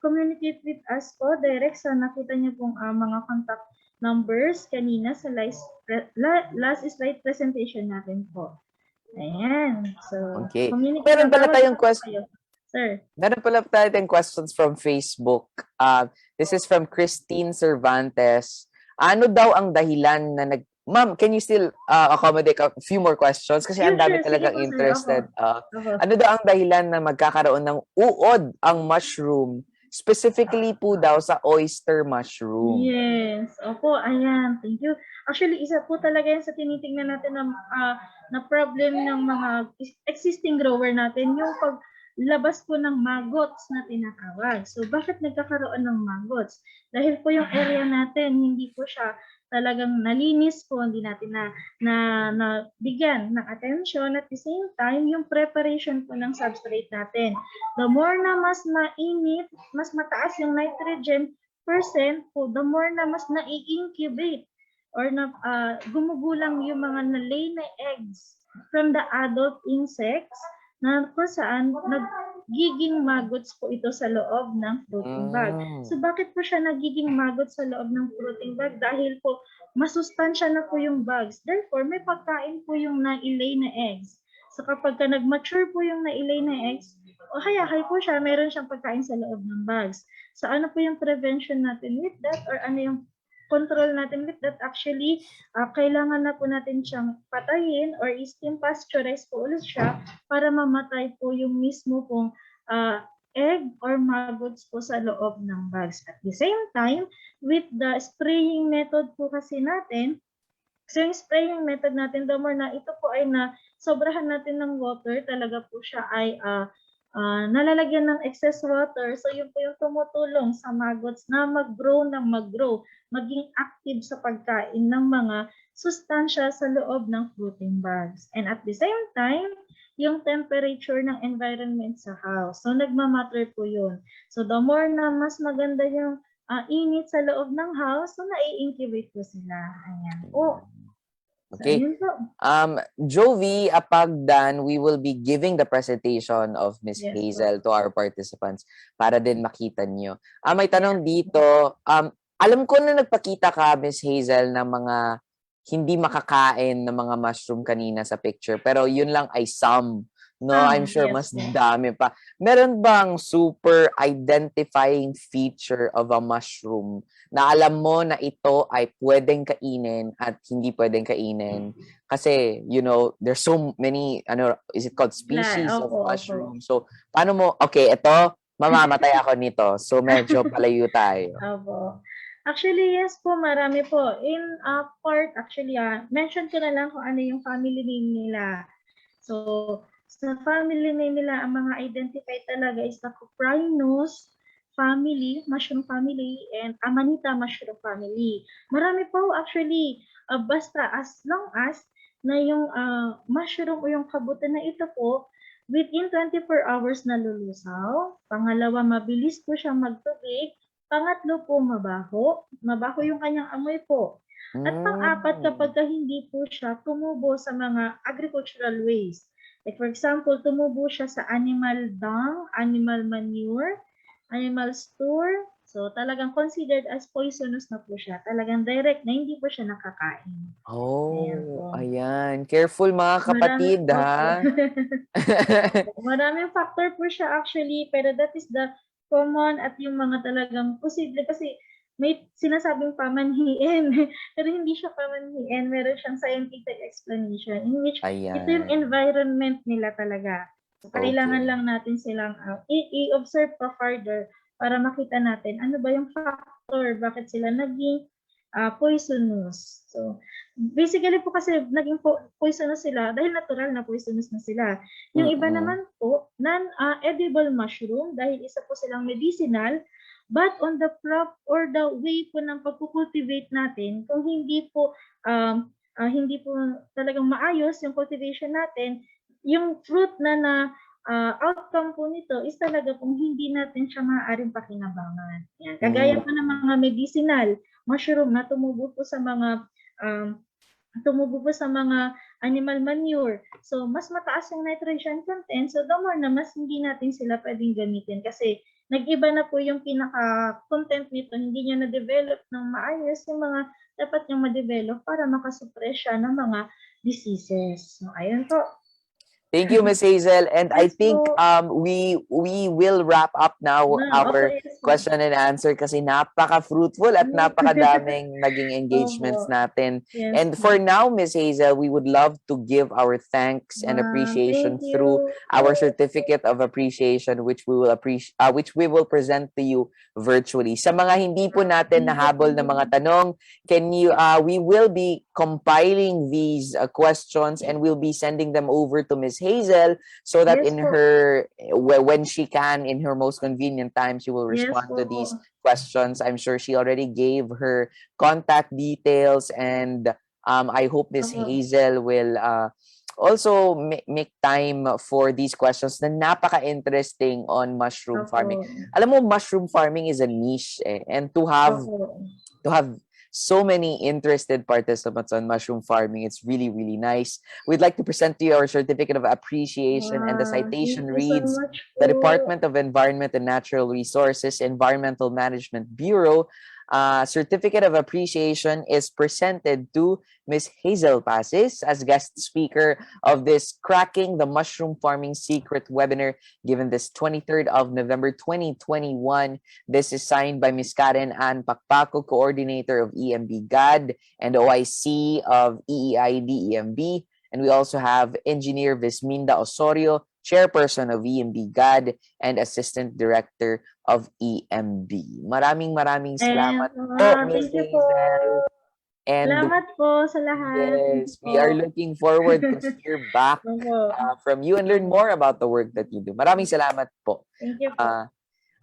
communicate with us po direct sa nakita niyo pong mga contact numbers kanina sa last slide presentation natin po. Ayan. So, Okay. communicate Meron pala tawag tayong po question. kayo. Sir. Meron pala tayong questions from Facebook. This is from Christine Cervantes. Ano daw ang dahilan na Ma'am, can you still accommodate a few more questions? Kasi ang dami Sure. talagang Sige po, sir. interested. Opo. Ano daw ang dahilan na magkakaroon ng uod ang mushroom? Specifically po daw sa oyster mushroom. Yes. Opo, ayan. Thank you. Actually, isa po talaga yan sa tinitingnan natin na problem ng mga existing grower natin, yung paglabas po ng maggots na tinatawag. So, bakit nagkakaroon ng maggots? Dahil po yung area natin, hindi po siya talagang nalinis po, hindi natin na bigyan ng attention. At the same time, yung preparation po ng substrate natin. The more na mas mainit, mas mataas yung nitrogen percent po, the more na mas na-incubate or na gumugulang yung mga na-lay na eggs from the adult insects na kung saan nagiging maggots po ito sa loob ng fruiting bag. So bakit po siya nagiging maggot sa loob ng fruiting bag? Dahil po masustansya na po yung bugs. Therefore, may pagkain po yung na-ilay na eggs. So kapag ka nag-mature po yung na-ilay na eggs, hayahay po siya, meron siyang pagkain sa loob ng bugs. So ano po yung prevention natin with that or ano yung control natin with that? Actually, kailangan na po natin siyang patayin or steam pasteurize po ulit siya para mamatay po yung mismo pong egg or maggots po sa loob ng bugs. At the same time, with the spraying method po kasi natin, so yung spraying method natin, the more na ito po ay sobrahan natin ng water, talaga po siya ay nalalagyan ng excess water. So yun po yung tumutulong sa maggots na mag-grow, maging active sa pagkain ng mga sustansya sa loob ng fruiting bags. And at the same time, yung temperature ng environment sa house. So nagmamatter po yun. So the more na mas maganda yung init sa loob ng house, so nai-incubate po sila. Ayan po. Okay. So, Jovi, upon done, we will be giving the presentation of Miss Yes, Hazel to our participants para din makita niyo. May tanong dito. Alam ko na nagpakita ka, Miss Hazel, ng mga hindi makakain ng mga mushroom kanina sa picture. Pero yun lang ay some. No, I'm sure yes, mas yes. dami pa. Meron bang super identifying feature of a mushroom na alam mo na ito ay pwedeng kainin at hindi pwedeng kainin? Kasi, you know, there's so many, is it called species of Opo. mushroom? So, paano mo, okay, ito, mamamatay ako nito. So, medyo palayo tayo. Opo. Actually, yes po, marami po. In part, actually, mention ko na lang kung ano yung family name nila. So, sa family name nila, ang mga identified talaga is the Coprinus family, mushroom family, and Amanita mushroom family. Marami po actually, basta as long as na yung mushroom o yung kabuti na ito po, within 24 hours na lulusaw. Pangalawa, mabilis po siya magtubig. Pangatlo po, mabaho. Mabaho yung kanyang amoy po. At pang-apat, kapag hindi po siya tumubo sa mga agricultural waste. Like for example, tumubo siya sa animal dung, animal manure, animal store. So talagang considered as poisonous na po siya. Talagang direct na hindi po siya nakakain. Ayan. Careful mga kapatid, ha? Maraming factor po siya actually, pero that is the common at yung mga talagang posible kasi may sinasabing pamanhiin, pero hindi siya pamanhiin. Meron siyang scientific explanation in which ito yung environment nila talaga. So, kailangan lang natin silang i-observe pa further para makita natin ano ba yung factor, bakit sila naging poisonous. So, basically po kasi naging poisonous sila dahil natural na poisonous na sila. Yung iba Mm-mm. naman po, non-edible mushroom dahil isa po silang medicinal, but on the crop or the way po ng pagkukultivate natin, kung hindi po talagang maayos yung cultivation natin, yung fruit na outcome po nito is talaga kung hindi natin siya maaaring pakinabangan. Yan. Kagaya po ng mga medicinal mushroom na tumubo po sa mga animal manure. So, mas mataas yung nitrogen content. So, the more na mas hindi natin sila pwedeng gamitin kasi nag-iba na po yung pinaka-content nito. Hindi niya na-develop ng maayos yung mga dapat niyang ma-develop para makasuppress siya ng mga diseases. So, ayun po. Thank you, Miss Hazel. And I Yes think po. we will wrap up now our Yes po. question and answer kasi napaka-fruitful at napakadaming naging engagements Opo. natin. Yes And po. for now, Miss Hazel, we would love to give our thanks and Wow, appreciation thank through you. our certificate of appreciation which we will present to you virtually. Sa mga hindi po natin nahabol na mga tanong, we will be compiling these questions and we'll be sending them over to Miss Hazel so that Yes po. when she can, in her most convenient time, she will Yes respond po. to these questions. I'm sure she already gave her contact details, and I hope Miss Opo. Hazel will also make time for these questions na napaka-interesting on mushroom farming. Opo. Alam mo, mushroom farming is a niche and to have so many interested participants on mushroom farming. It's really, really nice. We'd like to present to you our certificate of appreciation, and the citation Thank you so reads, much the po. Department of Environment and Natural Resources Environmental Management Bureau certificate of appreciation is presented to Ms. Hazel Pasis as guest speaker of this Cracking the Mushroom Farming Secret webinar given this 23rd of November 2021. This is signed by Ms. Karen Ann Pakpako, coordinator of EMB GAD and OIC of EEID EMB. And we also have Engineer Visminda Osorio, chairperson of EMB GAD and assistant director of EMB. Maraming salamat po, Ms. Thank you po. Hazel. And Salamat po sa lahat. yes, we are looking forward to hear back from you and learn more about the work that you do. Maraming salamat po. Thank you po.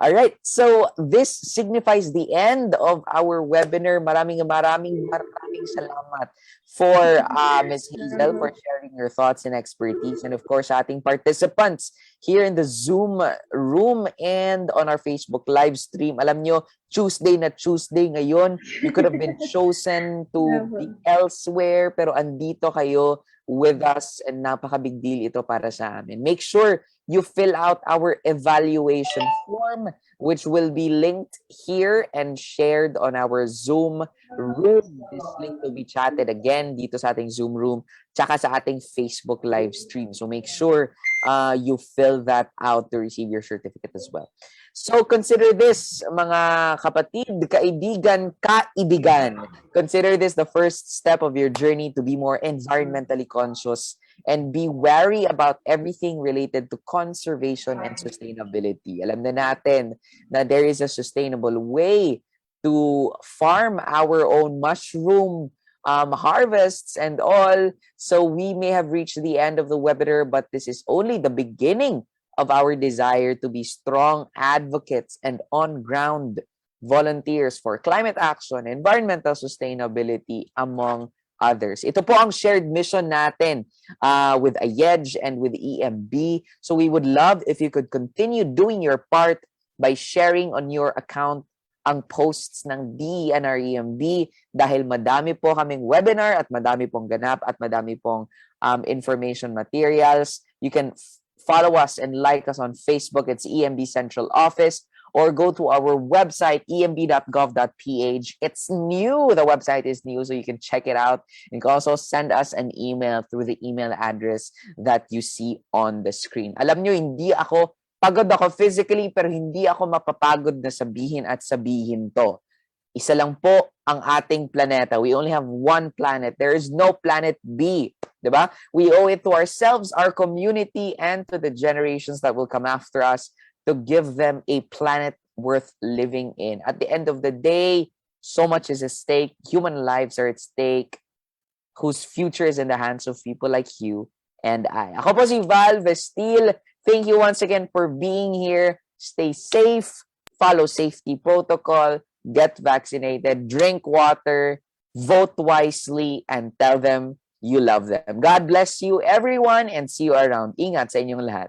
All right, so this signifies the end of our webinar. Maraming salamat for Ms. Hazel for sharing your thoughts and expertise, and of course ating participants here in the Zoom room and on our Facebook live stream. Alam nyo, Tuesday ngayon. You could have been chosen to be elsewhere, pero andito kayo with us, and napaka-big deal ito para sa amin. Make sure you fill out our evaluation form, which will be linked here and shared on our Zoom room. This link will be chatted again dito sa ating Zoom room, tsaka sa ating Facebook live stream. So make sure you fill that out to receive your certificate as well. So consider this, mga kapatid, kaibigan, kaibigan. Consider this the first step of your journey to be more environmentally conscious and be wary about everything related to conservation and sustainability. Alam na natin na there is a sustainable way to farm our own mushroom harvests and all. So we may have reached the end of the webinar, but this is only the beginning of our desire to be strong advocates and on-ground volunteers for climate action, environmental sustainability, among others. Ito po ang shared mission natin with AYEDG and with EMB. So we would love if you could continue doing your part by sharing on your account ang posts ng DENR-EMB dahil madami po kaming webinar at madami pong ganap at madami pong information materials. You can follow us and like us on Facebook. It's EMB Central Office. Or go to our website, emb.gov.ph. It's new. The website is new, so you can check it out. You can also send us an email through the email address that you see on the screen. Alam nyo, pagod ako physically, pero hindi ako mapapagod na sabihin to. Isa lang po ang ating planeta. We only have one planet. There is no planet B. Diba? We owe it to ourselves, our community, and to the generations that will come after us to give them a planet worth living in. At the end of the day, So much is at stake. Human lives are at stake, whose future is in the hands of people like you and I. Ako po si Val Vestil. Thank you once again for being here. Stay safe, follow safety protocol, get vaccinated, drink water, vote wisely, and tell them you love them. God bless you, everyone, and see you around. Ingat sa inyong lahat.